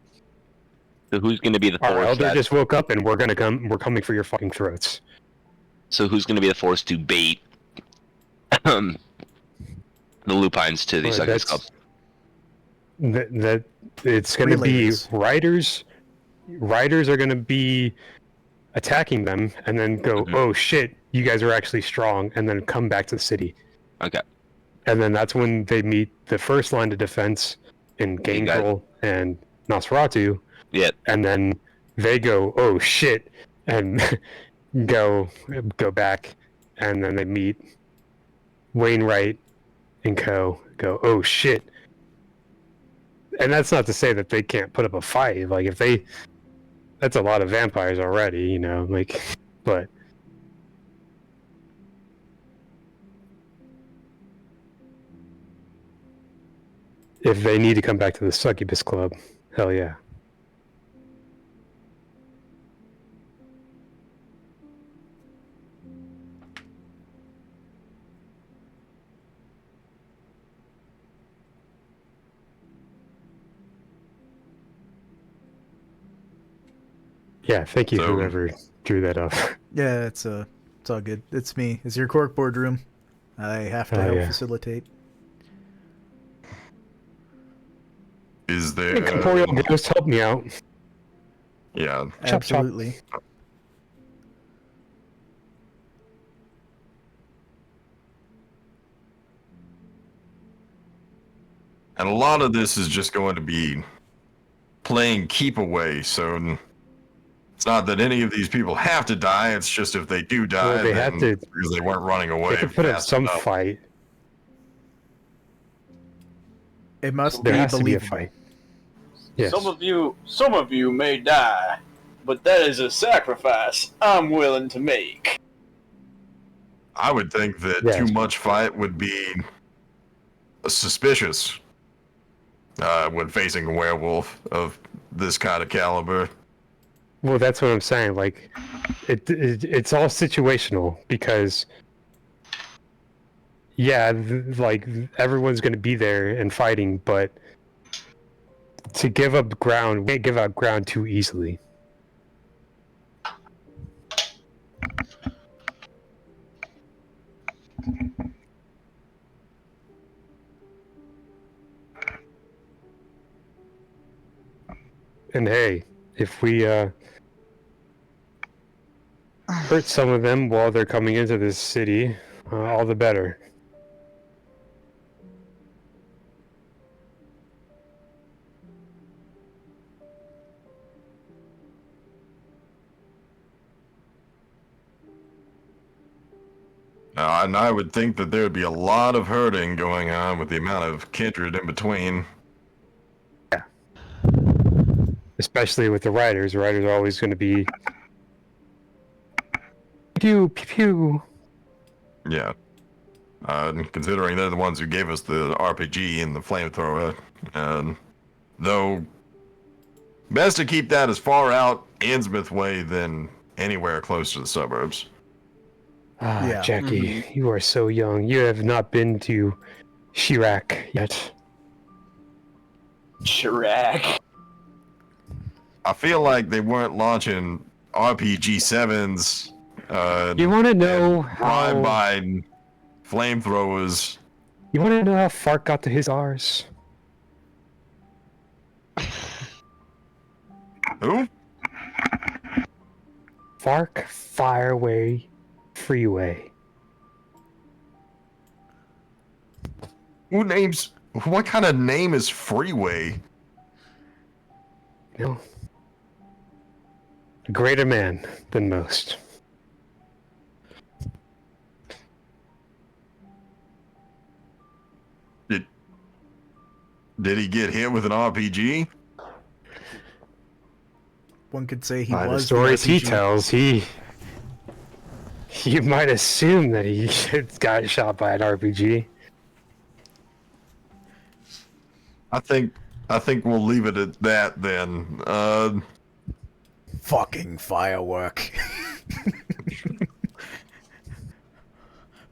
So who's gonna be the Our force elder that? just woke up and we're coming for your fucking throats. So who's gonna be the force to bait the lupines to the Well, second skull? That it's going to be Relays. riders. Riders are going to be attacking them, and then go, Mhm. oh shit, you guys are actually strong, and then come back to the city. Okay. And then that's when they meet the first line of defense in You got Gangrel and Nosferatu, Yeah. and then they go, oh shit, and go back, and then they meet Wainwright and go, oh shit. And that's not to say that they can't put up a fight. Like that's a lot of vampires already, but if they need to come back to the Succubus Club, hell yeah. Yeah, thank you So- whoever drew that up. Yeah, it's all good. It's me. It's your corkboard room. I have to Oh, help yeah. facilitate. Is there? Hey, Corporeal Ghost, help me out. Yeah, Chop, chop. Absolutely. and a lot of this is just going to be playing keep away. So it's not that any of these people have to die. It's just if they do die, Well, they then have to- because they weren't running away. They could put up fast some enough. fight. It must There be has to be a believable. fight. Yes. Some of you may die, but that is a sacrifice I'm willing to make. I would think that Yes. too much fight would be suspicious when facing a werewolf of this kind of caliber. Well, that's what I'm saying. Like, it's all situational because, yeah, like everyone's going to be there and fighting, but to give up ground, we can't give up ground too easily. And hey, if we hurt some of them while they're coming into this city, all the better. And I would think that there would be a lot of hurting going on with the amount of kindred in between. Especially with the riders. The riders are always going to be pew pew pew. Yeah. Considering they're the ones who gave us the RPG and the flamethrower. Though, best to keep that as far out Innsmouth way than anywhere close to the suburbs. Ah, Yeah. Jackie, you are so young. You have not been to Chirac yet. Chirac. I feel like they weren't launching RPG 7s. You want to know how? Drive-by flamethrowers. You want to know how Fark got to his R's? Who? Fark Fireway Freeway. Who names? What kind of name is Freeway? You know, a greater man than most. Did he get hit with an RPG? One could say he By the was stories he RPG. tells, you might assume that he got shot by an RPG. I think we'll leave it at that then. Fucking firework.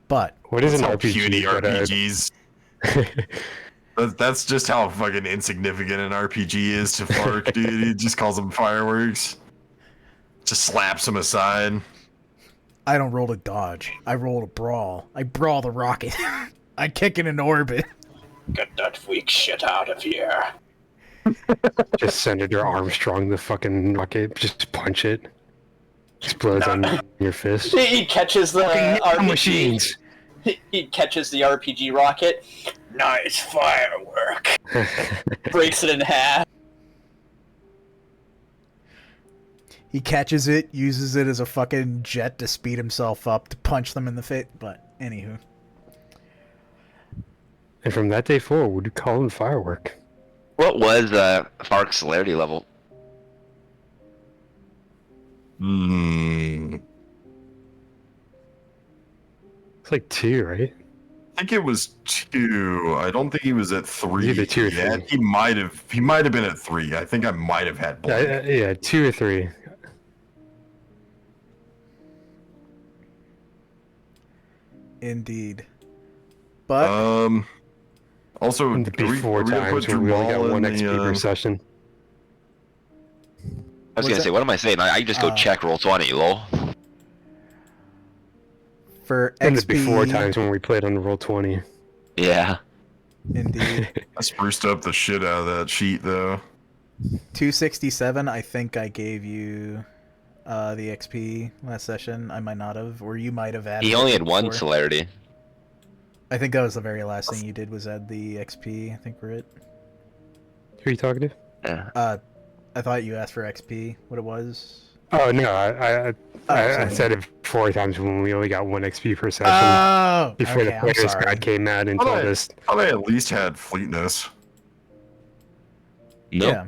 But What is an That's how RPG? puny but, RPGs. That's just how fucking insignificant an RPG is to Fark, dude. He just calls them fireworks. Just slaps them aside. I don't roll to dodge. I roll to brawl. I brawl the rocket. I kick it in orbit. Get that weak shit out of here. Just Senator Armstrong, the fucking rocket, just punch it. Explodes on your fist. He catches the RPG. Machines. He catches the RPG rocket. Nice firework. Breaks it in half. He catches it, uses it as a fucking jet to speed himself up to punch them in the face. But anywho, And from that day forward, we call him Firework. What was Fark's celerity level? Hmm. It's like 2, right? I think it was 2. I don't think he was at 3 Either 2 or yet. 3. He might have been at 3. I think I might have had both. Yeah, 2 or 3. indeed. But Also, And the before are we gonna times put when we only got Jamal 1 in XP the, per session. I was What's gonna that? say, what am I saying? I just go check roll 20, lol. for And the XP, before times when we played on Roll20. Yeah. indeed, I spruced up the shit out of that sheet, though. 267. I think I gave you the XP last session. I might not have, or you might have added. He it only had one before. celerity. I think that was the very last thing you did was add the XP. I think we're it. Who are you talking to? Yeah. I thought you asked for XP. What it was? Oh, no, I sorry. said it 4 times when we only got 1 XP per session. Oh, before okay, the I'm player's sorry. guide came out and Thought told I- us. thought I at least had fleetness. Nope. Yeah.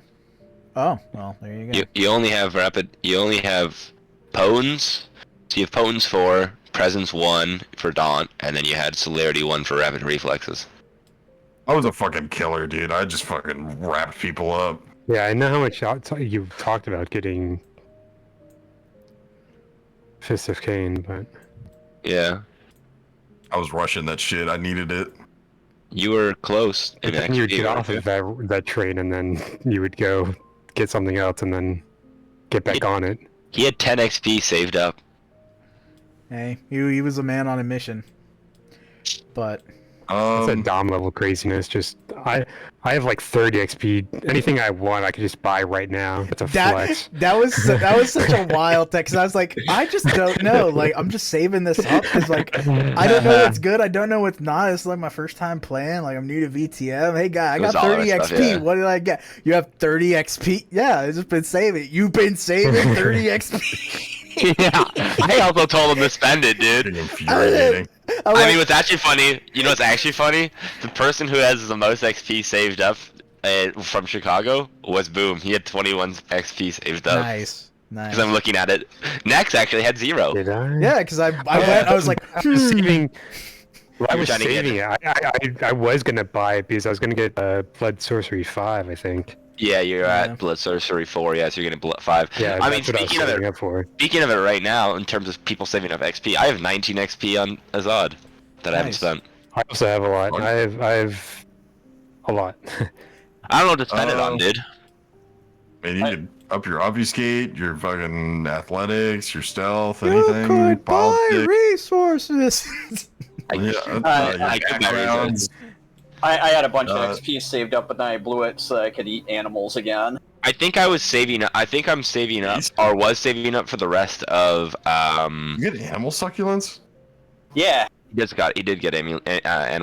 Oh, well, there you go. You only have You only have Potence. So you have Potence 4, Presence 1 for Daunt, and then you had Celerity 1 for Rapid Reflexes. I was a fucking killer, dude. I just fucking wrapped people up. Yeah, I know how much you talked about getting Fist of Cain, but Yeah. I was rushing that shit. I needed it. You were close. and then you would get off of that train, and then you would go get something else, and then get back on it. He had 10 XP saved up. Hey, he was a man on a mission. But It's a Dom level craziness. Just I have like 30 XP. Anything I want, I could just buy right now. It's a flex. that was such a wild text. I was like, I just don't know. Like, I'm just saving this up because like I don't know what's good. I don't know what's not. It's like my first time playing. Like I'm new to VTM. Hey guy, I got 30 XP. Stuff, yeah. What did I get? You have 30 XP. Yeah, I've just been saving. You've been saving 30 XP. Yeah, I also told him to spend it, dude. Infuriating. I mean, what's actually funny, you know what's actually funny? The person who has the most XP saved up from Chicago was Boom. He had 21 XP saved up. Nice. Because I'm looking at it. Next actually had 0. Did I? Yeah, because I went. I was like, I was saving. Well, I You were was trying to get saving it. I was gonna buy it because I was gonna get Blood Sorcery 5, I think. Yeah, you're Yeah. at Blood Sorcery 4, yeah, so you're getting Blood 5. Yeah, I mean, that's what I was saving up for. speaking of it right now, in terms of people saving up XP, I have 19 XP on Azad that I haven't Nice. spent. I also have a lot. I have a lot. I don't know what to spend it on, dude. Man, you could up your obfuscate, your fucking athletics, your stealth, you anything. could buy politics. resources. Yeah, I could buy backgrounds. I had a bunch of Uh, XP saved up, but then I blew it so I could eat animals again. I think I was saving. I think I'm saving up, or was saving up for the rest of. You get animal succulents? Yeah. He did get animal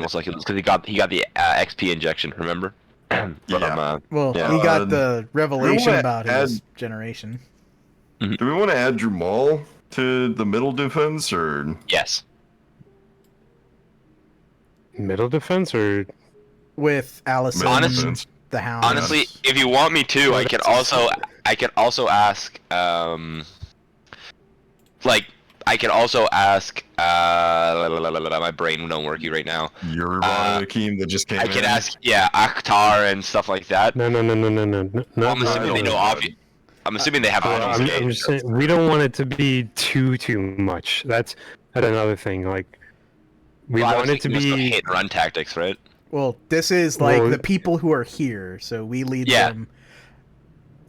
succulents because he got the XP injection. Remember? From, Yeah. Well, Yeah. he got the revelation wanna about his generation. Do we want to add Drumal to the middle defense, or yes. Middle defense or With Allison, middle Honest- defense? the Hound. Honestly, if you want me to, I could also ask. I could also ask. My brain don't work right now. Your Banu Haqim that just came I in? could ask, Akhtar and stuff like that. no. I'm assuming they know. no. I'm assuming they have. I'm just saying we don't want it to be too much. That's another thing. Like we want it to be. hit and run tactics, right? Well, this is like Well, the people who are here, so we lead Yeah. them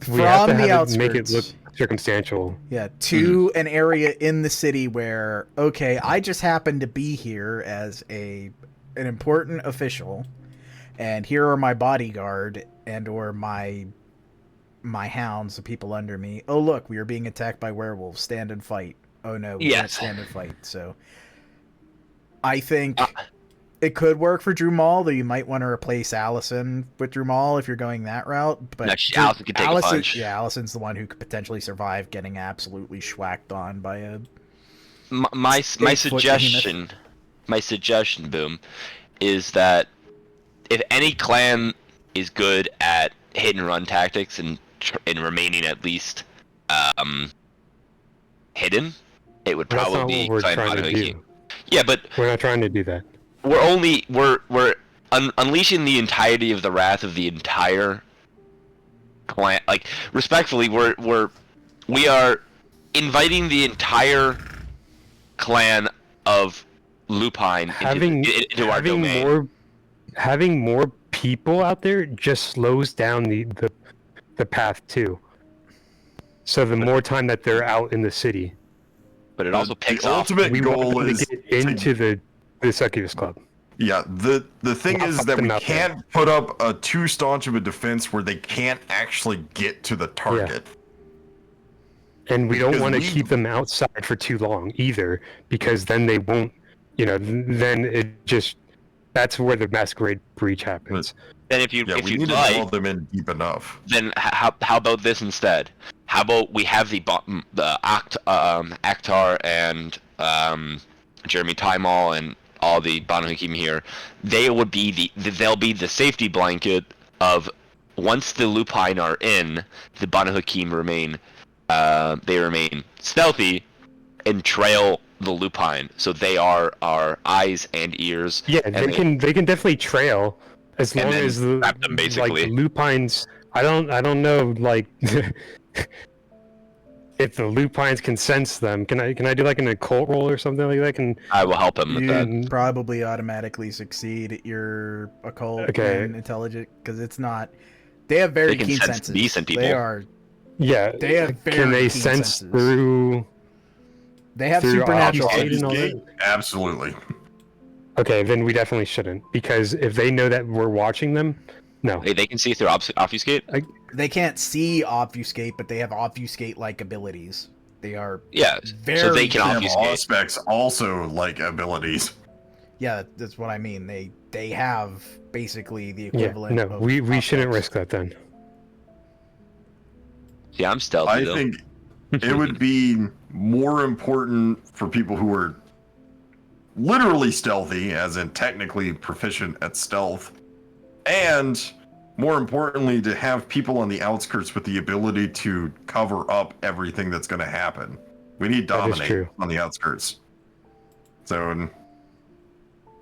We have from to the have it, outskirts. make it look circumstantial. Yeah, to an area in the city where, okay, I just happen to be here as an important official, and here are my bodyguard and or my hounds, the people under me. Oh look, we are being attacked by werewolves. Stand and fight. Oh no, we can't Yes. stand and fight. So I think it could work for Drew Mall, though you might want to replace Allison with Drew Mall if you're going that route. But Allison could take a punch. Yeah, Allison's the one who could potentially survive getting absolutely schwacked on by a. My 8-foot suggestion, Boom, is that if any clan is good at hit and run tactics and remaining at least hidden, it would That's not probably be what we're Clan trying to Banu do. Haqim. Yeah, but We're not trying to do that. we're unleashing the entirety of the wrath of the entire clan. Like, respectfully, we are inviting the entire clan of Lupine into our domain. Having more people out there just slows down the path too. So the more time that they're out in the city, But it also The picks off. ultimate we goal want them is to get into the Succubus Club. Yeah, the thing Not is fuck that them we up there. can't put up a too staunch of a defense where they can't actually get to the target. And we don't Because want to we- keep them outside for too long either, because then they won't, then it just, that's where the masquerade breach happens. Then if you Yeah, we you'd need to like, draw them in deep enough. then how about this instead? How about we have the Akhtar and Jeremy Timall and all the Banu Haqim here? They'll be the safety blanket of once the lupine are in, the Banu Haqim remain stealthy and trail the lupine. So they are our eyes and ears. Yeah, and they can definitely trail as And long then as the trap them, basically. like lupines. I don't know like if the lupines can sense them. Can I do like an occult roll or something like that? Can I will help him with that. You probably automatically succeed at your occult Okay. and intelligent because it's not. They have very They can keen sense senses. decent people. They are. yeah? They have very Can they keen sense senses. through? They have through supernatural. obfuscate and all that? Absolutely. Okay, then we definitely shouldn't because if they know that we're watching them, no. They can see through obfuscate. They can't see obfuscate, but they have obfuscate-like abilities. They are. Yeah, Very so they can They have obfuscate. aspects also like abilities. Yeah, that's what I mean. They have basically the Yeah, equivalent. no, of we shouldn't objects. risk that then. Yeah, I'm stealthy I though. think it would be more important for people who are literally stealthy, as in technically proficient at stealth, and more importantly, to have people on the outskirts with the ability to cover up everything that's going to happen. We need That is dominate true. on the outskirts. So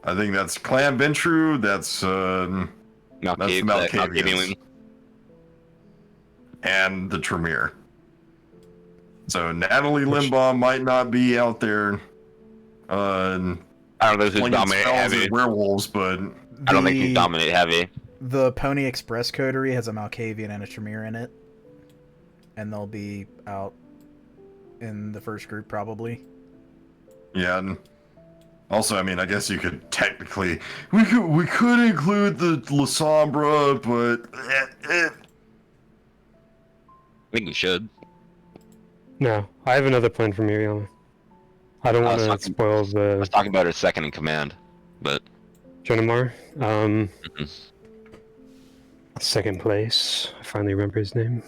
I think that's Clan Ventrue. That's the Malkavians. And the Tremere. So Natalie Limbaugh might not be out there I don't know who's slinging dominate spells heavy. as werewolves, but I don't think he's dominate heavy. The Pony Express coterie has a Malkavian and a Tremere in it, and they'll be out in the first group probably. yeah. And also, I mean, I guess you could technically we could include the La Sombra, but I think we should. No, I have another plan for Miriam. I don't I was want to talking- spoil I was the talking about her second in command, but Jonamar. Second place. I finally remember his name.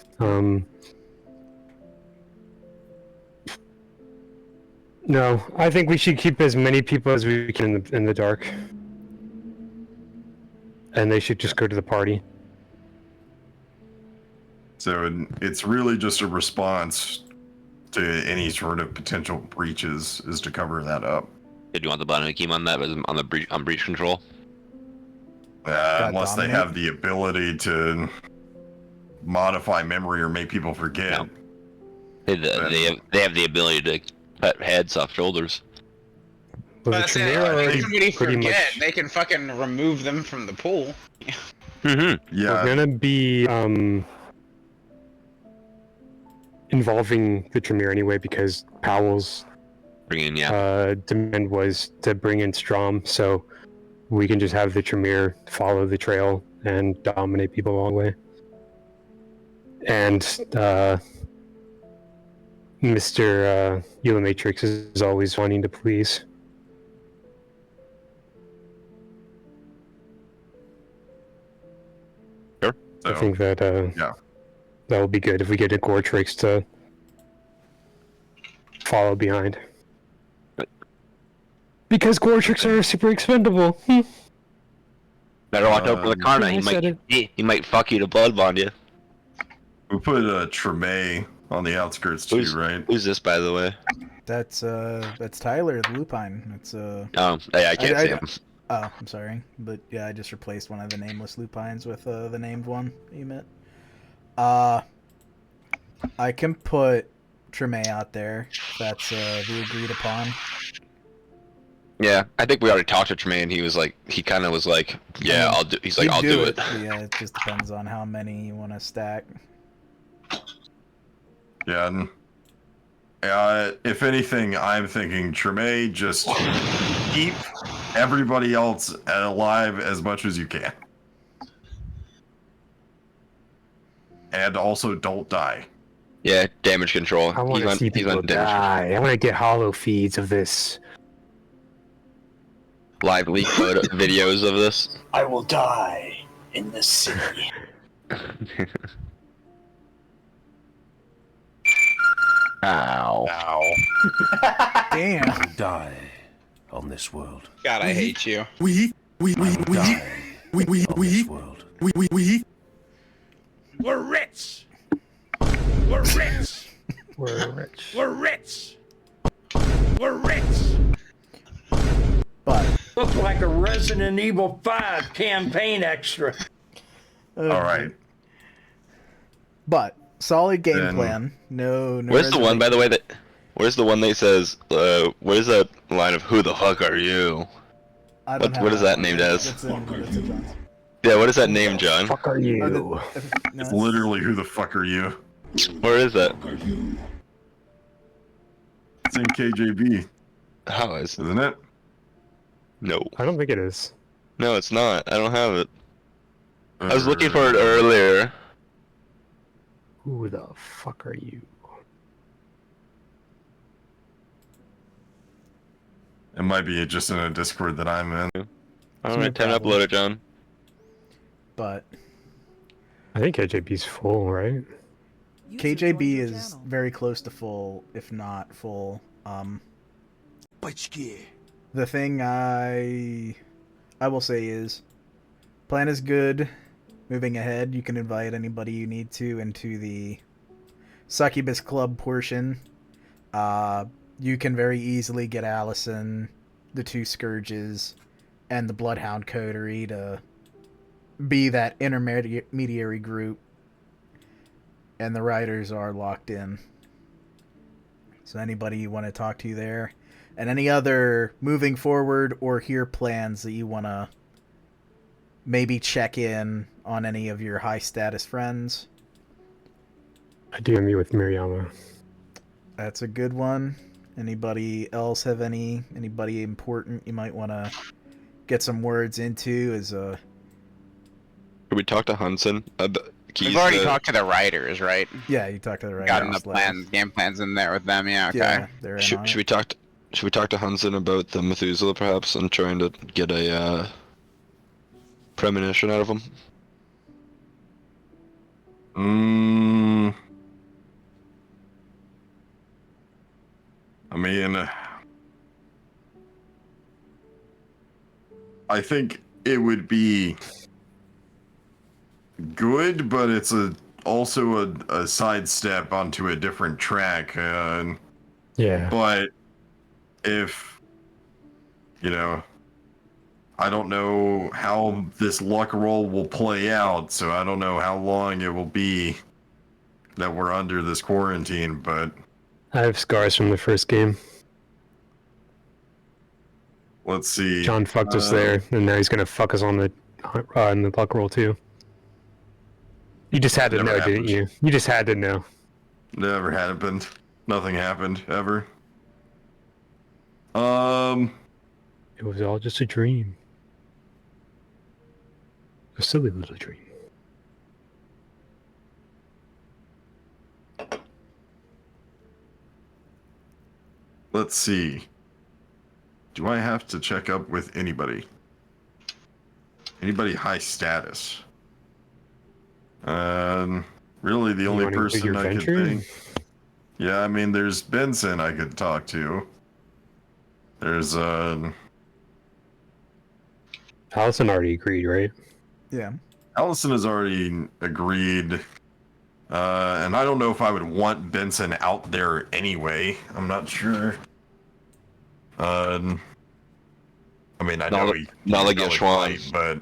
No, I think we should keep as many people as we can in the dark. And they should just go to the party. so it's really just a response to any sort of potential breaches is to cover that up. did you want the Banu Haqim on that? On the breach control? Unless they dominate? have the ability to modify memory or make people forget. No. They have the ability to cut heads off shoulders. Well, the But Tremere already somebody pretty forget, much. they can fucking remove them from the pool. Mm-hmm. Yeah, We're gonna be involving the Tremere anyway because Powell's Bringing demand was to bring in Strom, so we can just have the Tremere follow the trail and dominate people along the way. And Mr. Matrix is always wanting to please. so, I think that yeah. that will be good if we get a Gortrix to follow behind. Because Gortrix are super expendable. better watch out for the Karna. I said He might fuck you to blood bond you. we put Tremere on the outskirts too, right? Who's this, by the way? That's Tyler the Lupine. That's Oh, yeah, I can't see him. Oh, I'm sorry, but yeah, I just replaced one of the nameless Lupines with the named one that you met. I can put Tremere out there. That's the agreed upon. Yeah, I think we already talked to Tremere, and he kind of was like, yeah, I'll do. He's like, I'll do it. Yeah, it just depends on how many you want to stack. Yeah. And, if anything, I'm thinking Tremere, just keep everybody else alive as much as you can. And also don't die. Yeah, damage control. I want to see people die. I want to get hollow feeds of this. Live leak videos of this. I will die in this city. Ow. Ow. Damn. Die on this world. God, I hate you. Die on this world. We're rich. We're rich. We're rich. We're rich. We're rich. But Look like a Resident Evil 5 campaign extra. All right. solid game Then- plan. No. Where's the one, by the reservation. way, where's the one that says, where's that line of "Who the fuck are you"? I don't have what is that one. named as? That's in John's. Yeah, what is that named, John? Fuck are Oh, you? no, It's literally who the fuck are you? Where is that? It's in KJB, How is it? isn't it? No. I don't think it is. No, it's not. I don't have it. I was looking for it earlier. Who the fuck are you? It might be just in a Discord that I'm in. Alright, time to upload it, John. But I think KJB's full, right? KJB is very close to full, if not full. The thing I will say is, plan is good. Moving ahead, you can invite anybody you need to into the Succubus Club portion. You can very easily get Allison, the two Scourges, and the Bloodhound coterie to be that intermediary group, and the writers are locked in. So anybody you want to talk to there, and any other moving forward or here plans that you want to maybe check in on any of your high status friends. I DM with Miriama. That's a good one. Anybody else have anybody important you might want to get some words into as a... Could we talk to Hunson? We've already talked to the writers, right? Yeah, you talked to the writers. Gotten the plans, game plans in there with them. Yeah, okay. Yeah, they're in Should on it. we talk to Hunson about the Methuselah, perhaps, and trying to get a premonition out of him? I mean, I think it would be good, but it's also a sidestep onto a different track. Yeah. But if, I don't know how this luck roll will play out, so I don't know how long it will be that we're under this quarantine, but I have scars from the first game. let's see. John fucked us there, and now he's gonna fuck us on the in the luck roll too. You just had to Never know, happened. didn't you? You just had to know. Never happened. Nothing happened, ever. It was all just a dream. A silly little dream. Let's see. Do I have to check up with anybody? Anybody high status? Really the only wanna person figure I could Ventrue? think. Yeah, I mean, there's Benson I could talk to. There's, Allison already agreed, right? Yeah. Allison has already agreed. And I don't know if I would want Benson out there anyway. I'm not sure. I mean, I know he Nalagashwan. fight,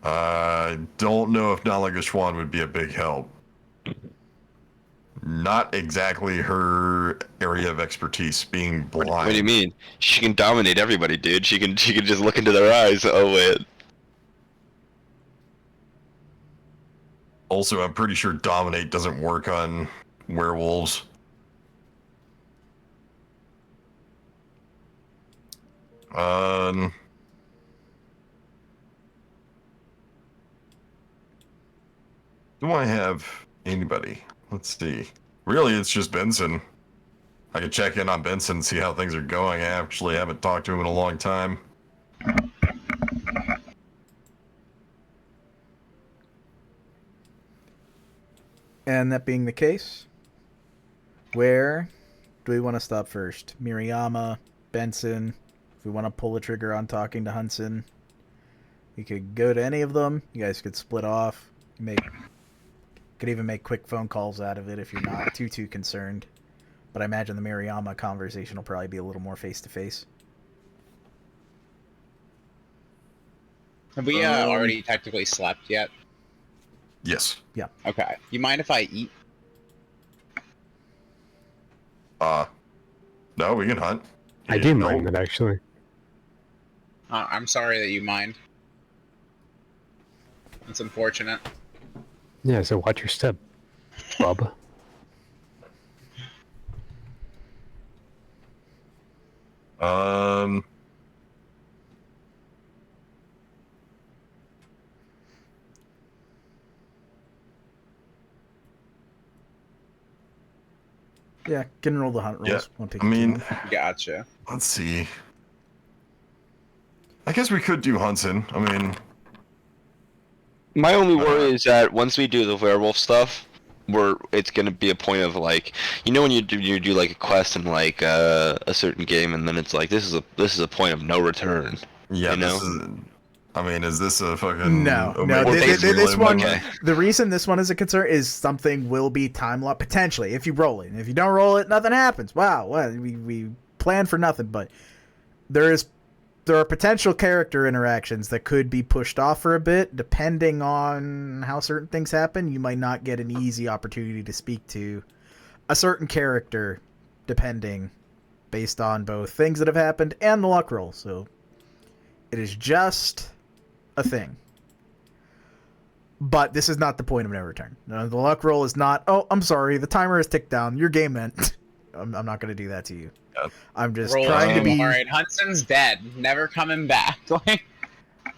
but I don't know if Nalagashwan would be a big help. Not exactly her area of expertise, being blind. What do you mean? She can dominate everybody, dude. She can just look into their eyes. Oh wait. Also, I'm pretty sure dominate doesn't work on werewolves. Do I have anybody? Let's see. Really, it's just Benson. I could check in on Benson, see how things are going. I actually haven't talked to him in a long time. And that being the case, where do we want to stop first? Miriyama, Benson. If we want to pull the trigger on talking to Hunson, we could go to any of them. You guys could split off, make Could even make quick phone calls out of it if you're not too concerned. But I imagine the Mariama conversation will probably be a little more face-to-face. Have we already technically slept yet? Yes. Yeah. Okay. You mind if I eat? No, we can hunt. I do No. mind that, actually. I'm sorry that you mind. It's unfortunate. Yeah, so watch your step, bub. Yeah, can roll the hunt rolls. Yeah, Won't take I you too mean, long. Gotcha. let's see. I guess we could do hunting. I mean, My only worry is that once we do the werewolf stuff, it's gonna be a point of like, you know, when you do like a quest in like a certain game, and then it's like this is a point of no return. yeah, You know? this is. I mean, is this a fucking No. Omega This Prelim? one. Okay. The reason this one is a concern is something will be time locked potentially if you roll it. And if you don't roll it, nothing happens. Wow, well, we plan for nothing. But there are potential character interactions that could be pushed off for a bit, depending on how certain things happen. You might not get an easy opportunity to speak to a certain character, depending, based on both things that have happened and the luck roll. So it is just a thing. But this is not the point of no return. No, the luck roll is not, oh, I'm sorry, the timer has ticked down. Your game ends. I'm not going to do that to you. Yeah. I'm just Roll trying to be... Alright, Hudson's dead. Never coming back. Like,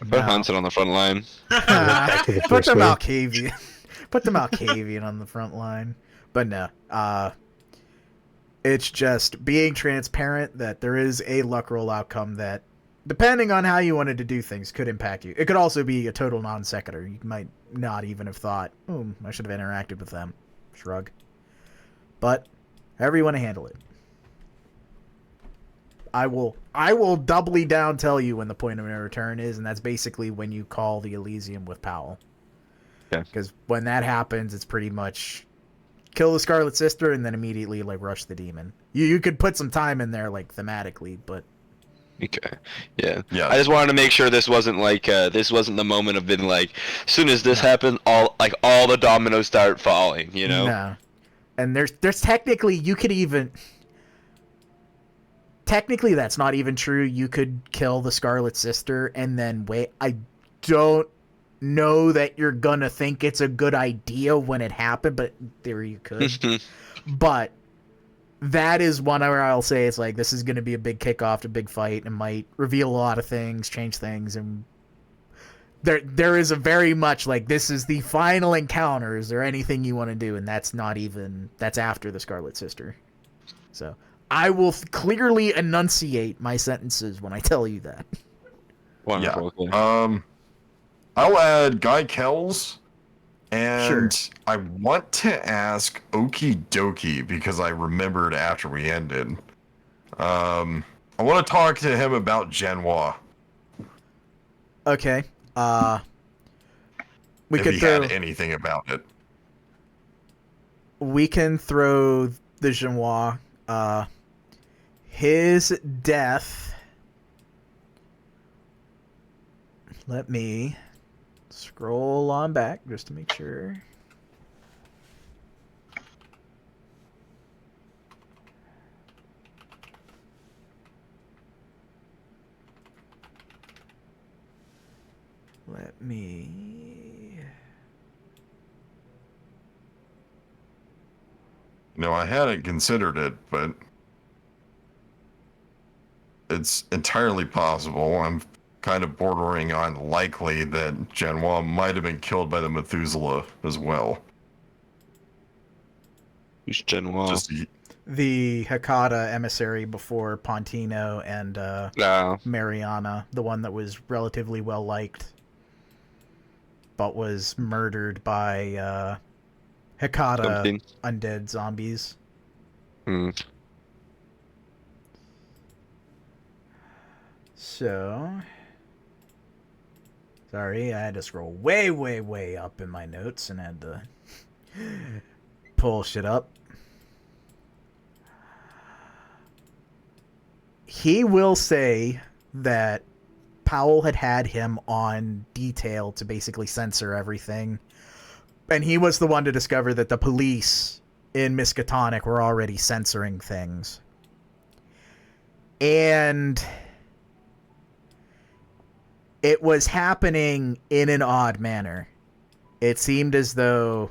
Put Hunson on the front line. Back to the Put first the wave. Malkavian. Put the Malkavian on the front line. But no. It's just being transparent that there is a luck roll outcome that, depending on how you wanted to do things, could impact you. It could also be a total non sequitur. You might not even have thought, oh, I should have interacted with them. Shrug. But however you want to handle it. I will doubly down tell you when the point of no return is, and that's basically when you call the Elysium with Powell. Okay. Because when that happens, it's pretty much kill the Scarlet Sister and then immediately like rush the demon. You could put some time in there like thematically, but Okay. Yeah. Yeah. I just wanted to make sure this wasn't like this wasn't the moment of being like, as soon as this happened, all the dominoes start falling. You know. no. And there's technically you could even. Technically, that's not even true. You could kill the Scarlet Sister and then wait. I don't know that you're gonna think it's a good idea when it happened, but in theory you could. But that is one where I'll say it's like this is gonna be a big kickoff to a big fight and might reveal a lot of things, change things, and there is a very much like this is the final encounter. Is there anything you want to do? And that's after the Scarlet Sister. So I will clearly enunciate my sentences when I tell you that. Wonderful. Yeah. Okay. I'll add Guy Kells, and Sure. I want to ask Okie Dokie because I remembered after we ended. I want to talk to him about Genoa. Okay. We If could he throw. had anything about it. We can throw the Genoa. His death. Let me scroll on back just to make sure. Let me. No, I hadn't considered it, but it's entirely possible. I'm kind of bordering on likely that Genoa might have been killed by the Methuselah as well. Who's Genoa? Just The Hakata emissary before Pontino and Mariana, the one that was relatively well liked, but was murdered by Hakata Something. undead zombies. Hmm. So, sorry, I had to scroll way, way, way up in my notes and had to Pull shit up. He will say that Powell had him on detail to basically censor everything. And he was the one to discover that the police in Miskatonic were already censoring things. And it was happening in an odd manner. It seemed as though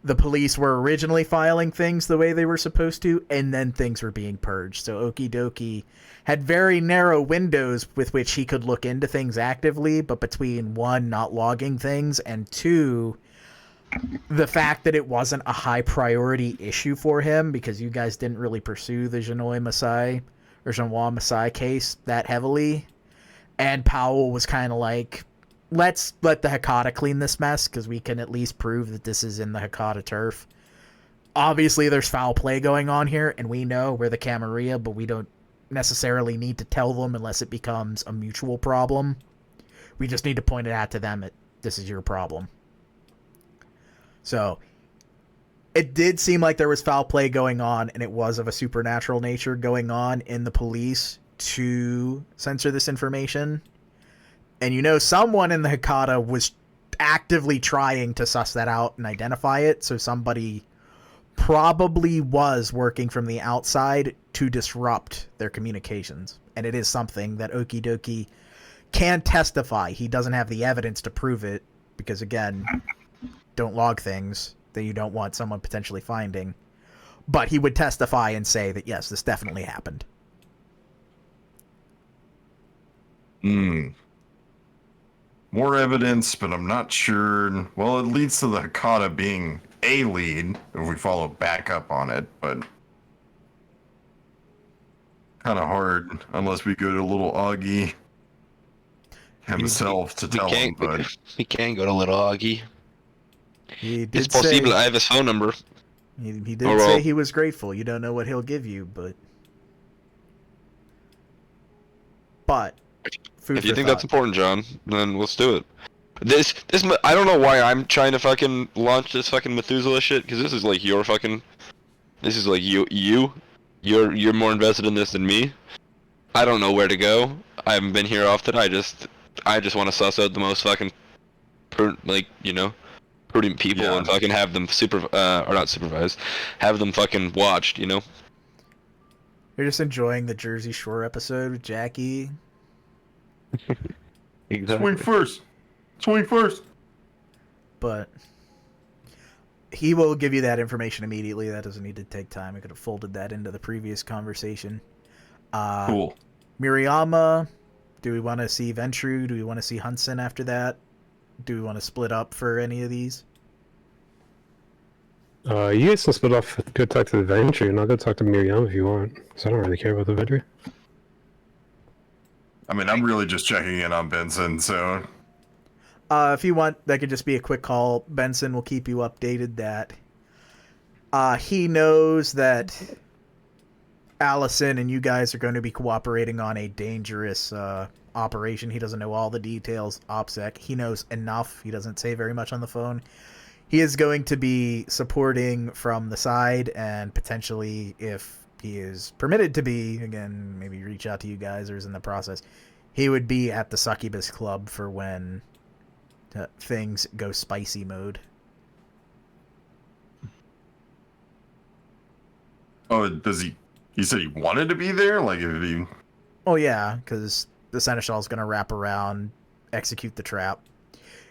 the police were originally filing things the way they were supposed to, and then things were being purged. So Okie Dokie had very narrow windows with which he could look into things actively, but between one, not logging things, and two, the fact that it wasn't a high priority issue for him because you guys didn't really pursue the Genoa Masai case that heavily. And Powell was kind of like, let's let the Hecata clean this mess because we can at least prove that this is in the Hecata turf. Obviously, there's foul play going on here, and we know we're the Camarilla, but we don't necessarily need to tell them unless it becomes a mutual problem. We just need to point it out to them that this is your problem. So it did seem like there was foul play going on, and it was of a supernatural nature going on in the police to censor this information. And you know, someone in the Hecata was actively trying to suss that out and identify it, so somebody probably was working from the outside to disrupt their communications. And it is something that Okie Dokie can testify. He doesn't have the evidence to prove it, because again, don't log things that you don't want someone potentially finding. But he would testify and say that yes, this definitely happened. More evidence, but I'm not sure. Well, it leads to the Hecata being a lead if we follow back up on it, but kind of hard unless we go to little Augie himself to tell him. But we can go to little Augie. He did It's possible. say, I have his phone number. he did say he was grateful. You don't know what he'll give you, but If you think that's important, John, then let's do it. This I don't know why I'm trying to fucking launch this fucking Methuselah shit, because this is like your fucking, this is like you're more invested in this than me. I don't know where to go. I haven't been here often. I just want to suss out the most fucking prudent people and fucking have them or not supervised, have them fucking watched, you know. You're just enjoying the Jersey Shore episode with Jackie. Exactly. Swing first. But he will give you that information immediately. That doesn't need to take time. I could have folded that into the previous conversation. Cool. Miriyama, do we want to see Ventrue? Do we want to see Hunson after that? Do we want to split up for any of these? You guys can split off. Go talk to the Ventrue, and I'll go talk to Miriyama if you want. Because I don't really care about the Ventrue. I mean, I'm really just checking in on Benson, so... If you want, that could just be a quick call. Benson will keep you updated that he knows that Allison and you guys are going to be cooperating on a dangerous operation. He doesn't know all the details. OPSEC. He knows enough. He doesn't say very much on the phone. He is going to be supporting from the side, and potentially, if he is permitted to be, again, maybe reach out to you guys or is in the process, he would be at the Succubus Club for when things go spicy mode. Oh, does he? He said he wanted to be there? Like, if he... Oh, yeah, because the Seneschal's going to wrap around, execute the trap.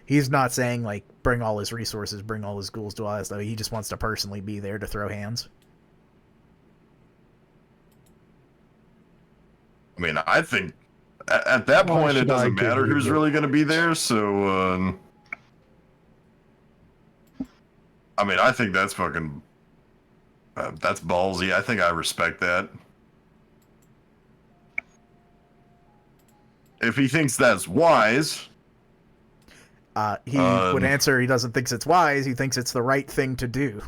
He's not saying, like, bring all his resources, bring all his ghouls to us, though. He just wants to personally be there to throw hands. I mean, I think at that point it doesn't matter who's really going to be there, so, I mean, I think that's fucking, that's ballsy. I think I respect that. If he thinks that's wise... he would answer he doesn't think it's wise, he thinks it's the right thing to do.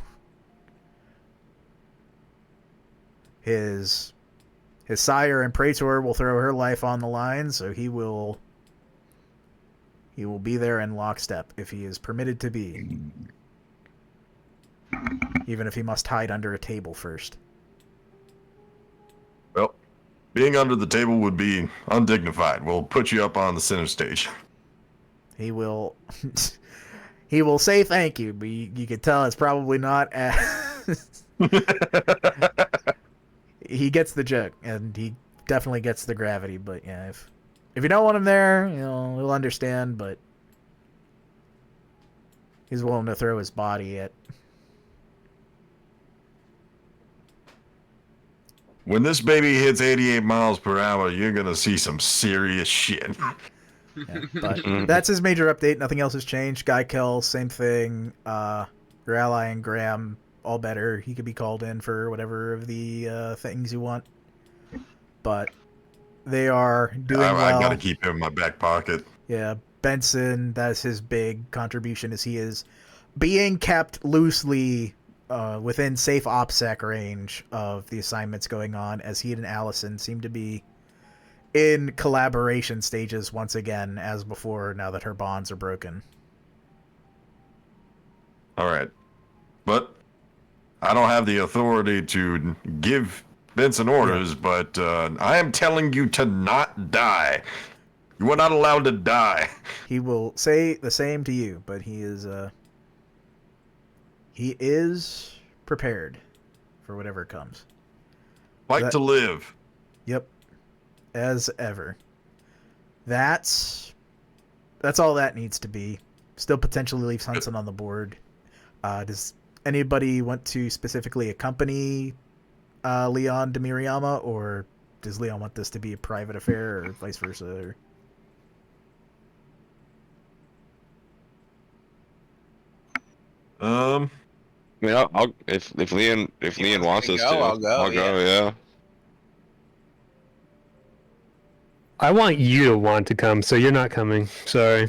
His sire and praetor will throw her life on the line, so he will be there in lockstep if he is permitted to be. even if he must hide under a table first. Well, being under the table would be undignified. We'll put you up on the center stage. He will he will say thank you, but you can tell it's probably not as he gets the joke, and he definitely gets the gravity, but yeah, if you don't want him there, he'll understand, but he's willing to throw his body at... When this baby hits 88 miles per hour, you're gonna see some serious shit. Yeah, but that's his major update. Nothing else has changed. Guy Kell, same thing. Your ally and Graham, all better. He could be called in for whatever of the things you want. But they are doing well. I gotta keep him in my back pocket. Yeah, Benson, that's his big contribution, is he is being kept loosely within safe OPSEC range of the assignments going on, as he and Allison seem to be in collaboration stages once again, as before, now that her bonds are broken. Alright. But I don't have the authority to give Benson orders, but I am telling you to not die. You are not allowed to die. He will say the same to you, but he is prepared for whatever comes. Fight to live. Yep. As ever. That's all that needs to be. Still potentially leaves Hunson on the board. Does anybody want to specifically accompany Leon to Miriyama, or does Leon want this to be a private affair, or vice versa? I mean, I'll if Leon wants us to, I'll go. Yeah. I want you to want to come, so you're not coming. Sorry.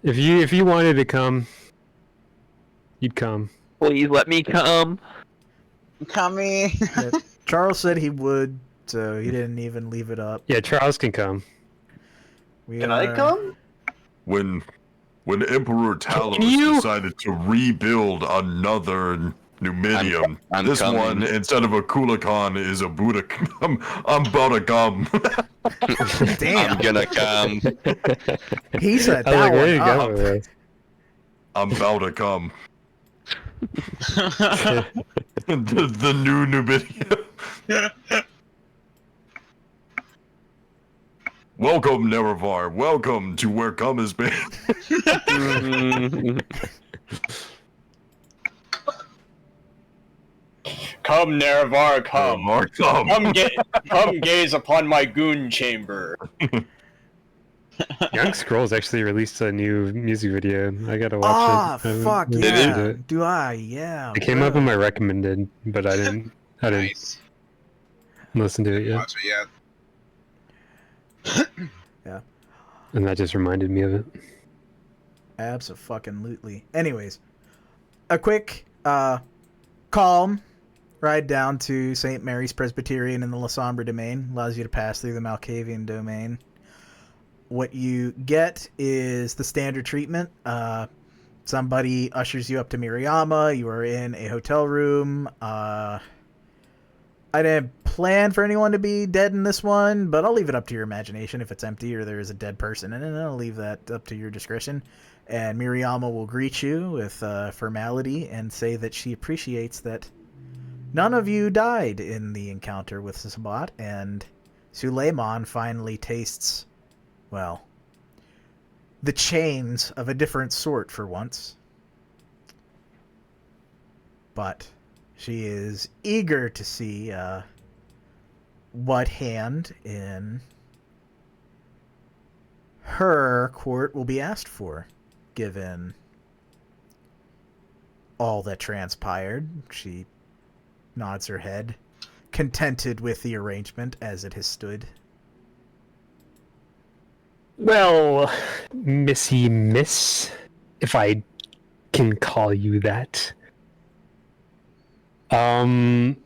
If you wanted to come, you'd come. Please let me come. Coming. Yeah, Charles said he would, so he didn't even leave it up. Yeah, Charles can come. Can I come? When Emperor Talos decided to rebuild another Numidium, I'm this coming. one, instead of a Kulikon, is a Buddha. I'm about to come. Damn. I'm gonna come. He said I was that like, where you one go up. with this? I'm about to come. the new Numidium. Welcome, Nerevar. Welcome to where come is been. Come, Nerevar, come. Come. Come gaze upon my goon chamber. Young Scrolls actually released a new music video. I gotta watch Ah, it. I haven't fuck listened yeah. to it. Do I? Yeah. It came up in my recommended, but I didn't Nice. listen to it yet. Watch it, yeah. Yeah. And that just reminded me of it. Abso-fucking-lutely. Anyways, a quick, calm ride down to St. Mary's Presbyterian in the La Sombra domain allows you to pass through the Malkavian domain. What you get is the standard treatment. Somebody ushers you up to Miriyama. You are in a hotel room. I didn't plan for anyone to be dead in this one, but I'll leave it up to your imagination if it's empty or there is a dead person in it. I'll leave that up to your discretion. And Miriyama will greet you with formality and say that she appreciates that none of you died in the encounter with Sabat, and Suleiman finally tastes, well, the chains of a different sort for once. But she is eager to see what hand in her court will be asked for, given all that transpired. She nods her head, contented with the arrangement as it has stood. Well, Missy Miss, if I can call you that. I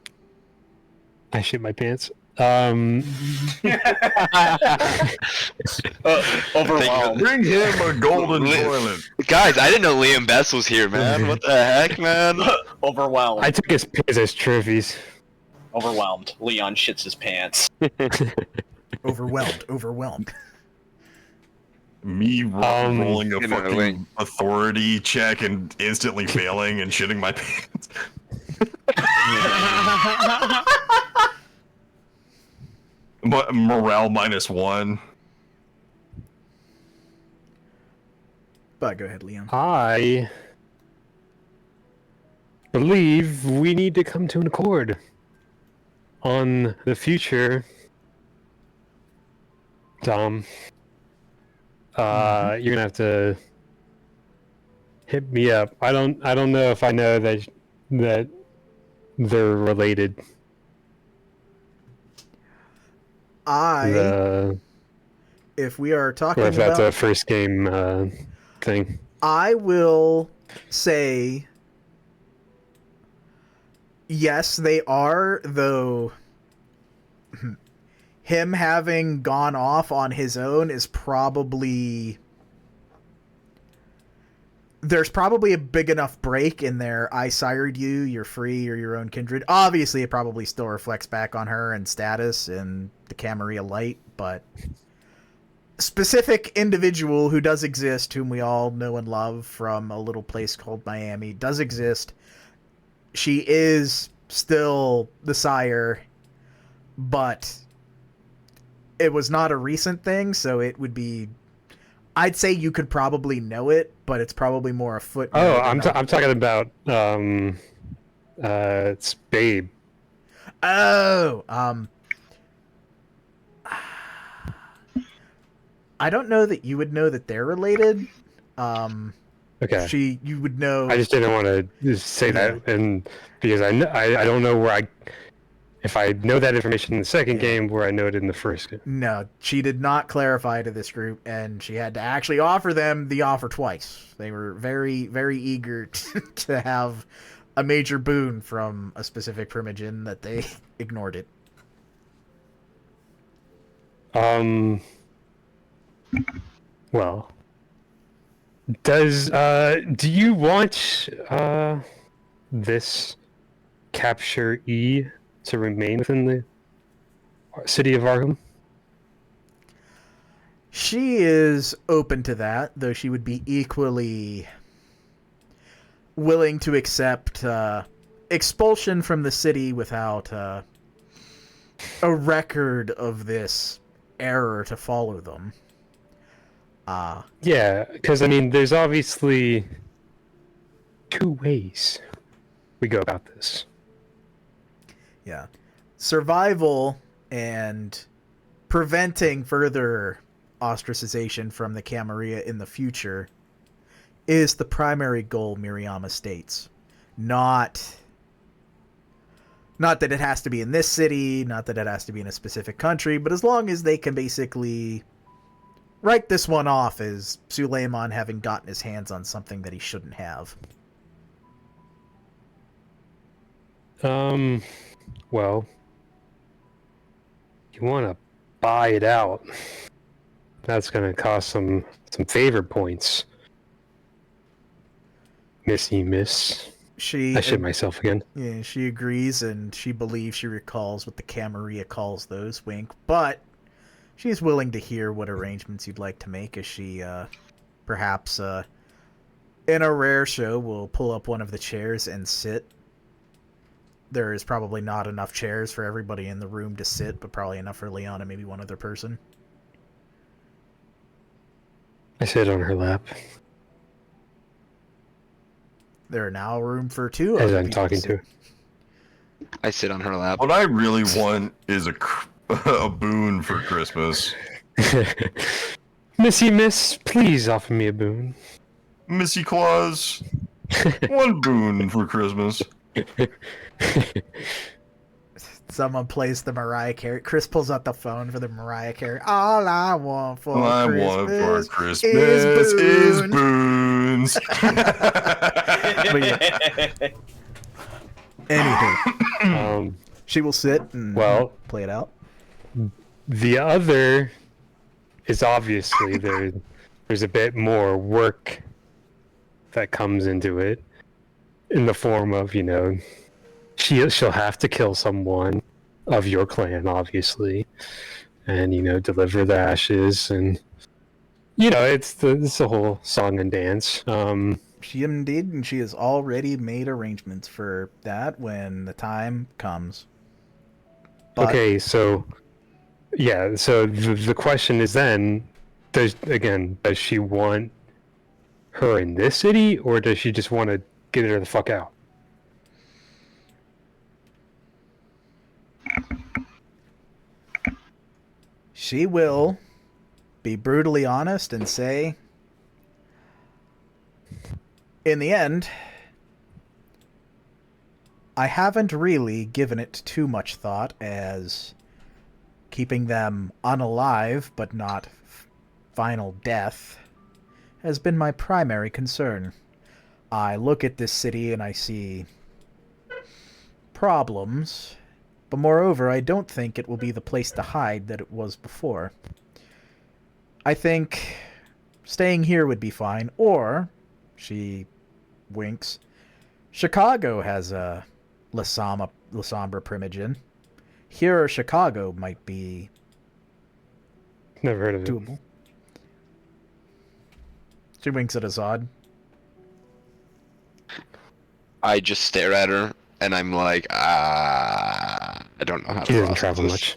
shit my pants. Overwhelmed. Bring him a golden toilet. Guys, I didn't know Liam Best was here, man. What the heck, man? Overwhelmed. I took his pigs as trophies. Overwhelmed. Leon shits his pants. Overwhelmed. Me rolling a you know, fucking like- authority check and instantly failing and shitting my pants. Morale -1. But go ahead, Liam. I believe we need to come to an accord on the future. Dom, you're gonna have to hit me up. I don't know if I know that they're related. If we are talking Or if that's about, a first game thing. I will say yes, they are, though him having gone off on his own is probably... There's probably a big enough break in there. I sired you, you're free, you're your own kindred. Obviously, it probably still reflects back on her and status and the Camarilla light, but... Specific individual who does exist, whom we all know and love from a little place called Miami, does exist. She is still the sire, but it was not a recent thing, so it would be... I'd say you could probably know it, but it's probably more a footnote. Oh, I'm talking about it's Babe. Oh, I don't know that you would know that they're related. Okay. You would know. I just didn't want to just say that, and because I don't know where if I know that information in the second game, where I know it in the first game. No, she did not clarify to this group, and she had to actually offer them the offer twice. They were very, very eager to have a major boon from a specific Primogen that they ignored it. Well, do you want this capture E to remain within the city of Arkham? She is open to that, though she would be equally willing to accept expulsion from the city without a record of this error to follow them. Yeah, because I mean, there's obviously two ways we go about this. Yeah. Survival and preventing further ostracization from the Camarilla in the future is the primary goal Miriama states. Not that it has to be in this city, not that it has to be in a specific country, but as long as they can basically write this one off as Suleiman having gotten his hands on something that he shouldn't have. Well, you want to buy it out. That's going to cost some favor points. Missy miss. I shit myself again. Yeah, she agrees, and she believes she recalls what the Camarilla calls those, wink, but she's willing to hear what arrangements you'd like to make, as she, perhaps, in a rare show, will pull up one of the chairs and sit. There is probably not enough chairs for everybody in the room to sit, but probably enough for Leon and maybe one other person. I sit on her lap. There are now room for two as other I'm people talking sit. to her. I sit on her lap. What I really want is a boon for Christmas. Missy miss, please offer me a boon. Missy Claus, one boon for Christmas. Someone plays the Mariah Carey. Chris pulls out the phone for the Mariah Carey. All I want for Christmas is boons. Anywho, she will sit and play it out. the other is obviously there's a bit more work that comes into it in the form of, she'll have to kill someone of your clan, obviously, and, deliver the ashes, and, it's the whole song and dance. She indeed, and she has already made arrangements for that when the time comes. But, okay, so the question is then, does she want her in this city, or does she just want to get her the fuck out? she will be brutally honest and say, in the end, I haven't really given it too much thought, as keeping them unalive but not final death has been my primary concern. I look at this city and I see problems, but moreover, I don't think it will be the place to hide that it was before. I think staying here would be fine, or, she winks, Chicago has a La Sombra primogen. Here or Chicago might be Never heard of it. doable. She winks at Azad. I just stare at her, and I'm like, I don't know how to He doesn't process travel this. much.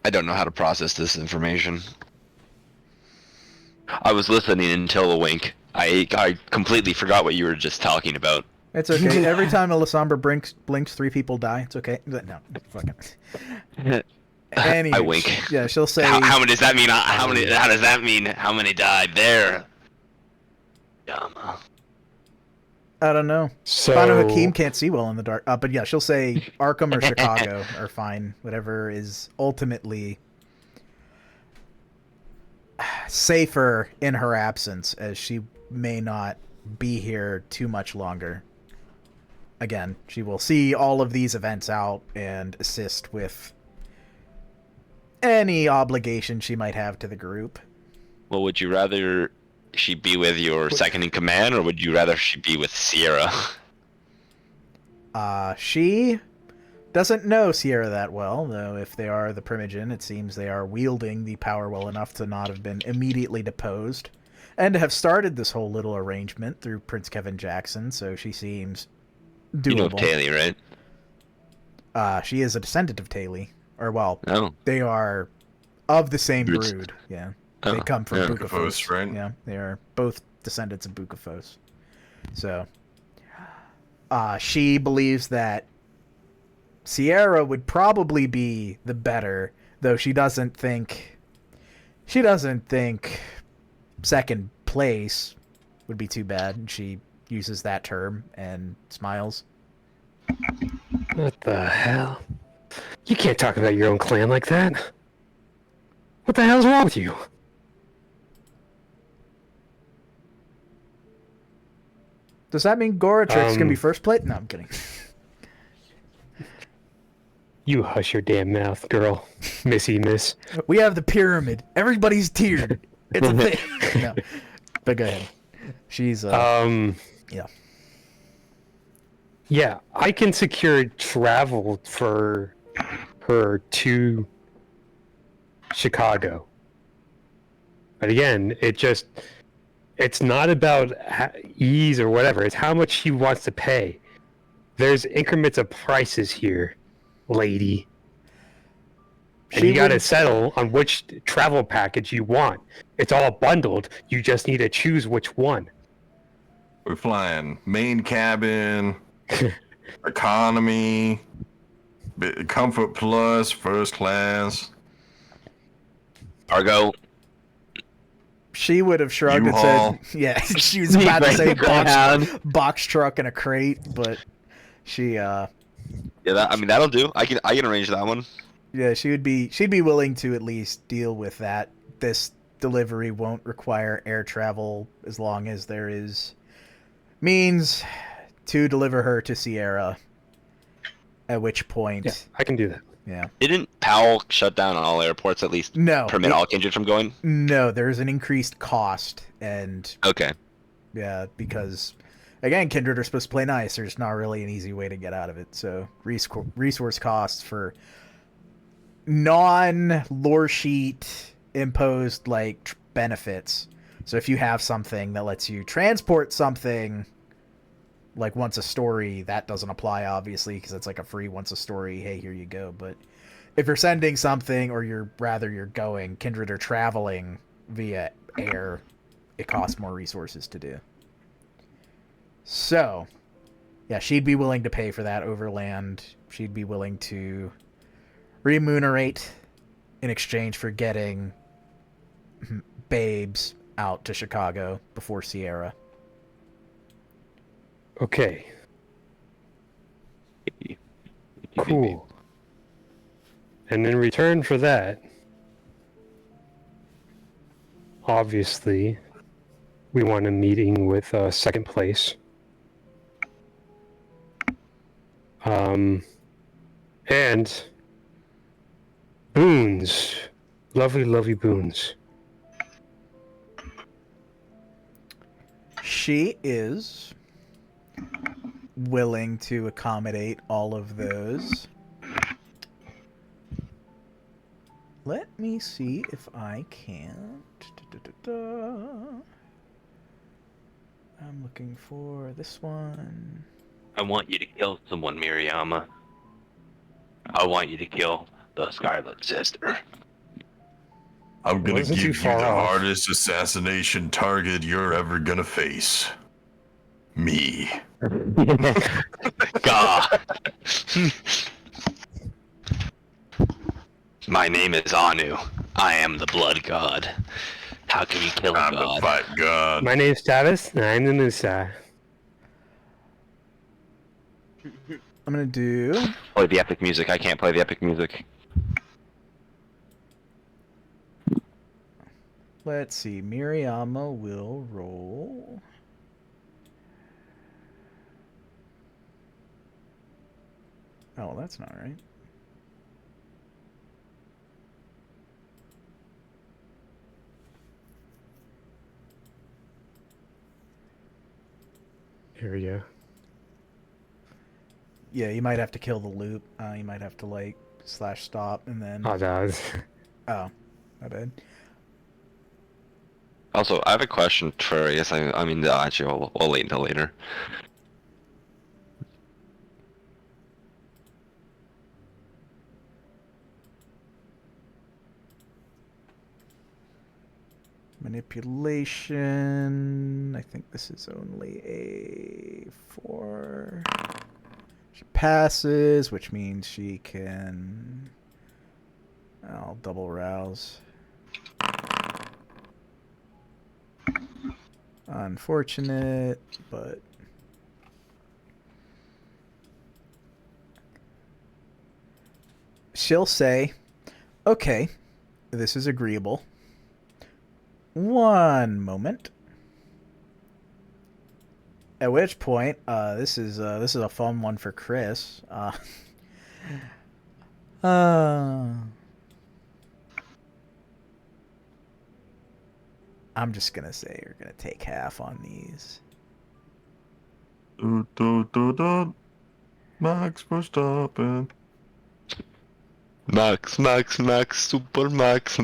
I don't know how to process this information. I was listening until the wink. I completely forgot what you were just talking about. It's okay. Every time a La Sombra blinks, 3 people die. It's okay. No, fuck it. Anyway, I wink. Yeah, she'll say... How many does that mean? How does that mean? How many died there? Dumb. I don't know. So Banu Haqim can't see well in the dark. But yeah, she'll say Arkham or Chicago are fine. Whatever is ultimately safer in her absence, as she may not be here too much longer. Again, she will see all of these events out and assist with any obligation she might have to the group. Well, would you rather she be with your second in command, or would you rather she be with Sierra? She doesn't know Sierra that well, though if they are the primogen, it seems they are wielding the power well enough to not have been immediately deposed, and to have started this whole little arrangement through Prince Kevin Jackson, so she seems doable. You know Taylor, right? She is a descendant of Taylor. Or, well, Oh. they are of the same Roots. brood, yeah. Oh, They come from yeah. Bukafos, right? Yeah, they are both descendants of Bukafos. So, she believes that Sierra would probably be the better, though she doesn't think second place would be too bad. She uses that term and smiles. What the hell? You can't talk about your own clan like that. What the hell's wrong with you? Does that mean Goratrix can be first place? No, I'm kidding. You hush your damn mouth, girl. Miss. We have the pyramid. Everybody's tiered. It's a thing. No. But go ahead. She's yeah. Yeah, I can secure travel for her to Chicago. But again, it's not about ease or whatever. It's how much she wants to pay. There's increments of prices here, lady. And you got to settle on which travel package you want. It's all bundled. You just need to choose which one. We're flying main cabin, economy, comfort plus, first class. Argo. She would have shrugged and U-Haul. said, yeah, she was about to say box truck and a crate, but she, Yeah, that'll do. I can arrange that one. yeah, she'd be willing to at least deal with that. This delivery won't require air travel as long as there is means to deliver her to Sierra, at which point... Yeah, I can do that. Yeah. Didn't Powell shut down all airports at least? No. Permit all kindred from going? No, there's an increased cost, and Okay. yeah, because again, kindred are supposed to play nice. There's not really an easy way to get out of it. So resource costs for non-lore sheet imposed like benefits. So if you have something that lets you transport something like once a story, that doesn't apply obviously because it's like a free once a story. Hey, here you go. But if you're sending something, or you're going, kindred or traveling via air, it costs more resources to do. So, yeah, she'd be willing to pay for that overland. She'd be willing to remunerate in exchange for getting babes out to Chicago before Sierra. Okay. Cool. And in return for that, obviously, we want a meeting with second place. And boons. Lovely, lovely boons. She is willing to accommodate all of those. Let me see if I can. I'm looking for this one. I want you to kill someone, Miriama. I want you to kill the Scarlet Sister. I'm gonna Wasn't give too you far the off. hardest assassination target you're ever gonna face. Me. God. My name is Anu. I am the blood god. How can you kill a I'm the god? fight god. My name's Travis, and I'm the Musa. I'm gonna do. Play the epic music. I can't play the epic music. Let's see. Miriama will roll. Oh, that's not right. Here we go. Yeah, you might have to kill the loop. You might have to like /stop and then. Azad. Oh, my bad. Also, I have a question for. Yes, I mean, actually, we'll wait until later. Manipulation. I think this is only a 4. She passes, which means she can. I'll double rouse. Unfortunate, but. She'll say, okay, this is agreeable. One moment. At which point, this is a fun one for Chris. I'm just gonna say you're gonna take half on these. Max Verstappen. Max, super Max.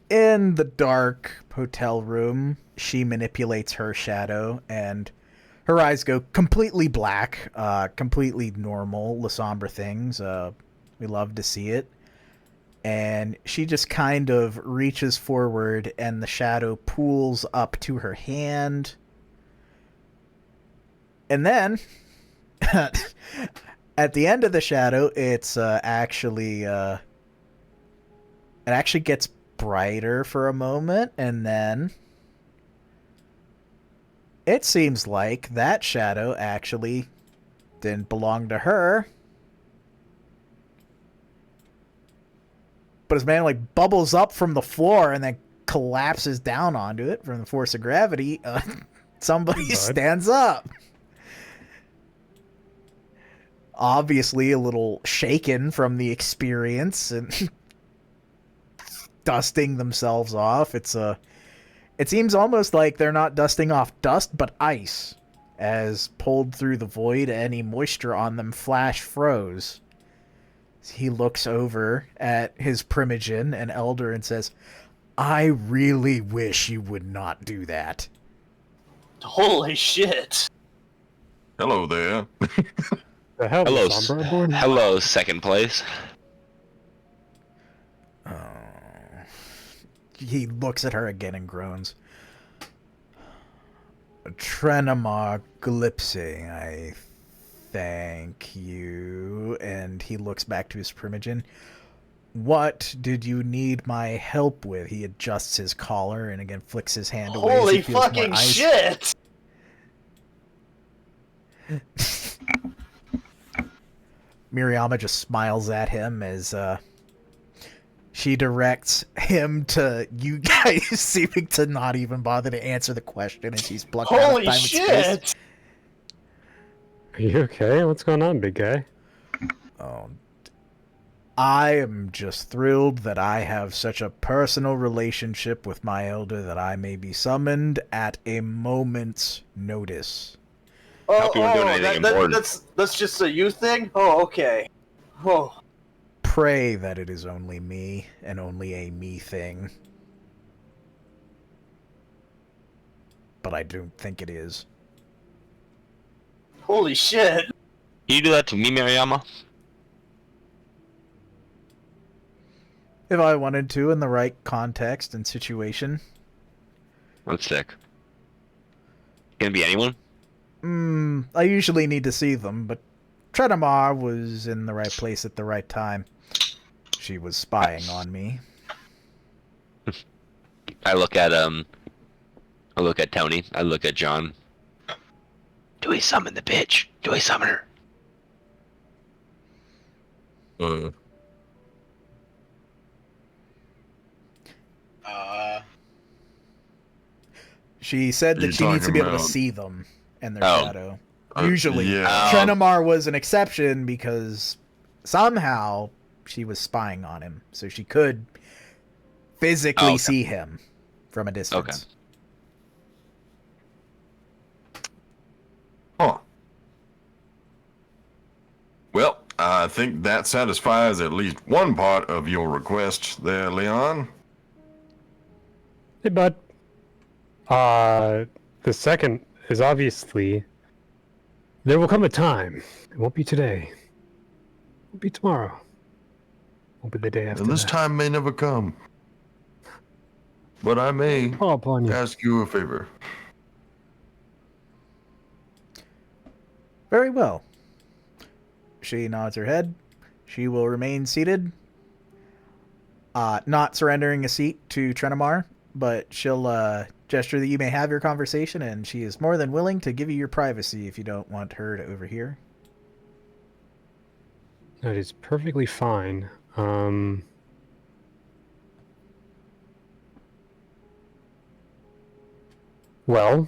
In the dark hotel room, she manipulates her shadow, and her eyes go completely black, completely normal, La Sombre things. We love to see it. And she just kind of reaches forward, and the shadow pools up to her hand. And then, at the end of the shadow, it's actually it actually gets brighter for a moment, and then it seems like that shadow actually didn't belong to her, but his man like bubbles up from the floor and then collapses down onto it from the force of gravity. Somebody stands up. obviously a little shaken from the experience and dusting themselves off. It seems almost like they're not dusting off dust, but ice. As pulled through the void, any moisture on them froze. He looks over at his primogen and elder and says, I really wish you would not do that. Holy shit. Hello there. The hell Hello, is Sombra aboard? hello, second place. He looks at her again and groans. Trenamar Glipsing, I thank you. And he looks back to his primogen. What did you need my help with? He adjusts his collar and again flicks his hand away. Holy fucking shit! Miriama just smiles at him as she directs him to you guys, seeming to not even bother to answer the question, and she's plucked out of Holy time and shit! space. Are you okay? What's going on, big guy? Oh, I am just thrilled that I have such a personal relationship with my elder that I may be summoned at a moment's notice. Hope you weren't doing anything important. That's just a you thing? Oh, okay. Oh. Pray that it is only me, and only a me thing. But I don't think it is. Holy shit! Can you do that to me, Mariama? If I wanted to, in the right context and situation. That's sick. Gonna be anyone? I usually need to see them, but Trenamar was in the right place at the right time. She was spying on me. I look at Tony. I look at John. Do we summon the bitch? Do we summon her? She said that she needs to be able to see them and their shadow. Usually, yeah. Trenamar was an exception because somehow she was spying on him, so she could physically see him from a distance. Huh. Well, I think that satisfies at least one part of your request there, Leon. Hey, bud. The second is obviously there will come a time. It won't be today. It won't be tomorrow. It won't be the day after. And this that. time may never come. But I may Call upon you. ask you a favor. Very well. She nods her head. She will remain seated. Not surrendering a seat to Trenamar, but she'll gesture that you may have your conversation, and she is more than willing to give you your privacy if you don't want her to overhear. That is perfectly fine. Well,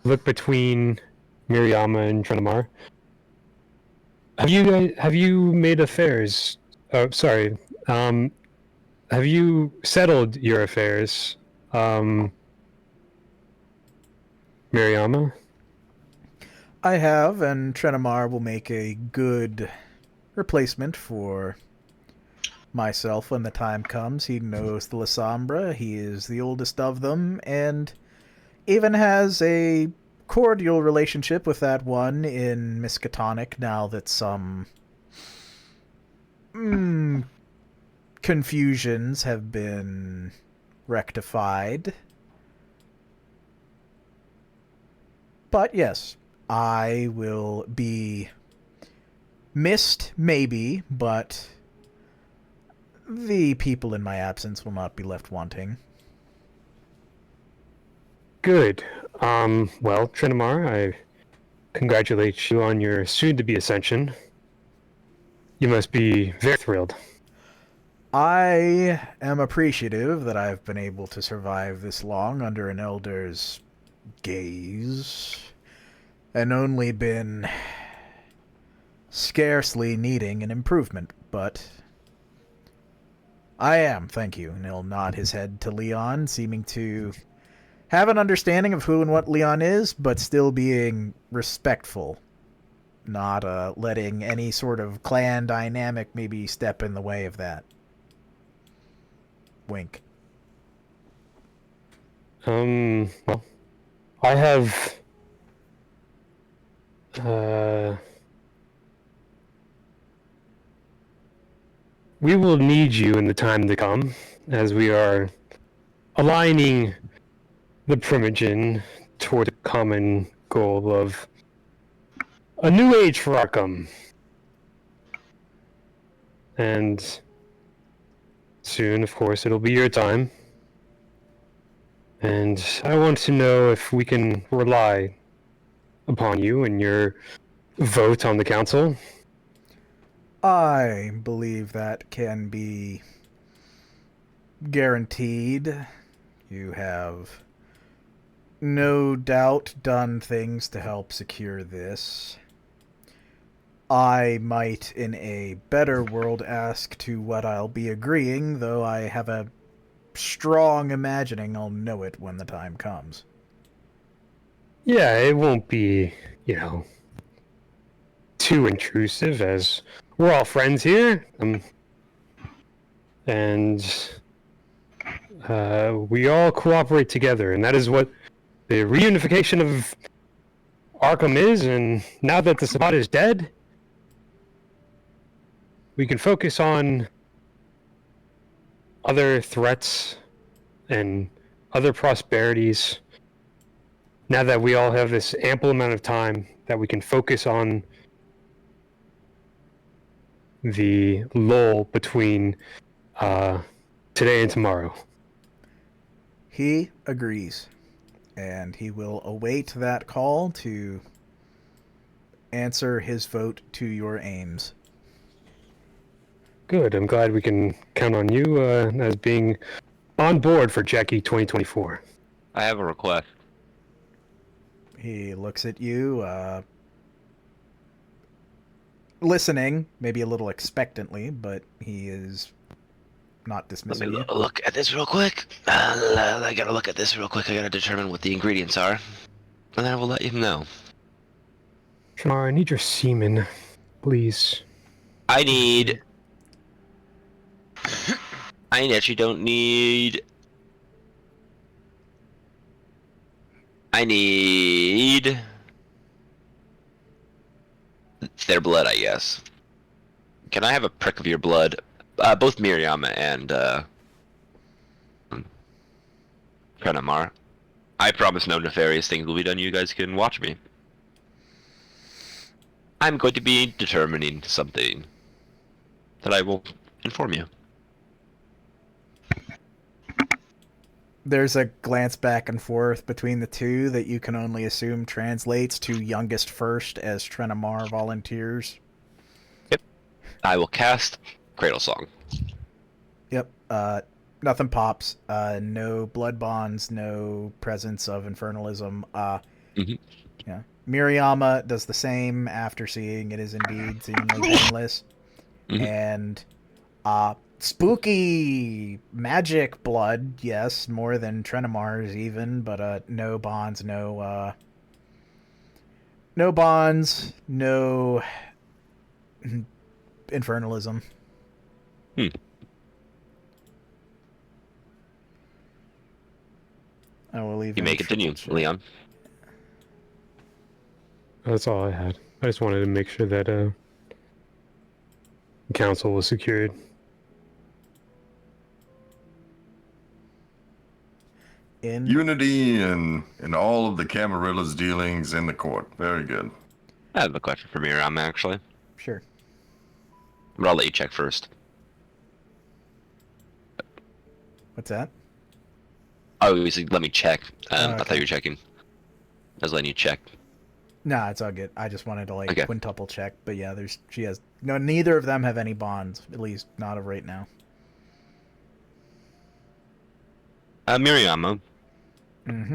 look between Miriama and Trenamar. Have you made affairs? Oh, sorry. Have you settled your affairs, Miriama? I have, and Trenamar will make a good replacement for myself when the time comes. He knows the Lasombra, he is the oldest of them, and even has a cordial relationship with that one in Miskatonic now that some confusions have been rectified. But yes, I will be missed, maybe, but the people in my absence will not be left wanting. Good. Well, Trenamar, I congratulate you on your soon-to-be ascension. You must be very thrilled. I am appreciative that I've been able to survive this long under an elder's gaze. and only been scarcely needing an improvement, but I am, thank you. And he'll nod his head to Leon, seeming to have an understanding of who and what Leon is, but still being respectful. Not letting any sort of clan dynamic maybe step in the way of that. Wink. Well, I have we will need you in the time to come, as we are aligning the Primogen toward a common goal of a new age for Arkham. And soon, of course, it'll be your time. And I want to know if we can rely upon you and your vote on the council. I believe that can be guaranteed. You have no doubt done things to help secure this. I might, in a better world, ask to what I'll be agreeing, though I have a strong imagining I'll know it when the time comes. Yeah, it won't be, too intrusive, as we're all friends here. And we all cooperate together, and that is what the reunification of Arkham is. And now that the Sabbat is dead, we can focus on other threats and other prosperities. Now that we all have this ample amount of time that we can focus on the lull between today and tomorrow. He agrees, and he will await that call to answer his vote to your aims. Good. I'm glad we can count on you as being on board for Jackie 2024. I have a request. He looks at you, listening, maybe a little expectantly, but he is not dismissing you. Look at this real quick. I gotta look at this real quick. I gotta determine what the ingredients are, and then I will let you know. Tremere, I need your semen, please. I actually don't need. I need their blood, I guess. Can I have a prick of your blood? Both Miriama and Prenamar. I promise no nefarious things will be done. You guys can watch me. I'm going to be determining something that I will inform you. There's a glance back and forth between the two that you can only assume translates to youngest first as Trenamar volunteers. Yep. I will cast Cradle Song. Yep. Nothing pops. No blood bonds, no presence of infernalism. Yeah. Miriama does the same after seeing it is indeed seemingly painless. And spooky magic blood, yes, more than Trenamar's even, but no bonds, no infernalism. I will leave. You may continue, Leon. That's all I had. I just wanted to make sure that the council was secured. Unity in all of the Camarilla's dealings in the court. Very good. I have a question for Miriam, actually. Sure. But I'll let you check first. What's that? Oh, you said let me check. Okay. I thought you were checking. I was letting you check. Nah, it's all good. I just wanted to Okay. quintuple check, but yeah, neither of them have any bonds, at least not of right now. Miriam,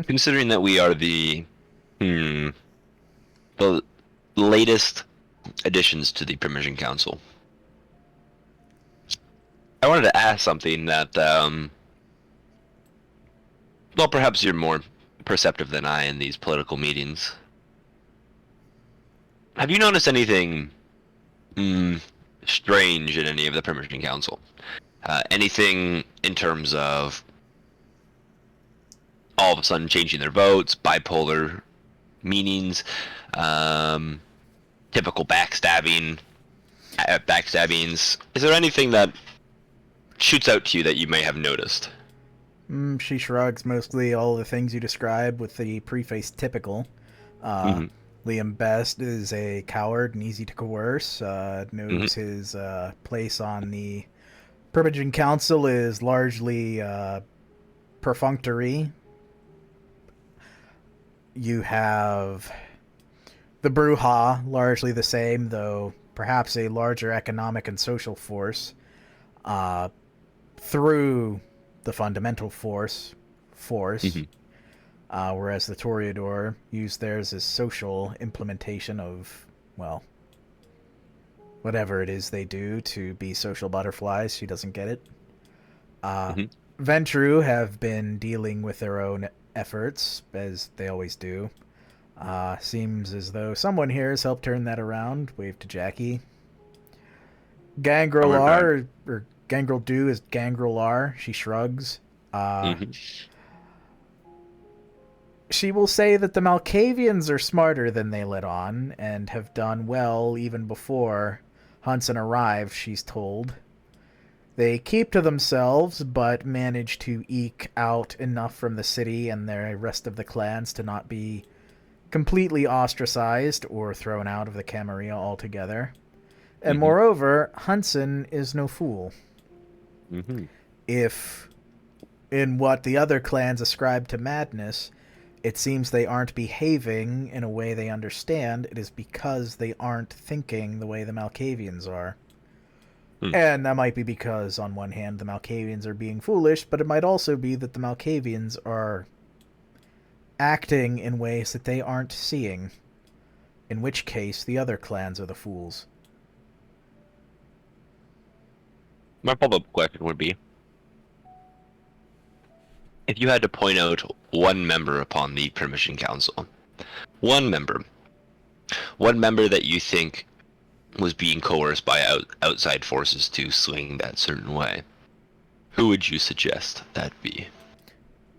considering that we are the the latest additions to the Permission Council. I wanted to ask something that, well, perhaps you're more perceptive than I in these political meetings. Have you noticed anything strange in any of the Permission Council? Anything in terms of all of a sudden changing their votes, bipolar meanings, typical backstabbings? Is there anything that shoots out to you that you may have noticed? She shrugs. Mostly all the things you describe with the preface typical. Liam Best is a coward and easy to coerce. Knows his place on the Permission Council is largely perfunctory. You have the Bruja, largely the same, though perhaps a larger economic and social force through the fundamental force. Whereas the Toreador use theirs as social implementation of, well, whatever it is they do to be social butterflies. She doesn't get it. Ventrue have been dealing with their own efforts, as they always do. Seems as though someone here has helped turn that around. Wave to Jackie. Gangrel or Gangrel Do is Gangrel. She shrugs. She will say that the Malkavians are smarter than they let on, and have done well even before Hunson arrived, she's told. They keep to themselves, but manage to eke out enough from the city and the rest of the clans to not be completely ostracized or thrown out of the Camarilla altogether. And moreover, Hunson is no fool. If, in what the other clans ascribe to madness, it seems they aren't behaving in a way they understand, it is because they aren't thinking the way the Malkavians are. And that might be because, on one hand, the Malkavians are being foolish, but it might also be that the Malkavians are acting in ways that they aren't seeing, in which case the other clans are the fools. My follow-up question would be, if you had to point out one member upon the Permission Council, one member that you think was being coerced by outside forces to swing that certain way, who would you suggest that be?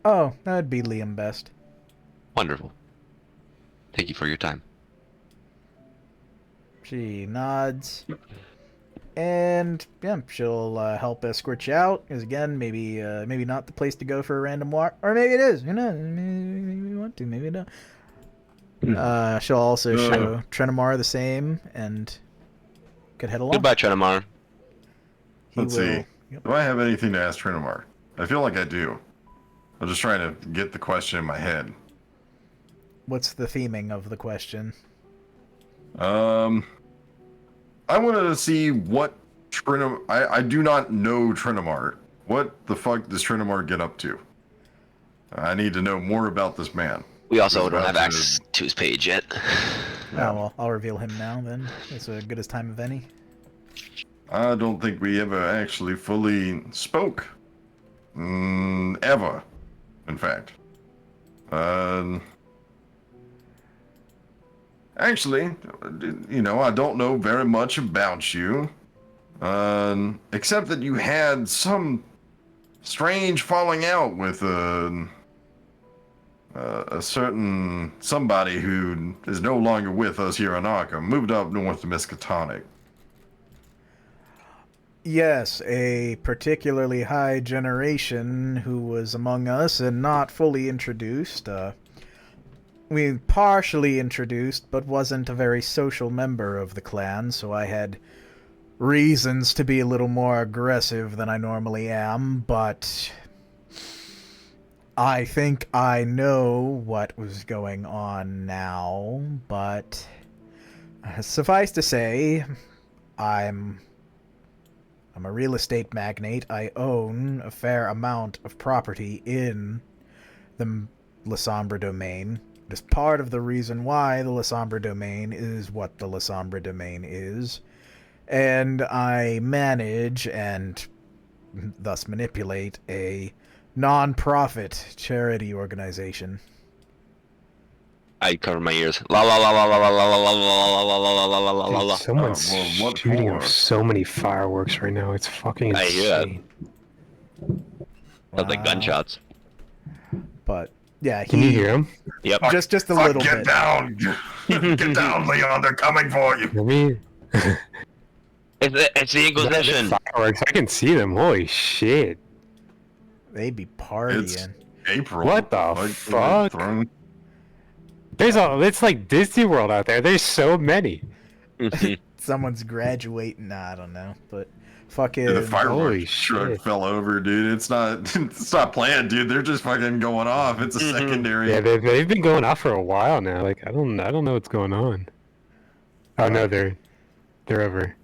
Oh, that would be Liam Best. Wonderful. Thank you for your time. She nods. And, yeah, she'll help escort you out. Because, again, maybe not the place to go for a random walk. Or maybe it is. Who knows? Maybe you want to. Maybe you don't. She'll also show Tremere the same. And could head along. Goodbye, Tremere. Let's see. Do I have anything to ask Tremere? I feel like I do. I'm just trying to get the question in my head. What's the theming of the question? I wanted to see what I do not know Tremere. What the fuck does Tremere get up to? I need to know more about this man. We also don't have access to his page yet. Oh, well, I'll reveal him now, then. It's as good as time of any. I don't think we ever actually fully spoke. Ever, in fact. Actually, I don't know very much about you. Except that you had some strange falling out with a certain somebody who is no longer with us here in Arkham, moved up north to Miskatonic. Yes, a particularly high generation who was among us and not fully introduced. We partially introduced, but wasn't a very social member of the clan, so I had reasons to be a little more aggressive than I normally am, but I think I know what was going on now, but suffice to say, I'm a real estate magnate. I own a fair amount of property in the La Sombre domain. It is part of the reason why the La Sombra domain is what the La Sombra domain is. And I manage and thus manipulate a non-profit charity organization. I cover my ears. La la la la la la la la la la la la la la la la. Someone's what shooting for? off so many fireworks right now. It's fucking I hear that. insane. Sounds like gunshots. But yeah, Can you hear him? Yep. just a Fuck, little get bit. down! Get down, Leon. They're coming for you. I mean, It's the Inquisition. fireworks. I can see them. Holy shit! They be partying. It's April. What the Like, fuck? throwing- It's like Disney World out there. There's so many. Someone's graduating. Nah, I don't know, but fucking. The Holy fireworks truck shit. fell over, dude. It's not planned, dude. They're just fucking going off. It's a secondary. Yeah, they've been going off for a while now. Like I don't know what's going on. Oh no, they're over.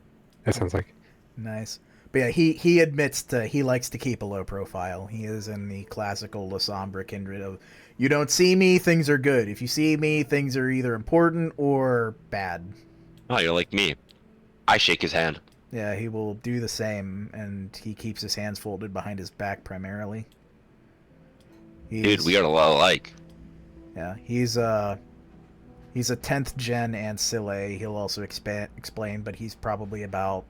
That sounds like. Nice. But yeah, he admits he likes to keep a low profile. He is in the classical La Sombra kindred of, you don't see me, things are good. If you see me, things are either important or bad. Oh, you're like me. I shake his hand. Yeah, he will do the same, and he keeps his hands folded behind his back primarily. Dude, we are a lot alike. Yeah, he's a 10th gen ancilla. He'll also explain, but he's probably about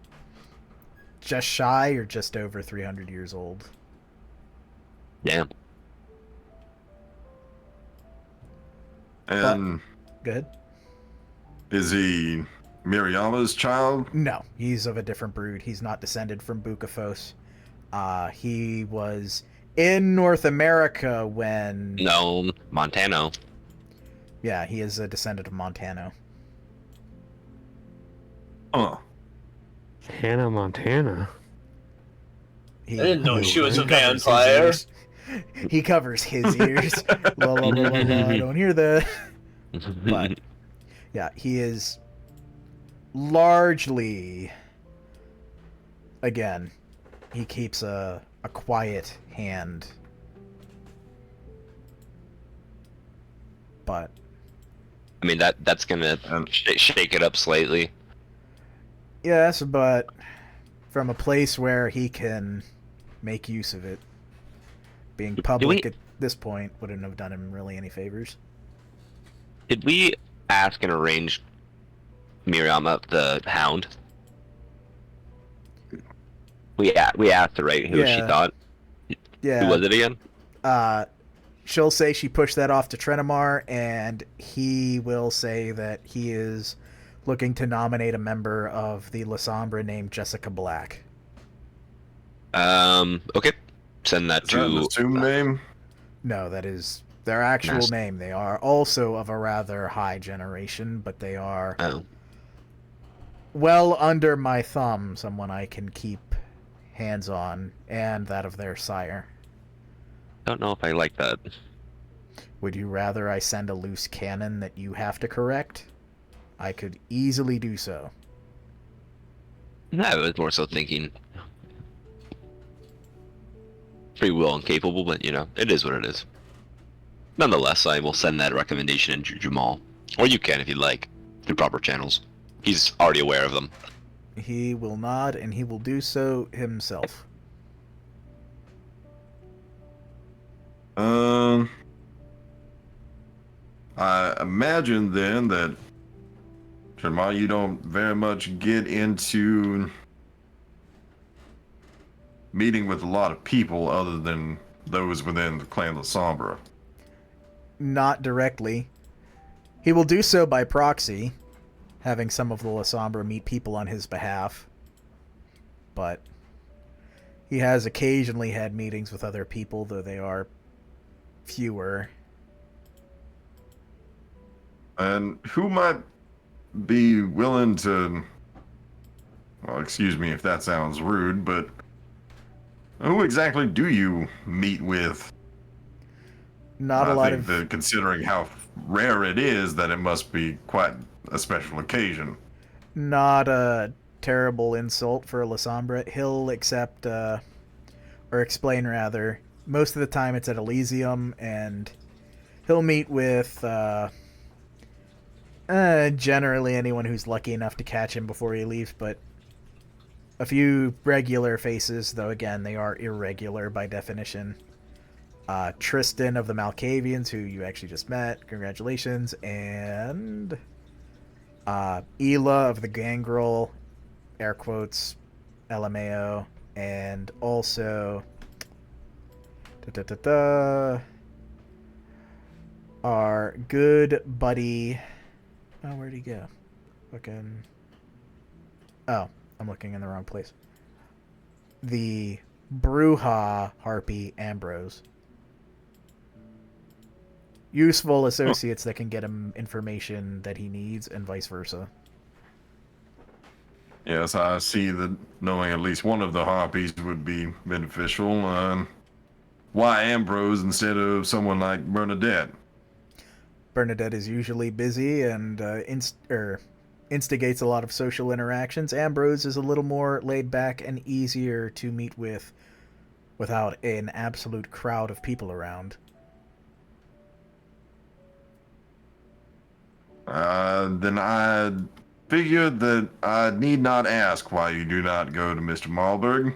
just shy or just over 300 years old. Damn. And Good. is he Miriama's child? No, he's of a different brood. He's not descended from Bukafos. He was in North America when... No, Montano. Yeah, he is a descendant of Montano. Oh. Hannah Montana. He, I didn't know she was a covers his vampire. ears. He covers his ears. La, la, la, la, la, I don't hear that. But, yeah, he is largely... Again, he keeps a quiet hand. But... I mean, that's gonna shake it up slightly. Yes, but from a place where he can make use of it. Being public at this point wouldn't have done him really any favors. Did we ask and arrange Miriama the Hound? We asked her, right? Who she thought? Yeah. Who was it again? She'll say she pushed that off to Tremere, and he will say that he is looking to nominate a member of the La Sombra named Jessica Black. Okay. Send that Is that an to... assumed name? No, that is their actual name. They are also of a rather high generation, but they are well under my thumb, someone I can keep hands on, and that of their sire. Don't know if I like that. Would you rather I send a loose cannon that you have to correct? I could easily do so. No, I was more so thinking free will and capable, but you know, it is what it is. Nonetheless, I will send that recommendation to Jamal. Or you can if you'd like, through proper channels. He's already aware of them. He will nod, and he will do so himself. I imagine then that, Jamal, you don't very much get into meeting with a lot of people other than those within the clan La Sombra. Not directly. He will do so by proxy, having some of the La Sombra meet people on his behalf. But he has occasionally had meetings with other people, though they are fewer. And who might be willing to, well, excuse me if that sounds rude, but who exactly do you meet with? Not a lot of... that considering how rare it is, that it must be quite a special occasion. Not a terrible insult for La Sombra. He'll accept, or explain rather, most of the time it's at Elysium, and he'll meet with generally anyone who's lucky enough to catch him before he leaves, but a few regular faces, though again, they are irregular by definition. Tristan of the Malkavians, who you actually just met, congratulations, and Ela of the Gangrel, air quotes, LMAO, and also our good buddy. Oh, where'd he go? Fucking. Oh, I'm looking in the wrong place. The Bruja Harpy Ambrose. Useful associates that can get him information that he needs, and vice versa. Yes, I see that knowing at least one of the harpies would be beneficial. Why Ambrose instead of someone like Bernadette? Bernadette is usually busy and instigates a lot of social interactions. Ambrose is a little more laid back and easier to meet with without an absolute crowd of people around. Then I figured that I need not ask why you do not go to Mr. Malberg.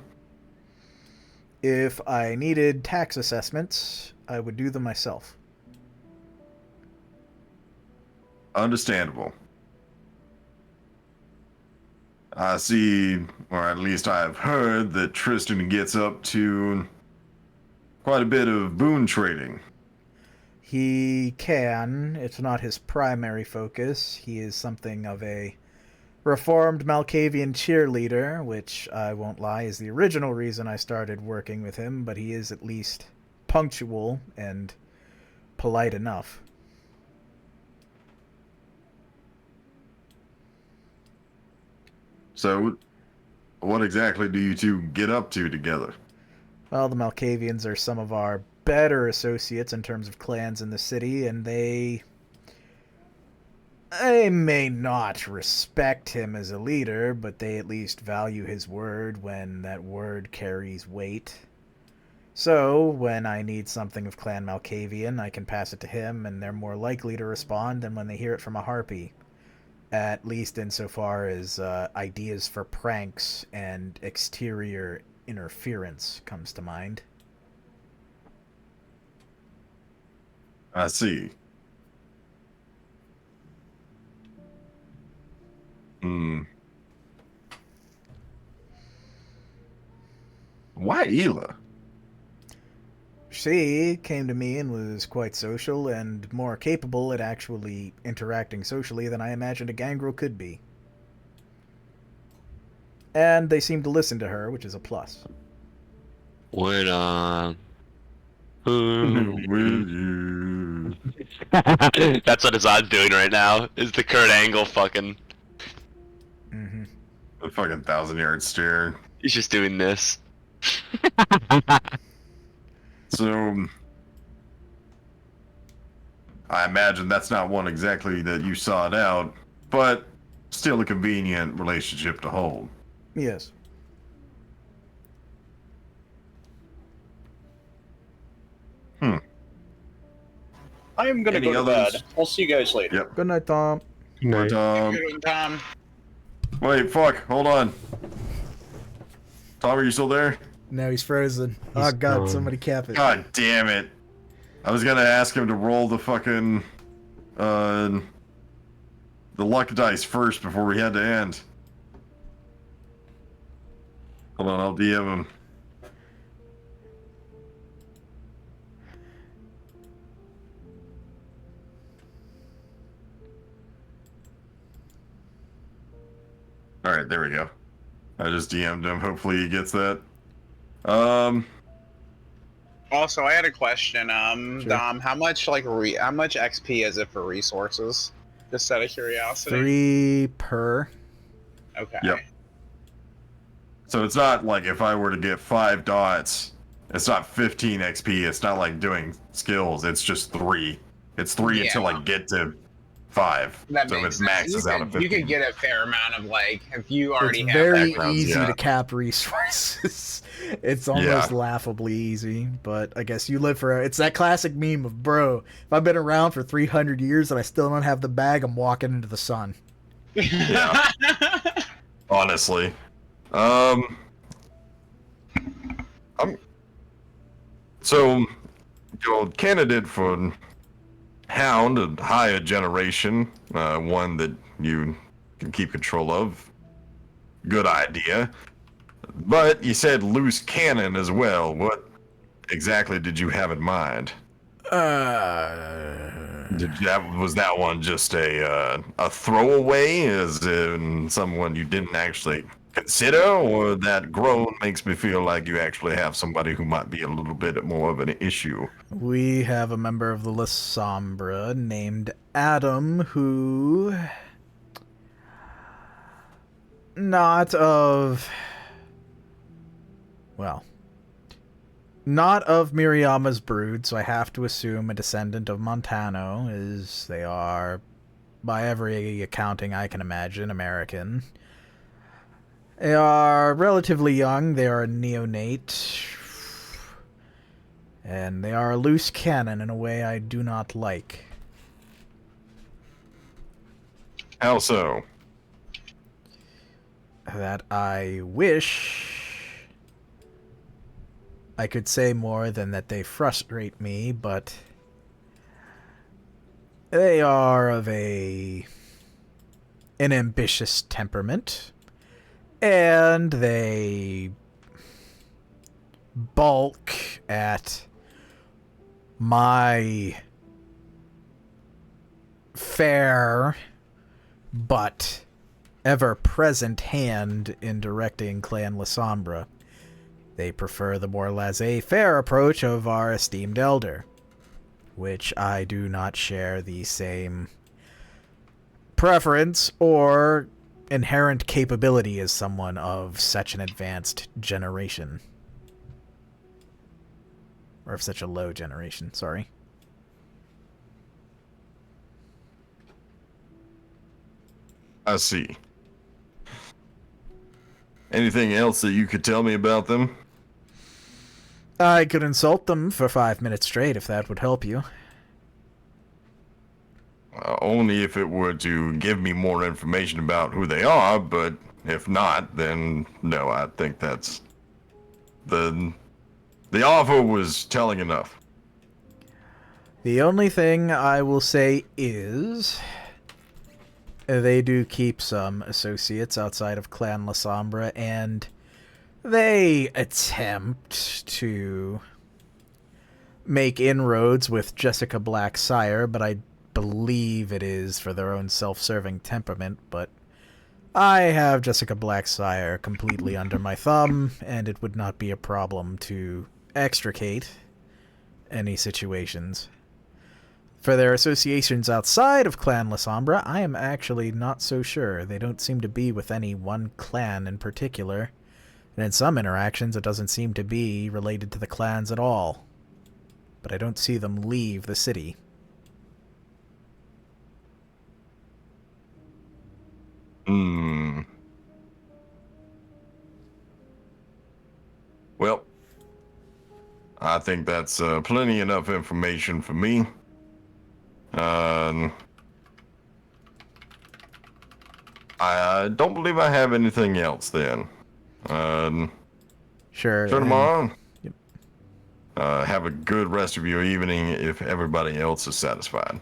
If I needed tax assessments, I would do them myself. Understandable. I see, or at least I have heard, that Tristan gets up to quite a bit of boon trading. He can. It's not his primary focus. He is something of a reformed Malkavian cheerleader, which, I won't lie, is the original reason I started working with him, but he is at least punctual and polite enough. So, what exactly do you two get up to together? Well, the Malkavians are some of our better associates in terms of clans in the city, and they may not respect him as a leader, but they at least value his word when that word carries weight. So, when I need something of Clan Malkavian, I can pass it to him, and they're more likely to respond than when they hear it from a harpy. At least insofar as ideas for pranks and exterior interference comes to mind. I see. Why Ela? She came to me and was quite social and more capable at actually interacting socially than I imagined a gangrel could be. And they seem to listen to her, which is a plus. Wait on. Will you? That's what Azad's doing right now. Is the Kurt Angle fucking. Mm-hmm. The fucking 1,000-yard stare. He's just doing this. So, I imagine that's not one exactly that you sought out, but still a convenient relationship to hold. Yes. I am gonna Any go to others? bed. I'll see you guys later. Yep. Good night, Tom. Night. Tom. Wait, fuck, hold on. Tom, are you still there? Now he's frozen. Oh He's god, gone. somebody cap it. God damn it. I was gonna ask him to roll the fucking, the luck dice first before we had to end. Hold on, I'll DM him. Alright, there we go. I just DM'd him. Hopefully he gets that. Also, I had a question. Sure. Dom, how much how much XP is it for resources? Just out of curiosity. 3 per. Okay. Yep. So it's not like if I were to get 5 dots, it's not 15 XP. It's not like doing skills. It's just 3. It's 3 until I get to 5. That So makes it sense. maxes out at 50. You could get a fair amount of like if you already It's have very backgrounds, easy yeah. to cap resources. It's almost laughably easy, but I guess you live for it's that classic meme of, bro, if I've been around for 300 years and I still don't have the bag, I'm walking into the sun. Yeah. Honestly. So, your candidate for Hound, a higher generation, one that you can keep control of. Good idea. But you said loose cannon as well. What exactly did you have in mind? Was that one just a throwaway, as in someone you didn't actually consider, or that groan makes me feel like you actually have somebody who might be a little bit more of an issue? We have a member of the La Sombra named Adam who... not of Miriama's brood, so I have to assume a descendant of Montano, as they are, by every accounting I can imagine, American. They are relatively young, they are a neonate, and they are a loose cannon in a way I do not like. How so? That I wish I could say more than that they frustrate me, but they are of an ambitious temperament, and they balk at my fair but ever-present hand in directing Clan La Sombra. They prefer the more laissez-faire approach of our esteemed elder, which I do not share the same preference or inherent capability as someone of such an advanced generation. Or of such a low generation, sorry. I see. Anything else that you could tell me about them? I could insult them for 5 minutes straight if that would help you. Only if it were to give me more information about who they are, but if not, then no, I think that's... The offer was telling enough. The only thing I will say is... they do keep some associates outside of Clan La Sombra, and they attempt to make inroads with Jessica Blacksire, but I believe it is for their own self-serving temperament, but I have Jessica Blacksire completely under my thumb, and it would not be a problem to extricate any situations. For their associations outside of Clan La Sombra, I am actually not so sure. They don't seem to be with any one clan in particular, and in some interactions it doesn't seem to be related to the clans at all. But I don't see them leave the city. Well, I think that's plenty enough information for me. I don't believe I have anything else then. Sure. Tomorrow. Yep. Have a good rest of your evening if everybody else is satisfied.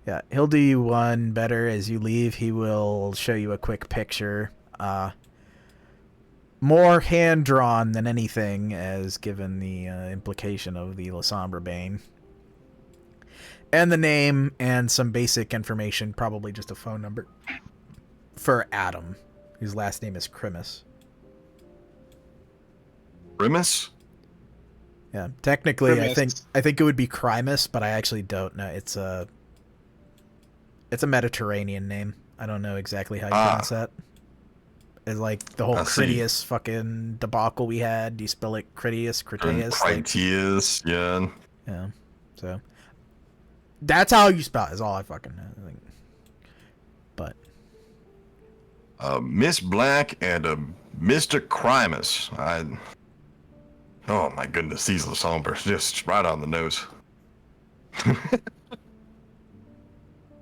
Yeah, he'll do you one better as you leave. He will show you a quick picture. More hand-drawn than anything, as given the implication of the La Sombra Bane. And the name and some basic information, probably just a phone number, for Adam, whose last name is Crimus. Crimus? Yeah, technically, Crimus. I think it would be Crimus, but I actually don't know. It's a Mediterranean name. I don't know exactly how you pronounce that. It's like the whole Critias fucking debacle we had. Do you spell it Critias? Critias, yeah. Yeah, so... That's how you spell it, is all I fucking know. Like, but Miss Black and Mr. Crimus. Oh my goodness, these Lasombres, just right on the nose.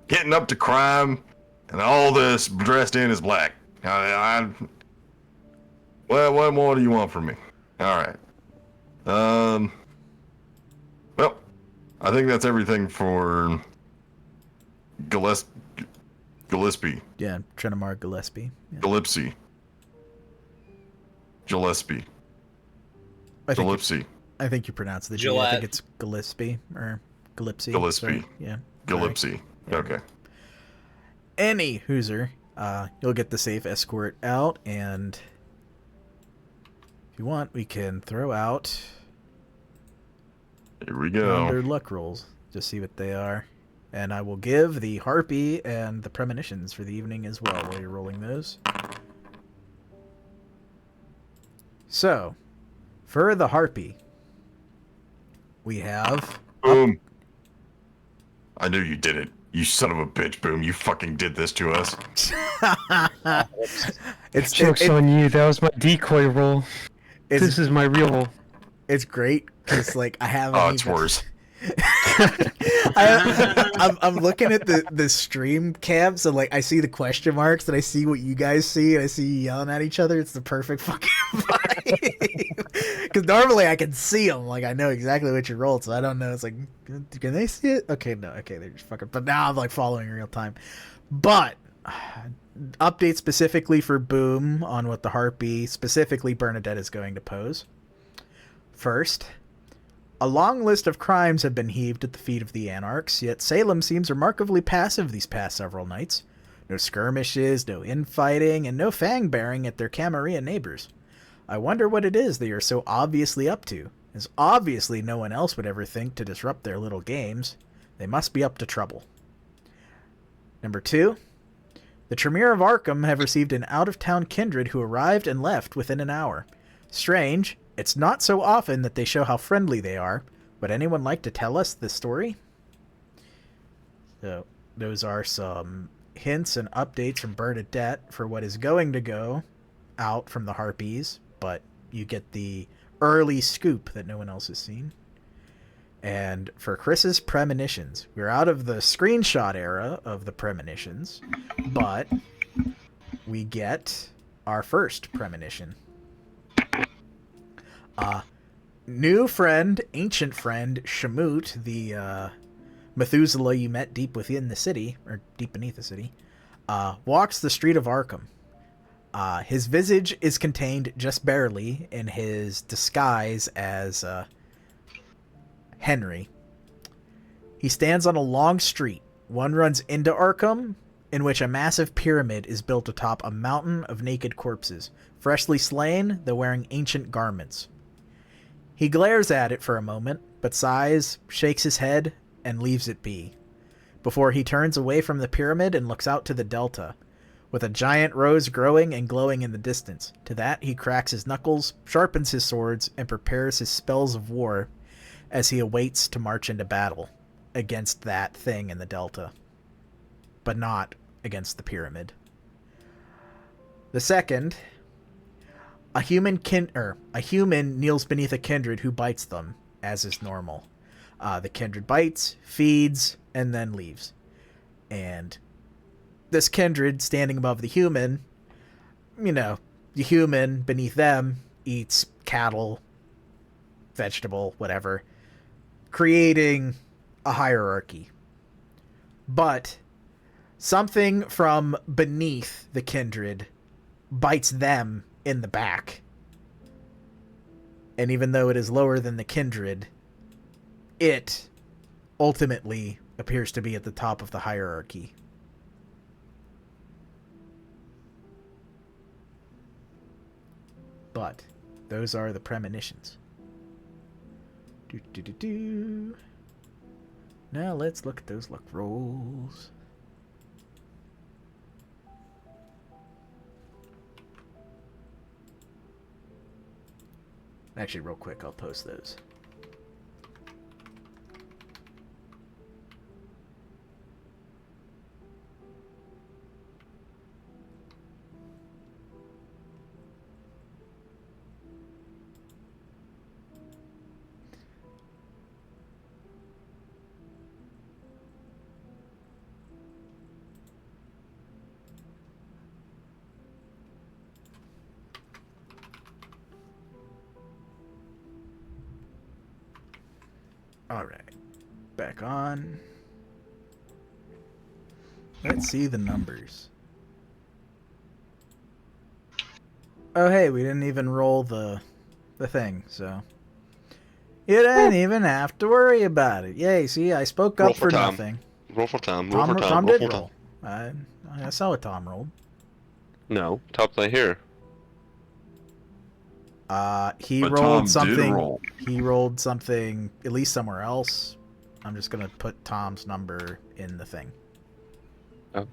Getting up to crime, and all this dressed in as black. Well, what more do you want from me? All right. Well, I think that's everything for Gillespie. yeah, Tremere Gillespie. Yeah. Gillespie. Gillespie. Gillespie. I think you pronounce the G. I Gillette. think it's Gillespie or Gillespie. Gillespie. Sorry. Yeah. Gillespie. Okay. Any Hooser, you'll get the safe escort out, and if you want, we can throw out Here we go. under luck rolls to see what they are. And I will give the Harpy and the Premonitions for the evening as well while you're rolling those. So, for the Harpy, we have... Boom. I knew you did it. You son of a bitch, Boom. You fucking did this to us. Joke's on you. That was my decoy roll. This is my real roll. It's great, because, like, I haven't Oh, it's worse. I'm looking at the stream cam, so like I see the question marks and I see what you guys see and I see you yelling at each other. It's the perfect fucking vibe. Because normally I can see them, like I know exactly what you rolled, so I don't know. It's like, can they see it? Okay, no, okay, they're just fucking. But now I'm like following in real time. But update specifically for Boom on what the Harpy, specifically Bernadette, is going to pose. First, a long list of crimes have been heaved at the feet of the Anarchs, yet Salem seems remarkably passive these past several nights. No skirmishes, no infighting, and no fang-bearing at their Camarilla neighbors. I wonder what it is they are so obviously up to, as obviously no one else would ever think to disrupt their little games. They must be up to trouble. Number 2. The Tremere of Arkham have received an out-of-town kindred who arrived and left within an hour. Strange. It's not so often that they show how friendly they are. Would anyone like to tell us the story? So, those are some hints and updates from Bernadette for what is going to go out from the Harpies, but you get the early scoop that no one else has seen. And for Chris's Premonitions, we're out of the screenshot era of the Premonitions, but we get our first Premonition. New friend, ancient friend, Shamut, the Methuselah you met deep within the city, or deep beneath the city, walks the street of Arkham. His visage is contained just barely in his disguise as Henry. He stands on a long street. One runs into Arkham, in which a massive pyramid is built atop a mountain of naked corpses, freshly slain, though wearing ancient garments. He glares at it for a moment, but sighs, shakes his head, and leaves it be, before he turns away from the pyramid and looks out to the delta, with a giant rose growing and glowing in the distance. To that he cracks his knuckles, sharpens his swords, and prepares his spells of war as he awaits to march into battle against that thing in the delta, but not against the pyramid. The second... A human kneels beneath a kindred who bites them, as is normal. The kindred bites, feeds, and then leaves. And this kindred, standing above the human, the human beneath them eats cattle, vegetable, whatever, creating a hierarchy. But something from beneath the kindred bites them in the back. And even though it is lower than the kindred, it ultimately appears to be at the top of the hierarchy. But those are the premonitions. Now let's look at those luck rolls. Actually, real quick, I'll post those. Alright. Back on. Let's see the numbers. Oh, hey, we didn't even roll the thing, so... You didn't even have to worry about it. Yay, see, I spoke up for Tom. nothing. Roll for Tom. Roll for Tom. Tom Roll did for roll. I saw what Tom rolled. No, Tom's not here. He But rolled Tom did something. roll. He rolled something, at least somewhere else. I'm just gonna put Tom's number in the thing. Oh.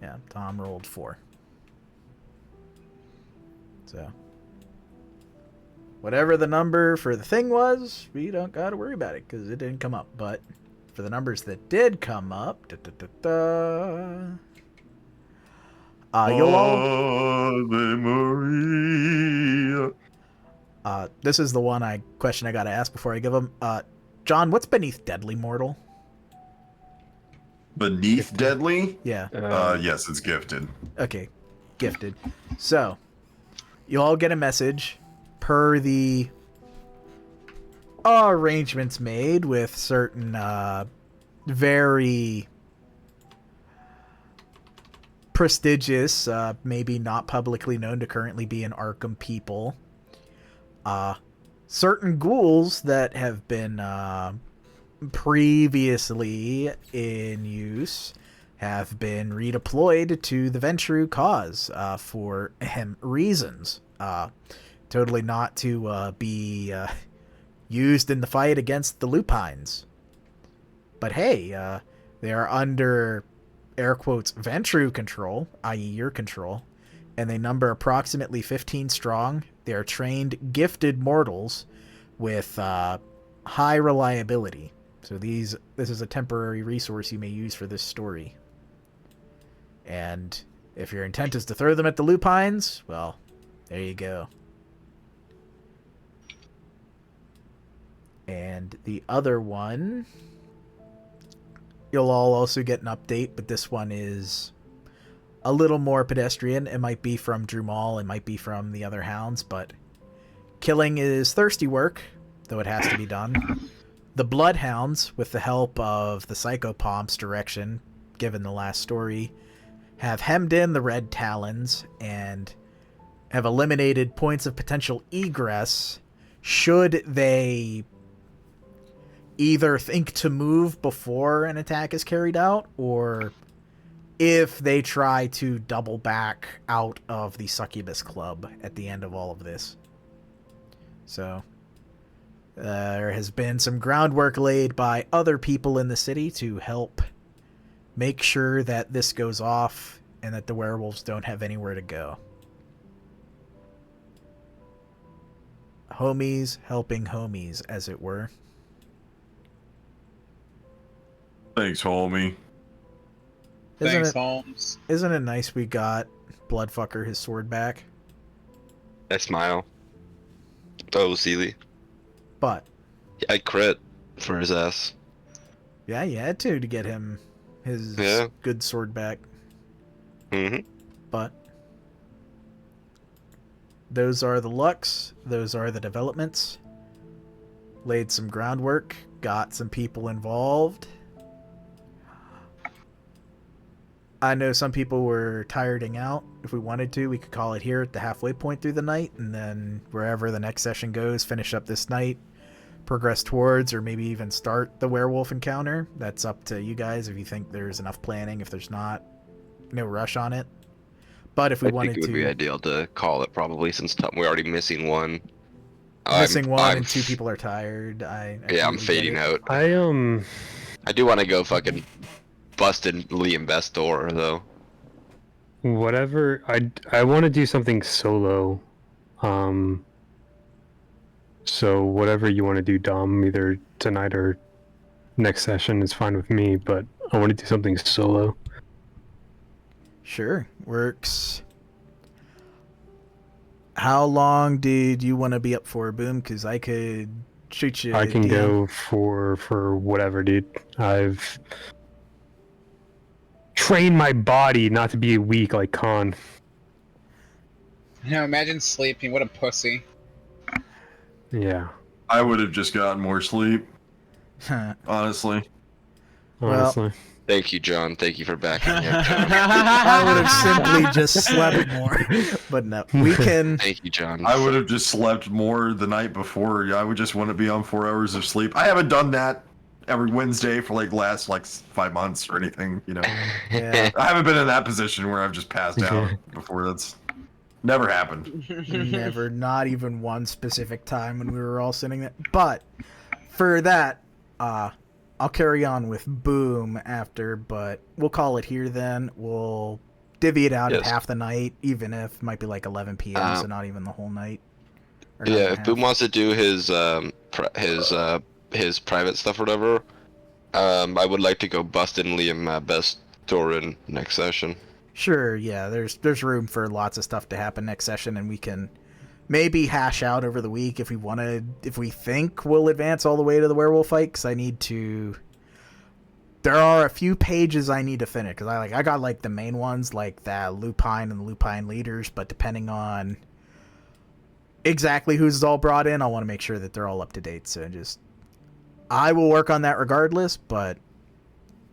Yeah, Tom rolled 4. So, whatever the number for the thing was, we don't gotta worry about it because it didn't come up. But for the numbers that did come up, you'll all. Ave Maria. This is the question I gotta ask before I give them. John, what's beneath Deadly Mortal? Beneath Deadly? Yeah. Yes, it's gifted. Okay, gifted. So, you'll all get a message per the arrangements made with certain very prestigious, maybe not publicly known to currently be in Arkham people. Certain ghouls that have been previously in use have been redeployed to the Ventrue cause for reasons. Totally not to be used in the fight against the Lupines. But hey, they are under, air quotes, Ventrue control, i.e. your control, and they number approximately 15 strong. They are trained, gifted mortals with high reliability. So this is a temporary resource you may use for this story. And if your intent is to throw them at the Lupines, well, there you go. And the other one, you'll all also get an update, but this one is a little more pedestrian. It might be from Drew Mall, it might be from the other hounds, but killing is thirsty work, though it has to be done. The Bloodhounds, with the help of the Psychopomps direction, given the last story, have hemmed in the Red Talons and have eliminated points of potential egress should they either think to move before an attack is carried out, or if they try to double back out of the Succubus Club at the end of all of this. So, there has been some groundwork laid by other people in the city to help make sure that this goes off and that the werewolves don't have anywhere to go. Homies helping homies, as it were. Thanks, homie. Thanks, Holmes. Isn't it nice we got Bloodfucker his sword back? I smile. Oh, Sealy. But I crit for his ass. yeah, you had to get him his good sword back. Mm-hmm. But those are the lucks. Those are the developments. Laid some groundwork. Got some people involved. I know some people were tiring out. If we wanted to, we could call it here at the halfway point through the night, and then wherever the next session goes, finish up this night, progress towards, or maybe even start the werewolf encounter. That's up to you guys if you think there's enough planning. If there's not, no rush on it. But if we wanted to... I think it would be ideal to call it probably, since we're already missing one. Missing one and 2 people are tired. Yeah, I'm fading out. I do want to go fucking busted Liam Best's door, though. Whatever. I want to do something solo. So whatever you want to do, Dom, either tonight or next session is fine with me, but I want to do something solo. Sure, works. How long did you want to be up for, Boom? Because I could shoot you. I can go for whatever, dude. I've trained my body not to be weak like Khan. No, imagine sleeping. What a pussy. Yeah. I would have just gotten more sleep. honestly. Honestly. Thank you, John. Thank you for backing me up, John. I would have simply just slept more. But no, we can. Thank you, John. I would have just slept more the night before. I would just want to be on 4 hours of sleep. I haven't done that every Wednesday for last 5 months or anything, Yeah. I haven't been in that position where I've just passed out before. That's never happened. Never, not even one specific time when we were all sitting there. But for that, I'll carry on with Boom after, but we'll call it here then. We'll divvy it out at half the night, even if it might be 11 p.m., so not even the whole night. Yeah, if Boom wants to do his private stuff or whatever, I would like to go bust in Liam Best Doran next session. Sure, yeah, there's room for lots of stuff to happen next session, and we can maybe hash out over the week if we think we'll advance all the way to the werewolf fight, because there are a few pages I need to finish, because I got the main ones, like that Lupine and the Lupine leaders, but depending on exactly who's all brought in, I want to make sure that they're all up to date, so I will work on that regardless, but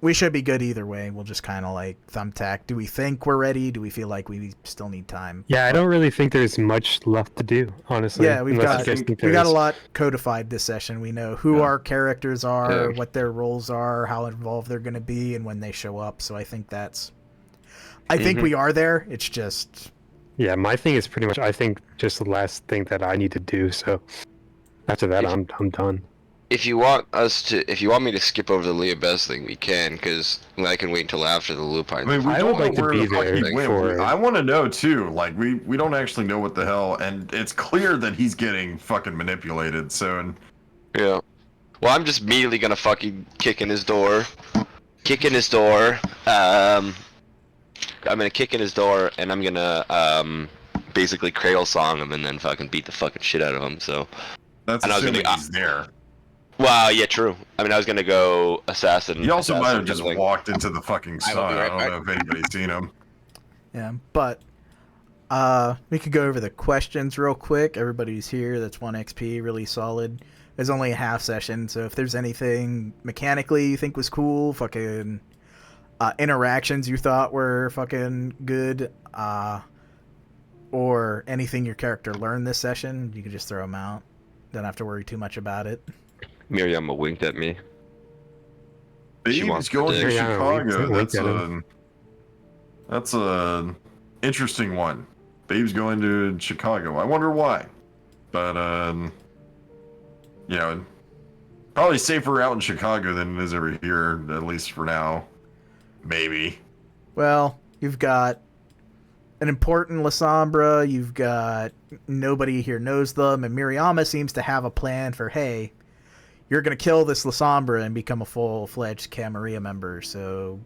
we should be good either way. We'll just kind of thumbtack. Do we think we're ready? Do we feel like we still need time? Yeah, I don't really think there's much left to do, honestly. Yeah, we got a lot codified this session. We know who our characters are, what their roles are, how involved they're going to be, and when they show up. So I think think we are there. It's just... Yeah, my thing is pretty much, I think, just the last thing that I need to do. So after that, I'm done. If you want me to skip over the Liam Best thing, we can, because I can wait until after the Lupine. I mean, I would like to be there I want to know too. We don't actually know what the hell, and it's clear that he's getting fucking manipulated. So, yeah. Well, I'm just immediately gonna fucking kick in his door. I'm gonna kick in his door, and I'm gonna basically cradle song him, and then fucking beat the fucking shit out of him. So that's assuming he's there. Wow, yeah, true. I mean, I was gonna go assassin. He also might have just walked into the fucking sun. I don't know if anybody's seen him. Yeah, but we could go over the questions real quick. Everybody's here. That's 1 XP, really solid. There's only a half session, so if there's anything mechanically you think was cool, fucking interactions you thought were fucking good, or anything your character learned this session, you could just throw them out. Don't have to worry too much about it. Miriam winked at me. He's going to Chicago. That's a interesting one. Babe's going to Chicago. I wonder why. But probably safer out in Chicago than it is over here, at least for now. Maybe. Well, you've got an important Lasombra, you've got nobody here knows them, and Miriama seems to have a plan for, hey, you're going to kill this Lasombra and become a full-fledged Camarilla member, so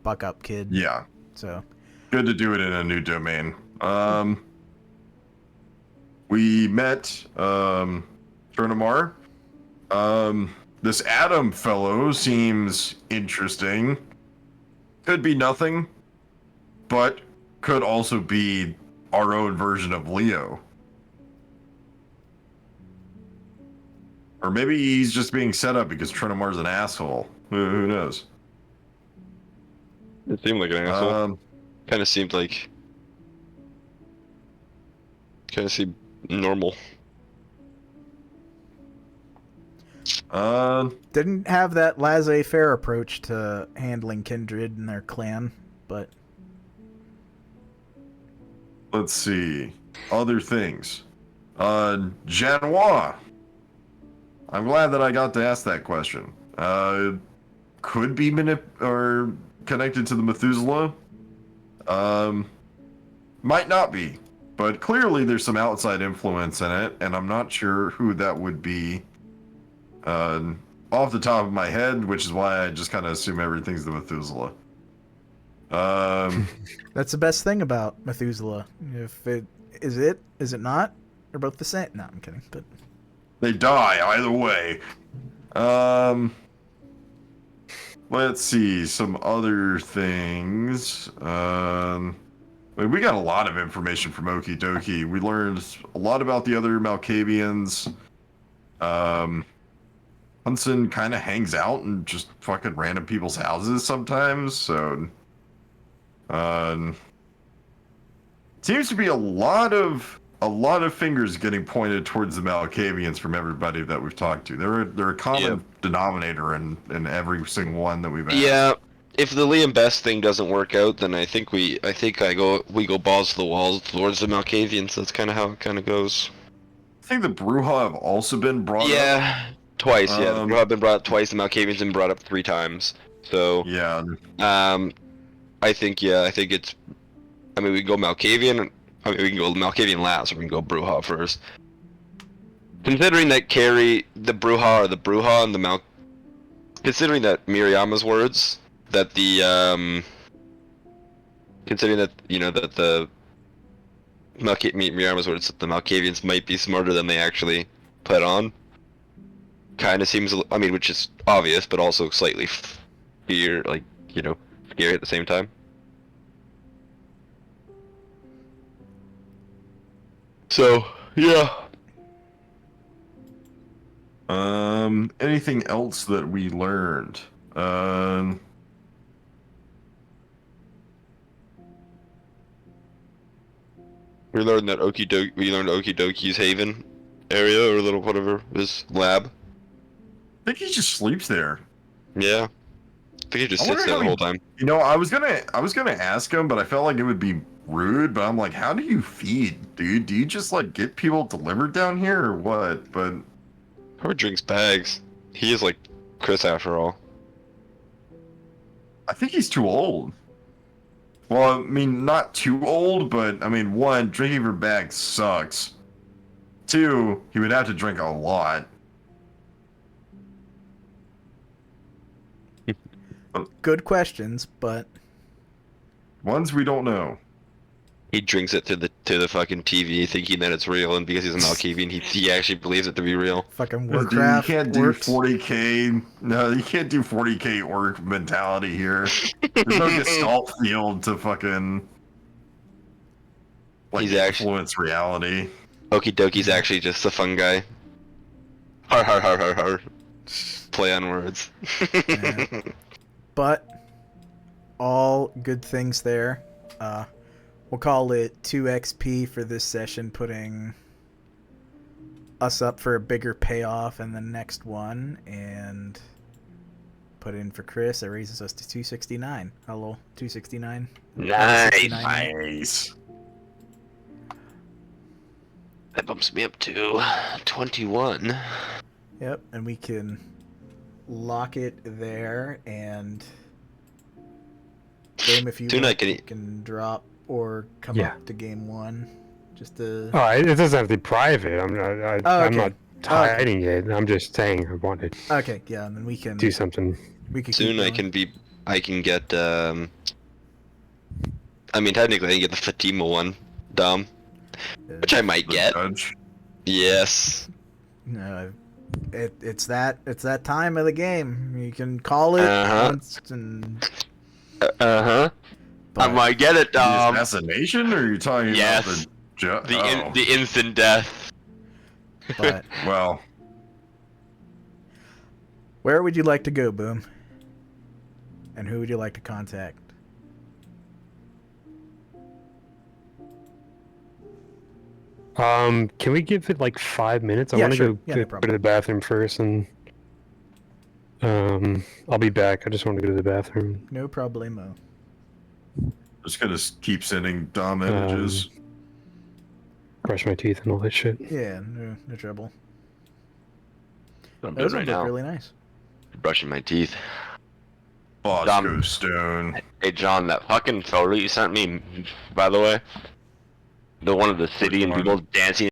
buck up, kid. Yeah. So good to do it in a new domain. We met Tremere. This Adam fellow seems interesting. Could be nothing, but could also be our own version of Leo. Or maybe he's just being set up because Trenemar's an asshole. Who knows? It seemed like an asshole. Kind of seemed normal. Didn't have that laissez-faire approach to handling kindred and their clan, but... Let's see. Other things. Janois. I'm glad that I got to ask that question. Could be or connected to the Methuselah. Might not be. But clearly there's some outside influence in it, and I'm not sure who that would be off the top of my head, which is why I just kind of assume everything's the Methuselah. That's the best thing about Methuselah. If it is it not? They're both the same. No, I'm kidding. But they die either way. Let's see some other things. We got a lot of information from Okie Dokie. We learned a lot about the other Malkavians. Hudson kind of hangs out in just fucking random people's houses sometimes, so seems to be a lot of fingers getting pointed towards the Malkavians from everybody that we've talked to. They're a common denominator in every single one that we've asked. Yeah. If the Liam Best thing doesn't work out, then I think we go balls to the walls towards the Malkavians. That's kind of how it kind of goes. I think the Bruja have also been brought up. Yeah, twice. Yeah, the Bruja have been brought up twice. The Malkavians have been brought up 3 times. So yeah. I think it's. I mean, we can go Malkavian. I mean, we can go Malkavian last, or we can go Bruja first. Considering that the Bruja are the Bruja and the Mal. Considering that Miriama's words. That the considering that that the Miriama's words that the Malkavians might be smarter than they actually put on, kind of seems, I mean, which is obvious, but also slightly scary at the same time. So yeah. Anything else that we learned? We learned that Okidoki's Haven area, or little whatever, his lab. I think he just sleeps there. Yeah. I think he just sits there the whole time. You know, I was gonna ask him, but I felt like it would be rude, but I'm like, how do you feed, dude? Do you just like get people delivered down here or what? But probably drinks bags. He is like Chris after all. I think he's too old. Well, I mean, not too old, but I mean, 1, drinking from bags sucks. 2, he would have to drink a lot. Good questions, but ones we don't know. He drinks it to the fucking TV, thinking that it's real, and because he's a Malkavian, he actually believes it to be real. Fucking Warcraft. Dude, you can't do 40k. No, you can't do 40k orc mentality here. There's no gestalt field to fucking influence reality. Okidoki's actually just a fun guy. Har har har har har. Play on words. Yeah. But all good things there. We'll call it 2 XP for this session, putting us up for a bigger payoff in the next one, and put in for Chris. That raises us to 269. Hello, 269. Nice. That bumps me up to 21. Yep, and we can lock it there, and game if you can drop or come up to game 1. Just to... Oh, it doesn't have to be private. I'm not hiding it. I'm just saying I wanted. Okay, yeah, and then we can do something. We can soon. I can get. I mean, technically, I can get the Fatima one, Dom, which I might get. Judge. Yes. No, it's that time of the game. You can call it once and. I might get it, Dom. The assassination, or are you talking about the instant death? But well, where would you like to go, Boom? And who would you like to contact? Can we give it like 5 minutes? I want to go to the bathroom first, and I'll be back. I just want to go to the bathroom. No problemo. Just gonna keep sending Dom images. Brush my teeth and all that shit. Yeah, no trouble. I'm Those doing right look now. really nice. Brushing my teeth. Bosco Stone. Hey John, that fucking photo you sent me, by the way, the one of the city and people dancing